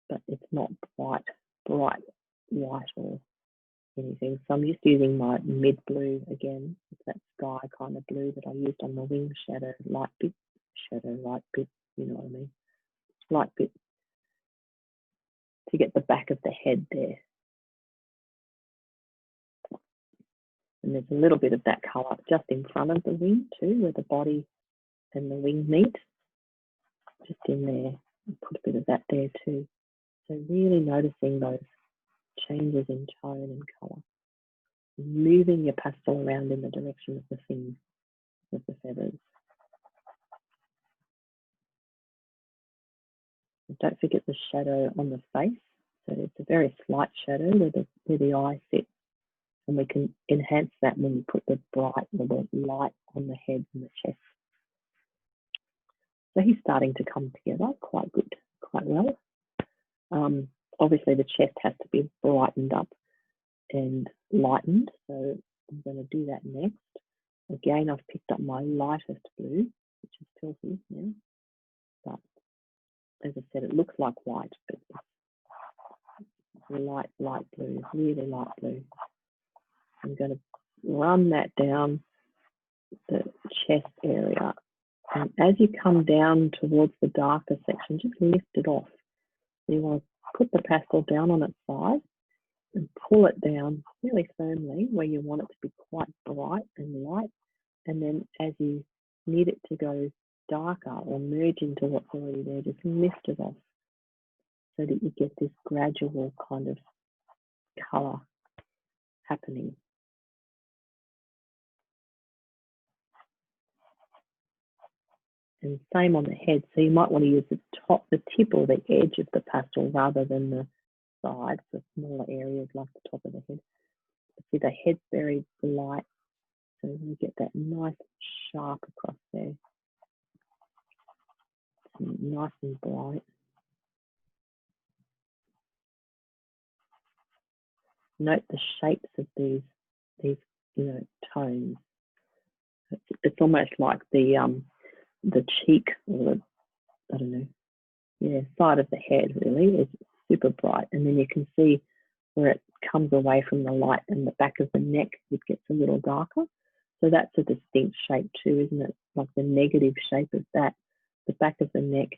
but it's not bright bright white or anything. So I'm just using my mid blue again. It's that sky kind of blue that I used on the wing shadow, light bit, you know what I mean? Light bit to get the back of the head there. And there's a little bit of that colour just in front of the wing too, where the body and the wing meet. Just in there, and put a bit of that there too. So really noticing those changes in tone and colour. Moving your pastel around in the direction of the fins, of the feathers. And don't forget the shadow on the face. So it's a very slight shadow where the eye sits. And we can enhance that when we put the bright or the light on the head and the chest. So he's starting to come together quite good, quite well. Obviously the chest has to be brightened up and lightened. So I'm going to do that next. Again, I've picked up my lightest blue, which is filthy now. But as I said, it looks like white, but it's light blue, really light blue. I'm going to run that down the chest area. And as you come down towards the darker section, just lift it off. So you want to put the pastel down on its side and pull it down really firmly where you want it to be quite bright and light. And then as you need it to go darker or merge into what's already there, just lift it off so that you get this gradual kind of colour happening. And same on the head. So you might want to use the tip or the edge of the pastel rather than the side for smaller areas like the top of the head. See, the head's very light, so you get that nice sharp across there. Nice and bright. Note the shapes of these tones. It's almost like the cheek or side of the head really is super bright, and then you can see where it comes away from the light and the back of the neck, it gets a little darker. So that's a distinct shape too, isn't it? Like the negative shape of that, the back of the neck,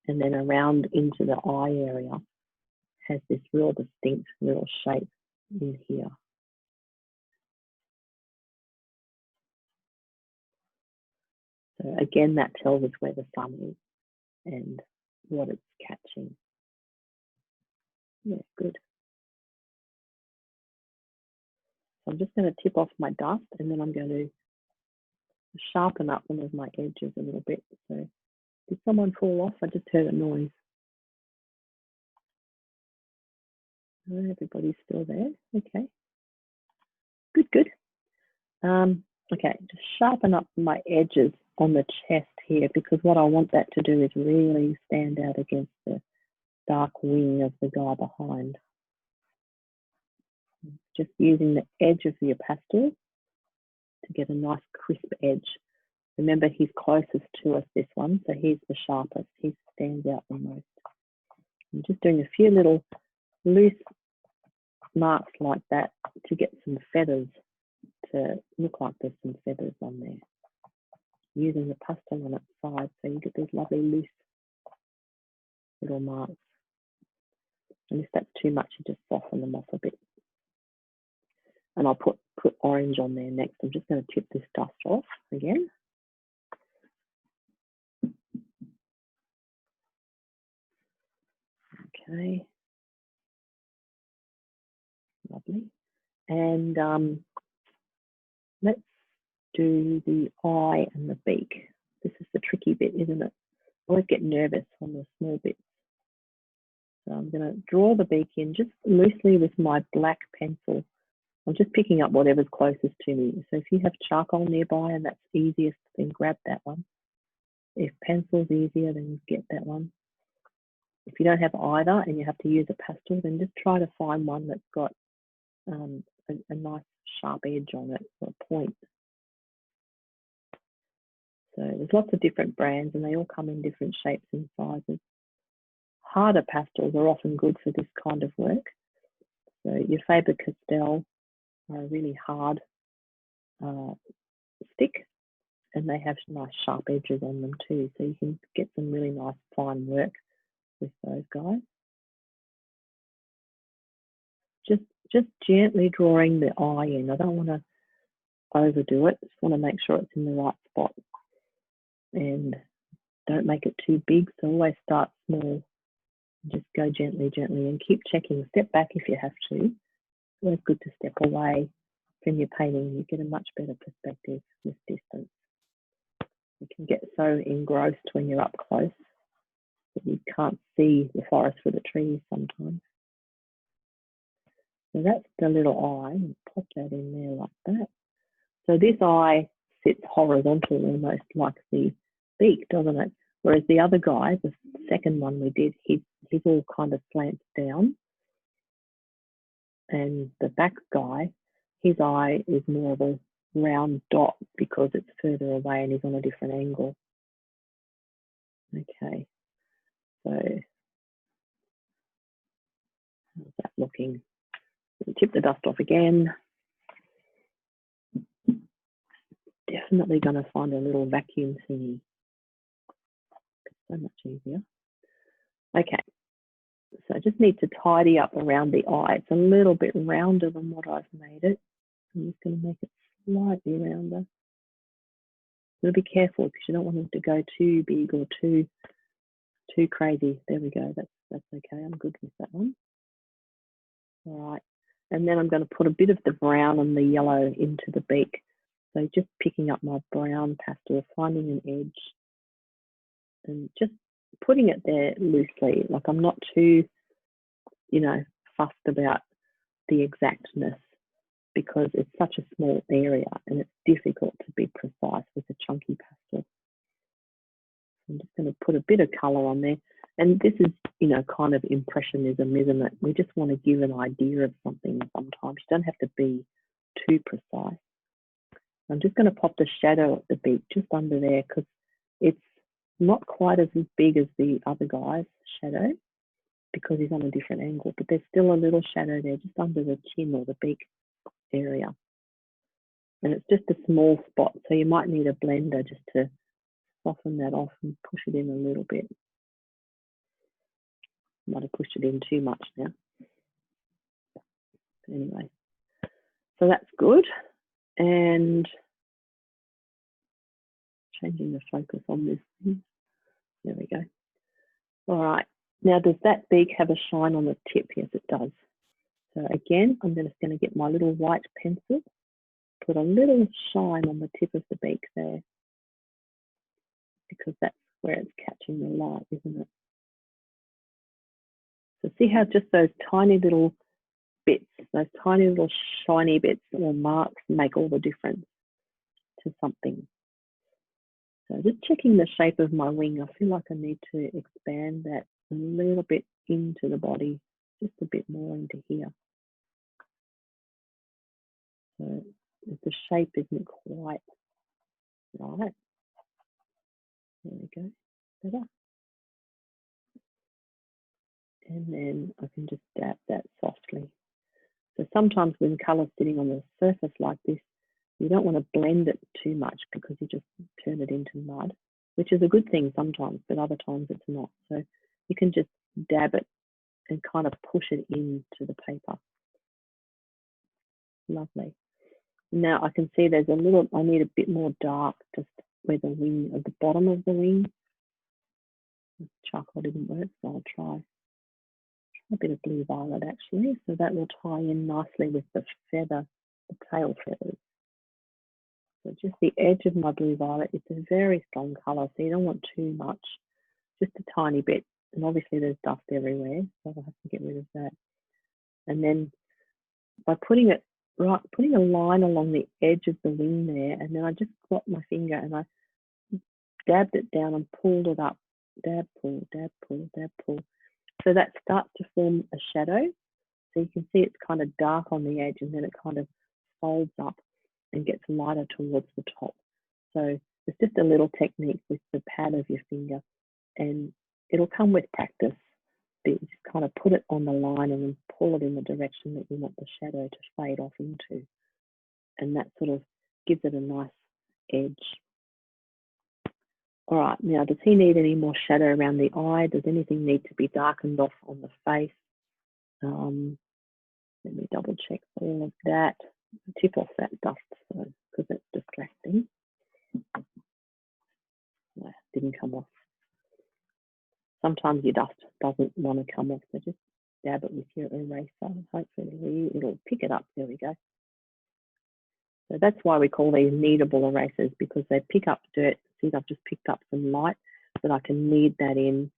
and then around into the eye area has this real distinct little shape in here. So again, that tells us where the sun is and what it's catching. Yeah, good. So I'm just going to tip off my dust, and then I'm going to sharpen up one of my edges a little bit. So did someone fall off? I just heard a noise. Oh, everybody's still there. Okay. Good. Okay, just sharpen up my edges on the chest here, because what I want that to do is really stand out against the dark wing of the guy behind. Just using the edge of your pastel to get a nice crisp edge. Remember, he's closest to us, this one, so he's the sharpest. He stands out the most. I'm just doing a few little loose marks like that to get some feathers, to look like there's some feathers on there. Using the pastel on its side, so you get these lovely loose little marks. And if that's too much, you just soften them off a bit. And I'll put orange on there next. I'm just going to tip this dust off again. Okay. Lovely. And let's do the eye and the beak. This is the tricky bit, isn't it? I always get nervous on the small bits. So I'm going to draw the beak in just loosely with my black pencil. I'm just picking up whatever's closest to me. So if you have charcoal nearby and that's easiest, then grab that one. If pencil's easier, then get that one. If you don't have either and you have to use a pastel, then just try to find one that's got a nice sharp edge on it, or a point. So there's lots of different brands and they all come in different shapes and sizes. harder pastels are often good for this kind of work. So your Faber-Castell are a really hard stick, and they have nice sharp edges on them too. So you can get some really nice fine work with those guys. Just gently drawing the eye in. I don't want to overdo it. Just want to make sure it's in the right spot. And don't make it too big. So always start small. Just go gently, gently, and keep checking. Step back if you have to. It's always good to step away from your painting. You get a much better perspective with distance. You can get so engrossed when you're up close that you can't see the forest for the trees sometimes. So that's the little eye. Pop that in there like that. So this eye sits horizontal almost like the beak, doesn't it? Whereas the other guy, the second one we did, he's all kind of slants down. And the back guy, his eye is more of a round dot because it's further away and he's on a different angle. Okay, so how's that looking? Tip the dust off again. Definitely going to find a little vacuum thingy. So much easier. Okay, so I just need to tidy up around the eye. It's a little bit rounder than what I've made it. I'm just going to make it slightly rounder. You'll be careful because you don't want it to go too big or too crazy. There we go. That's okay. I'm good with that one. All right, and then I'm going to put a bit of the brown and the yellow into the beak. So just picking up my brown pastel, finding an edge, and just putting it there loosely. Like I'm not too, fussed about the exactness because it's such a small area and it's difficult to be precise with a chunky pastel. I'm just going to put a bit of colour on there. And this is, kind of impressionism, isn't it? We just want to give an idea of something sometimes. You don't have to be too precise. I'm just going to pop the shadow at the beak just under there because it's not quite as big as the other guy's shadow because he's on a different angle, but there's still a little shadow there just under the chin or the beak area. And it's just a small spot, so you might need a blender just to soften that off and push it in a little bit. Might have pushed it in too much now. But anyway, so that's good. And changing the focus on this. There we go. All right. Now, does that beak have a shine on the tip? Yes, it does. So again, I'm just going to get my little white pencil, put a little shine on the tip of the beak there, because that's where it's catching the light, isn't it? So see how just those tiny little bits, those tiny little shiny bits or marks make all the difference to something. So just checking the shape of my wing, I feel like I need to expand that a little bit into the body, just a bit more into here. So if the shape isn't quite right, there we go, better. And then I can just dab that softly. So sometimes when colour's sitting on the surface like this, you don't want to blend it too much because you just turn it into mud, which is a good thing sometimes, but other times it's not. So you can just dab it and kind of push it into the paper. Lovely. Now I can see there's a little, I need a bit more dark just where the wing, at the bottom of the wing. Charcoal didn't work, so I'll try a bit of blue violet actually, so that will tie in nicely with the feather, the tail feathers. So just the edge of my blue violet, it's a very strong colour, so you don't want too much, just a tiny bit. And obviously there's dust everywhere, so I'll have to get rid of that. And then by putting it right, putting a line along the edge of the wing there, and then I just got my finger and I dabbed it down and pulled it up. Dab, pull, dab, pull, dab, pull. So that starts to form a shadow. So you can see it's kind of dark on the edge and then it kind of folds up and gets lighter towards the top. So it's just a little technique with the pad of your finger and it'll come with practice. kind of put it on the line and then pull it in the direction that you want the shadow to fade off into. And that sort of gives it a nice edge. All right, now does he need any more shadow around the eye? Does anything need to be darkened off on the face? Let me double check all of that. Tip off that dust because it's distracting. No, didn't come off. Sometimes your dust doesn't want to come off, so just dab it with your eraser. Hopefully it'll pick it up. There we go. So that's why we call these kneadable erasers, because they pick up dirt. See, I've just picked up some light, but I can knead that in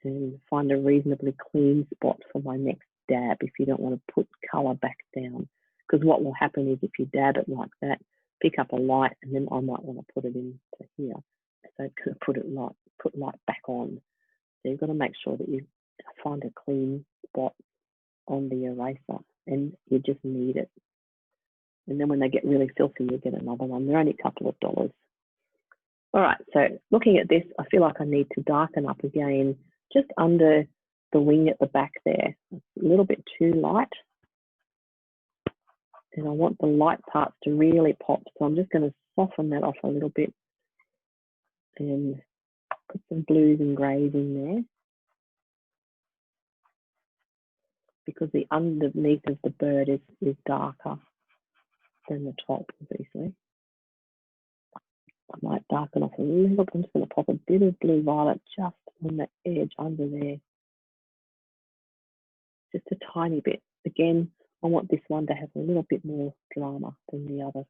and find a reasonably clean spot for my next dab if you don't want to put colour back down. Because what will happen is if you dab it like that, pick up a light, and then I might want to put it into here. So it's going to put light back on. So you've got to make sure that you find a clean spot on the eraser and you just knead it. And then when they get really filthy, you get another one. They're only a couple of dollars. All right, so looking at this, I feel like I need to darken up again, just under the wing at the back there. It's a little bit too light. And I want the light parts to really pop. So I'm just going to soften that off a little bit and put some blues and greys in there. Because the underneath of the bird is darker than the top, obviously. I might darken off a little bit. I'm just going to pop a bit of blue violet just on the edge under there. Just a tiny bit. Again, I want this one to have a little bit more drama than the other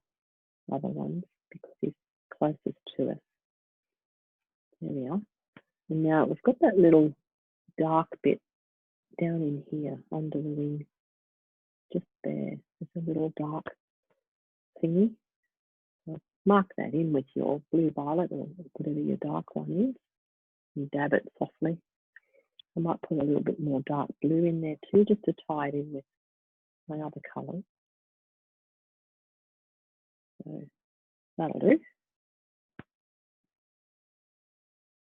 ones because he's closest to us. There we are. And now we've got that little dark bit down in here under the wing. Just there. There's a little dark thingy. So mark that in with your blue violet or whatever your dark one is. And dab it softly. I might put a little bit more dark blue in there too, just to tie it in with my other colours. So that'll do.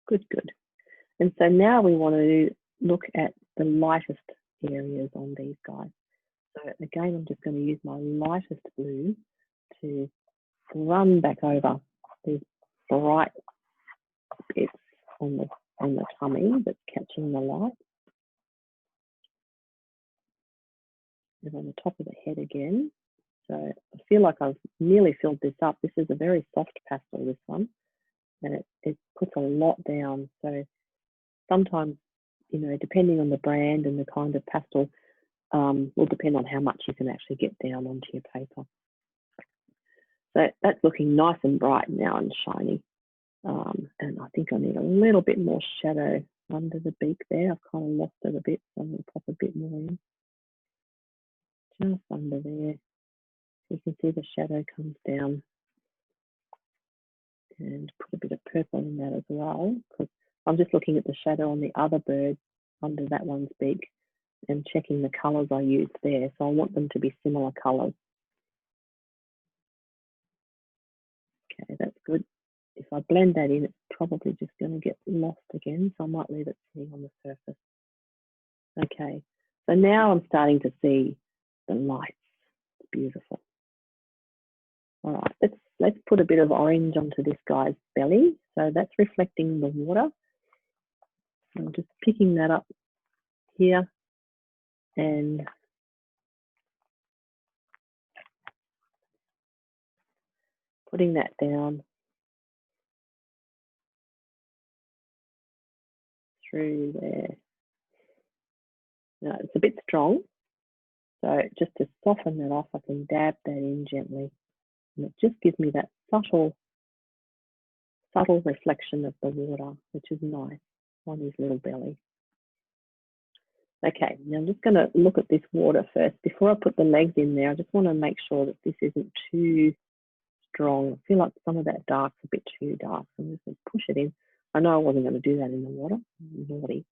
Good, good. And so now we want to look at the lightest areas on these guys. So again, I'm just going to use my lightest blue to run back over these bright bits on the tummy that's catching the light. And on the top of the head again. So I feel like I've nearly filled this up. This is a very soft pastel, this one, and it puts a lot down. So sometimes, you know, depending on the brand and the kind of pastel, will depend on how much you can actually get down onto your paper. So that's looking nice and bright now and shiny. And I think I need a little bit more shadow under the beak there. I've kind of lost it a bit, so I'm going to pop a bit more in. Just under there. You can see the shadow comes down. And put a bit of purple in that as well, because I'm just looking at the shadow on the other bird under that one's beak and checking the colours I used there. So I want them to be similar colours. Okay, that's good. If I blend that in, it's probably just going to get lost again, so I might leave it sitting on the surface. Okay, so now I'm starting to see the lights. It's beautiful. All right, let's put a bit of orange onto this guy's belly. So that's reflecting the water. I'm just picking that up here and putting that down through there. Now it's a bit strong, so just to soften that off, I can dab that in gently. And it just gives me that subtle reflection of the water, which is nice on his little belly. Okay, now I'm just going to look at this water first. Before I put the legs in there, I just want to make sure that this isn't too strong. I feel like some of that dark's a bit too dark. So I'm just going to push it in. I know I wasn't going to do that in the water. Naughty.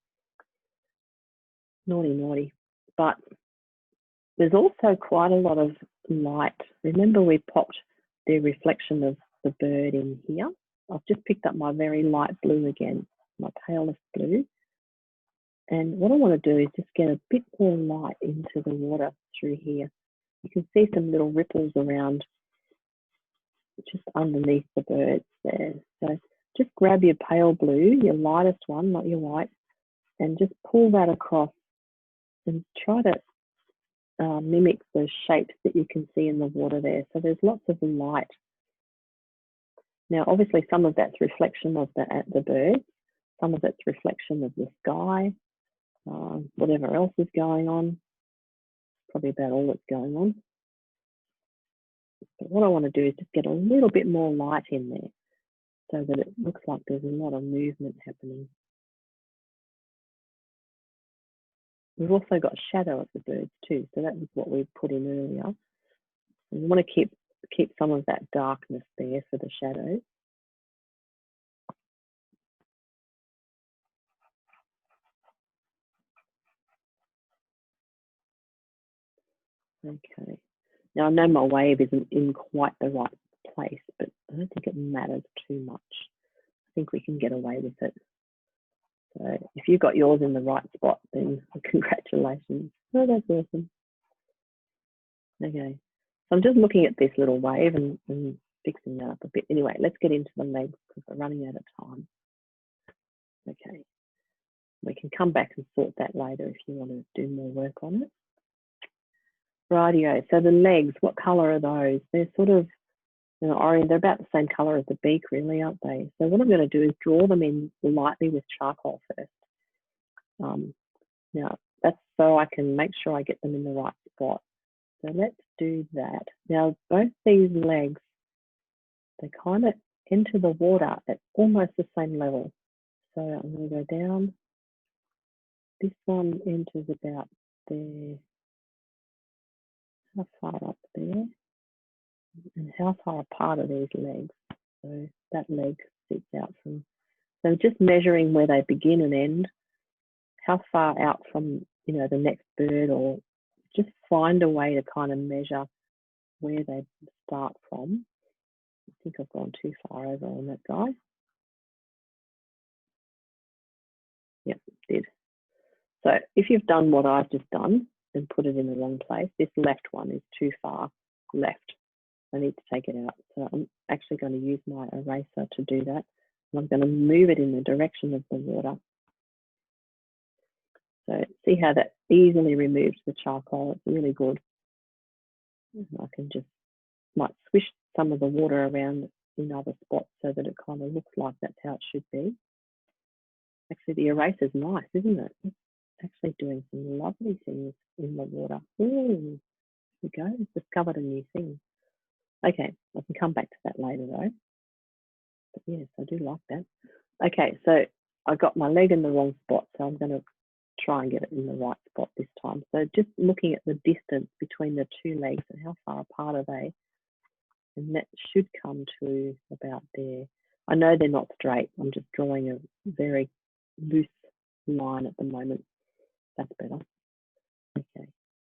Naughty, naughty. But there's also quite a lot of light. Remember we popped the reflection of the bird in here. I've just picked up my very light blue again, my palest blue. And what I want to do is just get a bit more light into the water through here. You can see some little ripples around just underneath the birds there. So just grab your pale blue, your lightest one, not your white, and just pull that across and try to mimic the shapes that you can see in the water there. So there's lots of light. Now, obviously, some of that's reflection of the birds, some of it's reflection of the sky, whatever else is going on. Probably about all that's going on. But what I want to do is just get a little bit more light in there so that it looks like there's a lot of movement happening. We've also got shadow of the birds too, so that was what we put in earlier. And we want to keep some of that darkness there for the shadows. Okay. Now I know my wave isn't in quite the right place, but I don't think it matters too much. I think we can get away with it. So if you've got yours in the right spot, then congratulations. Oh, that's awesome. Okay. So I'm just looking at this little wave and fixing that up a bit. Anyway, let's get into the legs because we're running out of time. Okay. We can come back and sort that later if you want to do more work on it. Rightio. So the legs, what colour are those? They're sort of, you know, orange. They're about the same colour as the beak, really, aren't they? So what I'm going to do is draw them in lightly with charcoal first. Now, that's so I can make sure I get them in the right spot. So let's do that. Now, both these legs, they kind of enter the water at almost the same level. So I'm going to go down. This one enters about there. How far up there? And how far apart are these legs? So that leg sits out from, so just measuring where they begin and end, how far out from, you know, the next bird, or just find a way to kind of measure where they start from. I think I've gone too far over on that guy. Yep, did. So if you've done what I've just done and put it in the wrong place, this left one is too far left. I need to take it out. So I'm actually going to use my eraser to do that. And I'm going to move it in the direction of the water. So see how that easily removes the charcoal. It's really good. And I can just might swish some of the water around in other spots so that it kind of looks like that's how it should be. Actually, the eraser's nice, isn't it? It's actually doing some lovely things in the water. Ooh, there we go. It's discovered a new thing. Okay, I can come back to that later though. But yes, I do like that. Okay, so I got my leg in the wrong spot, so I'm going to try and get it in the right spot this time. So just looking at the distance between the two legs and how far apart are they, and that should come to about there. I know they're not straight. I'm just drawing a very loose line at the moment. That's better. Okay,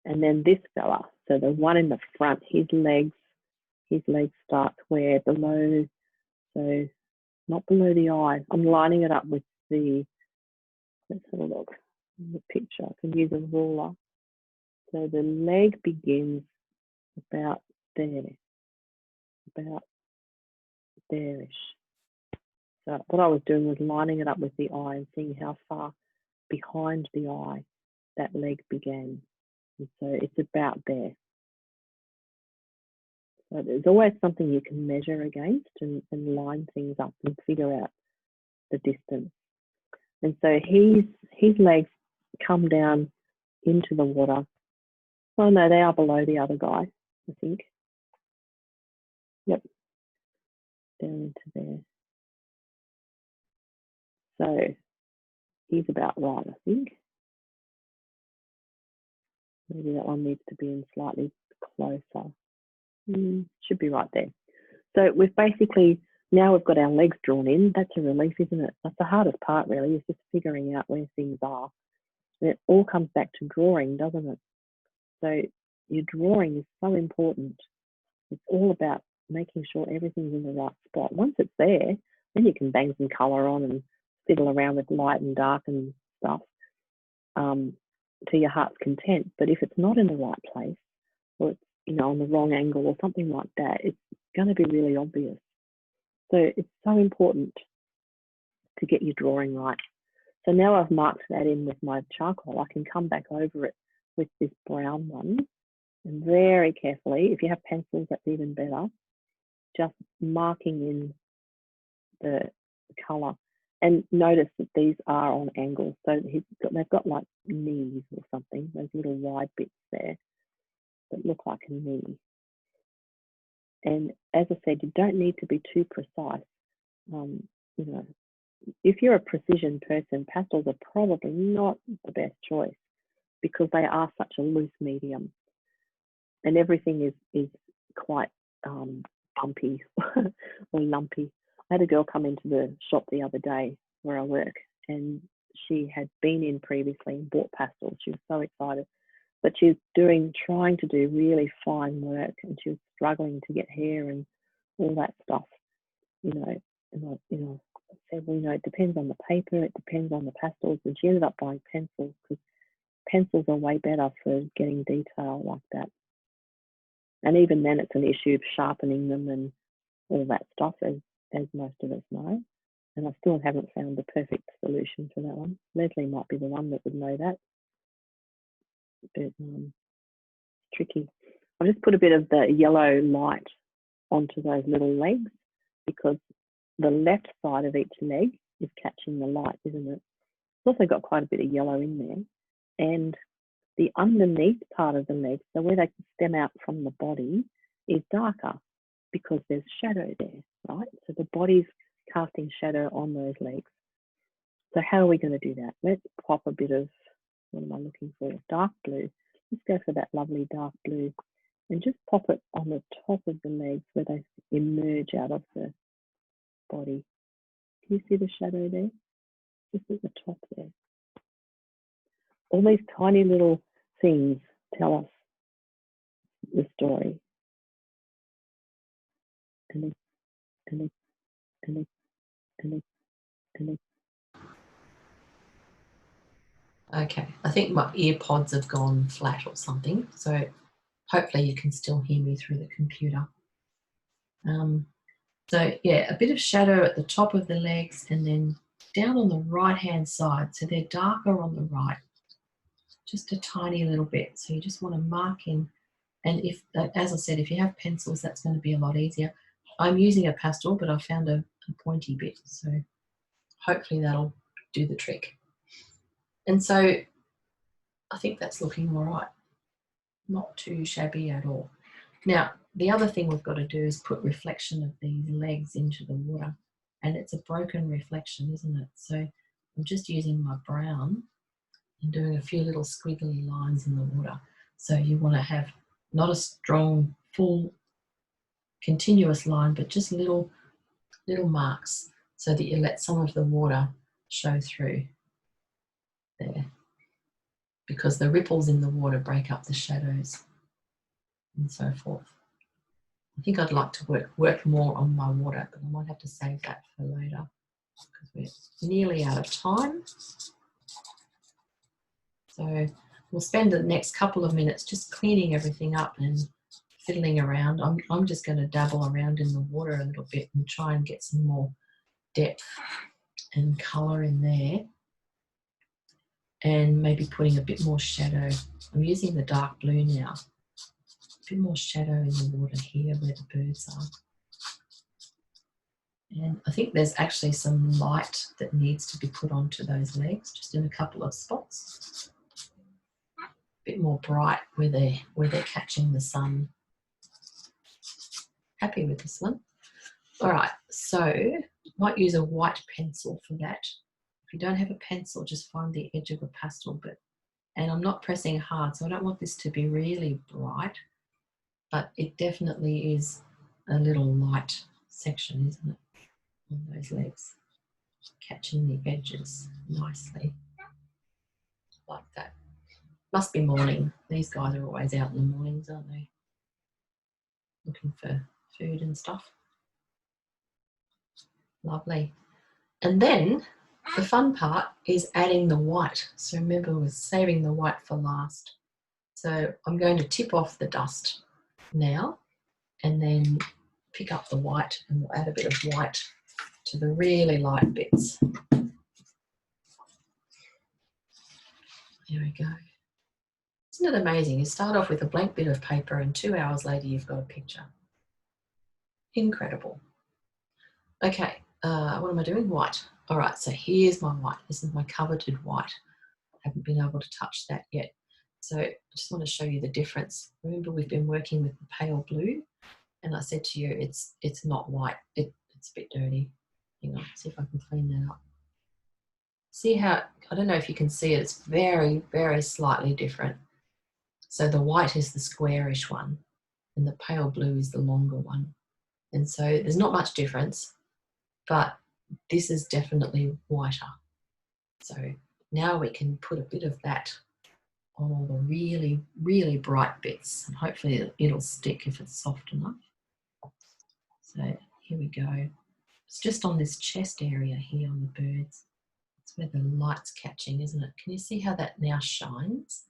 and then this fella, so the one in the front, his legs start where? Below, so not below the eye. I'm lining it up with the, let's have a look in the picture. I can use a ruler. So the leg begins about there, about there-ish. So what I was doing was lining it up with the eye and seeing how far behind the eye that leg began. And so it's about there. So there's always something you can measure against and line things up and figure out the distance. And so his legs come down into the water. Oh no, they are below the other guy, I think. Yep, down into there. So he's about right, I think. Maybe that one needs to be in slightly closer. Should be right there. So we've basically, now we've got our legs drawn in. That's a relief, isn't it? That's the hardest part really, is just figuring out where things are. And it all comes back to drawing, doesn't it? So your drawing is so important. It's all about making sure everything's in the right spot. Once it's there, then you can bang some colour on and fiddle around with light and dark and stuff. to your heart's content. But if it's not in the right place, or it's, you know, on the wrong angle or something like that, it's going to be really obvious. So it's so important to get your drawing right. So now I've marked that in with my charcoal, I can come back over it with this brown one, and very carefully, if you have pencils, that's even better, just marking in the colour. And notice that these are on angles, so they've got like knees or something, those little wide bits there that look like a knee. And as I said, you don't need to be too precise. You know, if you're a precision person, pastels are probably not the best choice because they are such a loose medium, and everything is quite bumpy or lumpy. I had a girl come into the shop the other day where I work, and she had been in previously and bought pastels. She was so excited, but she was trying to do really fine work, and she was struggling to get hair and all that stuff, you know. And I said, well, you know, it depends on the paper, it depends on the pastels, and she ended up buying pencils because pencils are way better for getting detail like that. And even then, it's an issue of sharpening them and all that stuff, as most of us know. And I still haven't found the perfect solution for that one. Leslie might be the one that would know that. But it's tricky. I've just put a bit of the yellow light onto those little legs because the left side of each leg is catching the light, isn't it? It's also got quite a bit of yellow in there. And the underneath part of the leg, so where they stem out from the body, is darker because there's shadow there, right? So the body's casting shadow on those legs. So how are we going to do that? Let's pop a bit of, what am I looking for? Dark blue. Let's go for that lovely dark blue and just pop it on the top of the legs where they emerge out of the body. Can you see the shadow there? Just at the top there. All these tiny little things tell us the story. Okay, I think my ear pods have gone flat or something, so hopefully you can still hear me through the computer. So yeah, a bit of shadow at the top of the legs and then down on the right-hand side, so they're darker on the right, just a tiny little bit. So you just want to mark in, and if, as I said, if you have pencils, that's going to be a lot easier. I'm using a pastel, but I found a pointy bit, so hopefully that'll do the trick. And so I think that's looking all right, not too shabby at all. Now, the other thing we've got to do is put reflection of these legs into the water, and it's a broken reflection, isn't it? So I'm just using my brown and doing a few little squiggly lines in the water. So you want to have not a strong, full, continuous line, but just little marks so that you let some of the water show through there, because the ripples in the water break up the shadows and so forth. I think I'd like to work more on my water, but I might have to save that for later because we're nearly out of time. So we'll spend the next couple of minutes just cleaning everything up and fiddling around. I'm just going to dabble around in the water a little bit and try and get some more depth and colour in there, and maybe putting a bit more shadow. I'm using the dark blue now. A bit more shadow in the water here where the birds are. And I think there's actually some light that needs to be put onto those legs, just in a couple of spots. A bit more bright where they're catching the sun. Happy with this one. All right, so might use a white pencil for that. If you don't have a pencil, just find the edge of a pastel. And I'm not pressing hard, so I don't want this to be really bright, but it definitely is a little light section, isn't it, on those legs, catching the edges nicely, like that. Must be morning. These guys are always out in the mornings, aren't they? Looking for food and stuff. Lovely. And then the fun part is adding the white. So remember, we're saving the white for last. So I'm going to tip off the dust now and then pick up the white, and we'll add a bit of white to the really light bits. There we go. Isn't it amazing? You start off with a blank bit of paper and 2 hours later you've got a picture. Incredible. Okay, what am I doing? White. All right, so here's my white. This is my coveted white. I haven't been able to touch that yet. So I just want to show you the difference. Remember, we've been working with the pale blue, and I said to you it's not white. It's a bit dirty. Hang on, see if I can clean that up. See how, I don't know if you can see it, it's very, very slightly different. So the white is the squarish one and the pale blue is the longer one. And so there's not much difference, but this is definitely whiter. So now we can put a bit of that on all the really, really bright bits, and hopefully it'll stick if it's soft enough. So here we go. It's just on this chest area here on the birds. It's where the light's catching, isn't it? Can you see how that now shines?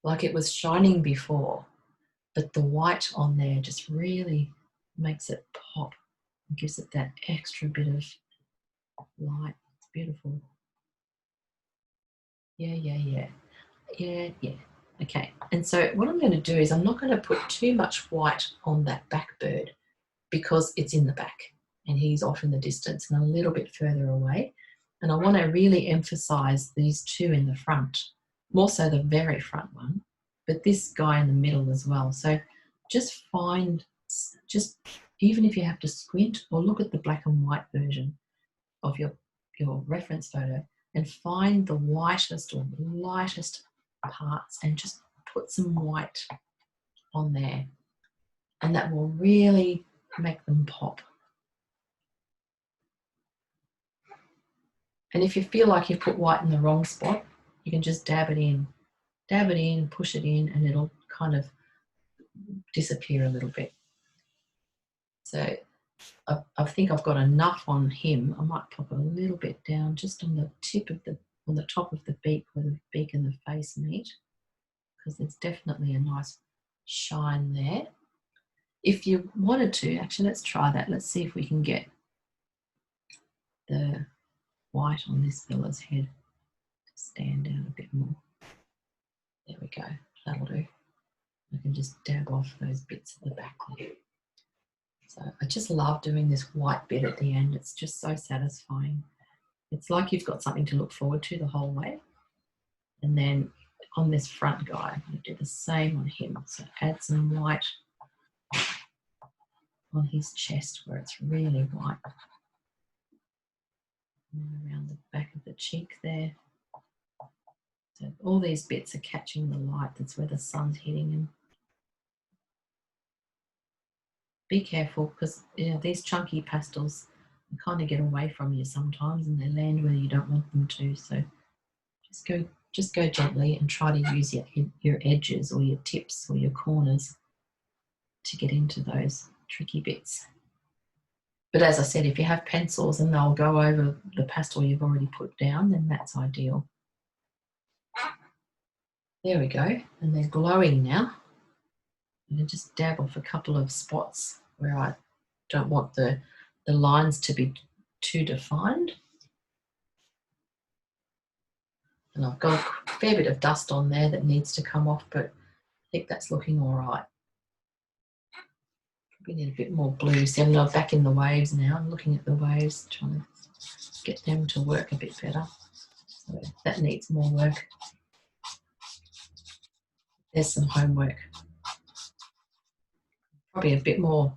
Like it was shining before, but the white on there just really makes it pop and gives it that extra bit of light. It's beautiful. Yeah. Okay, and so what I'm going to do is I'm not going to put too much white on that back bird because it's in the back and he's off in the distance and a little bit further away. And I want to really emphasize these two in the front, more so the very front one, but this guy in the middle as well. So just find, even if you have to squint or look at the black and white version of your reference photo and find the whitest or lightest parts and just put some white on there, and that will really make them pop. And if you feel like you've put white in the wrong spot, you can just dab it in, push it in, and it'll kind of disappear a little bit. So I think I've got enough on him. I might pop a little bit down just on the tip of on the top of the beak where the beak and the face meet, because there's definitely a nice shine there. If you wanted to, actually, let's try that. Let's see if we can get the white on this fella's head to stand out a bit more. There we go, that'll do. I can just dab off those bits at the back there. So I just love doing this white bit at the end. It's just so satisfying. It's like you've got something to look forward to the whole way. And then on this front guy, I'm going to do the same on him. So add some white on his chest where it's really white. And around the back of the cheek there. So all these bits are catching the light. That's where the sun's hitting them. Be careful, because these chunky pastels kind of get away from you sometimes and they land where you don't want them to. So just go gently and try to use your edges or your tips or your corners to get into those tricky bits. But as I said, if you have pencils and they'll go over the pastel you've already put down, then that's ideal. There we go, and they're glowing now. I'm going to just dab off a couple of spots where I don't want the lines to be too defined. And I've got a fair bit of dust on there that needs to come off, but I think that's looking all right. We need a bit more blue. See, I'm back in the waves now. I'm looking at the waves, trying to get them to work a bit better. So that needs more work. There's some homework. Probably a bit more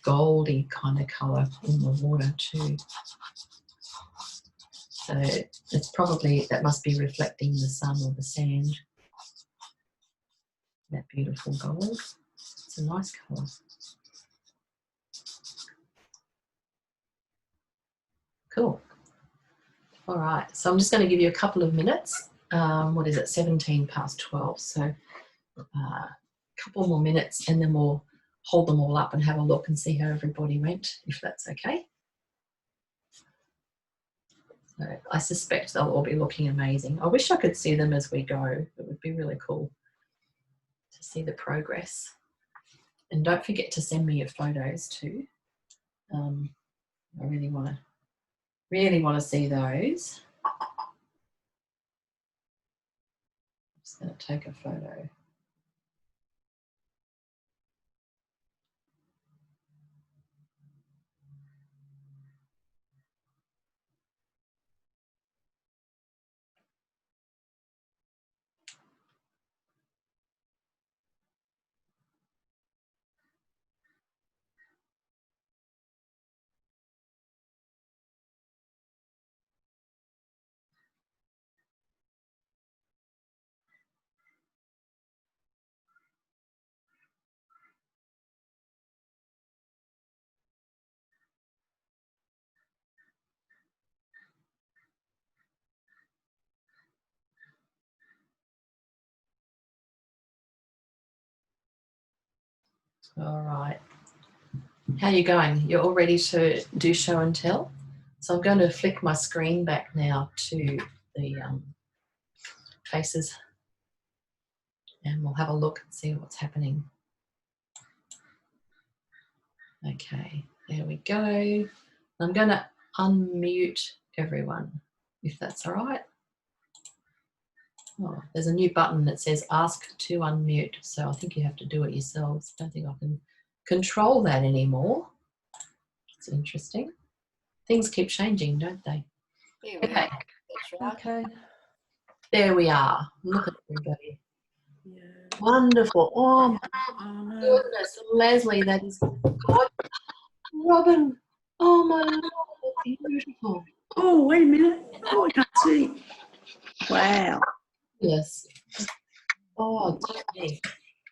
goldy kind of colour in the water too. So it's probably, that must be reflecting the sun or the sand. That beautiful gold. It's a nice colour. Cool. All right, so I'm just going to give you a couple of minutes. What is it, 17 past 12. So a couple more minutes and then we'll hold them all up and have a look and see how everybody went, if that's okay. So I suspect they'll all be looking amazing. I wish I could see them as we go. It would be really cool to see the progress. And don't forget to send me your photos too. I really want to see those. I'm just going to take a photo. All right. How are you going? You're all ready to do show and tell? So I'm going to flick my screen back now to the faces, and we'll have a look and see what's happening. Okay, there we go. I'm going to unmute everyone, if that's all right. Oh, there's a new button that says ask to unmute, so I think you have to do it yourselves. I don't think I can control that anymore. It's interesting. Things keep changing, don't they? There we Okay. are. That's right. Okay. There we are. Look at everybody. Yeah. Wonderful. Oh my Oh, no. goodness, Leslie, that is God. Robin. Oh my Lord, that's beautiful. Oh, wait a minute. Oh, I can't see. Wow. Yes. Oh, gee.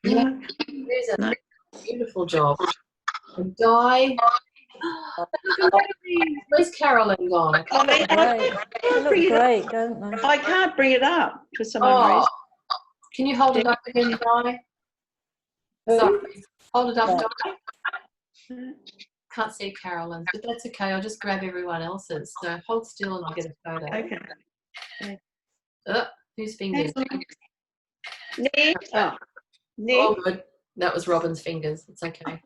Yeah. Yeah, there's a No. beautiful job. And Di. Look at Leslie. Where's Carolyn gone? I can't- I can't bring it up. Don't they? I can't bring it up for some Oh, reason. can you hold it up again, Di? Sorry. Hold it up, Di. Can't see Carolyn's, but that's okay. I'll just grab everyone else's. So hold still and I'll get a photo. Okay. Whose fingers? Nick. Oh, Nick. Oh, good. That was Robin's fingers. It's okay.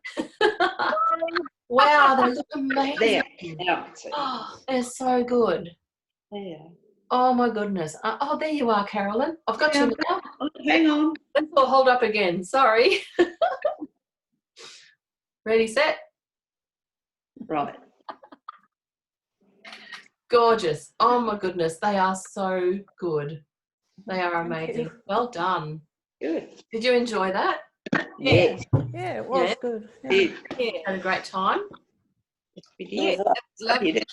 Wow, they look amazing. There. Now I can see. Oh, they're so good. There. Oh my goodness. Oh, there you are, Carolyn. I've got you now. Oh, hang on. Let's all hold up again. Sorry. Ready, set. Right. Gorgeous. Oh my goodness. They are so good. They are Thank amazing. you. Well done. Good. Did you enjoy that? Yes. Yeah, it was Yeah. good. Yeah. Did. Yeah. Had a great time? We Yeah, did. that's I lovely. did.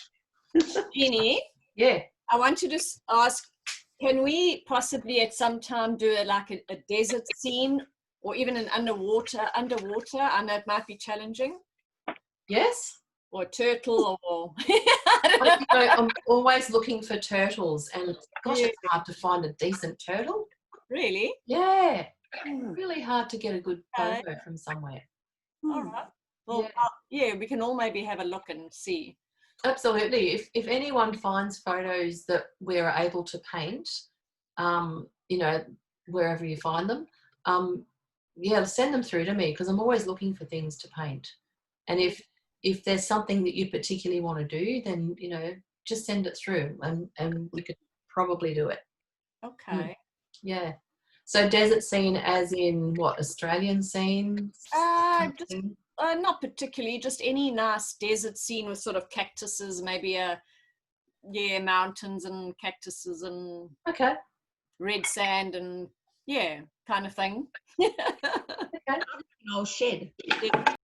Jeannie, Yeah. I want to just ask, can we possibly at some time do a desert scene or even an underwater? I know it might be challenging. Yes. Or a turtle or I'm always looking for turtles, and gosh, Yeah. it's hard to find a decent turtle. Really? Yeah. Hmm. Really hard to get a good Okay. photo from somewhere. All right. Well, yeah, we can all maybe have a look and see. Absolutely. If anyone finds photos that we're able to paint, you know, wherever you find them, yeah, send them through to me, because I'm always looking for things to paint. And if there's something that you particularly want to do, then, you know, just send it through and we could probably do it. Okay. Yeah. So desert scene as in what, Australian scene? Just not particularly, just any nice desert scene with sort of cactuses, maybe mountains and cactuses and Okay. red sand and kind of thing. Okay. An old shed.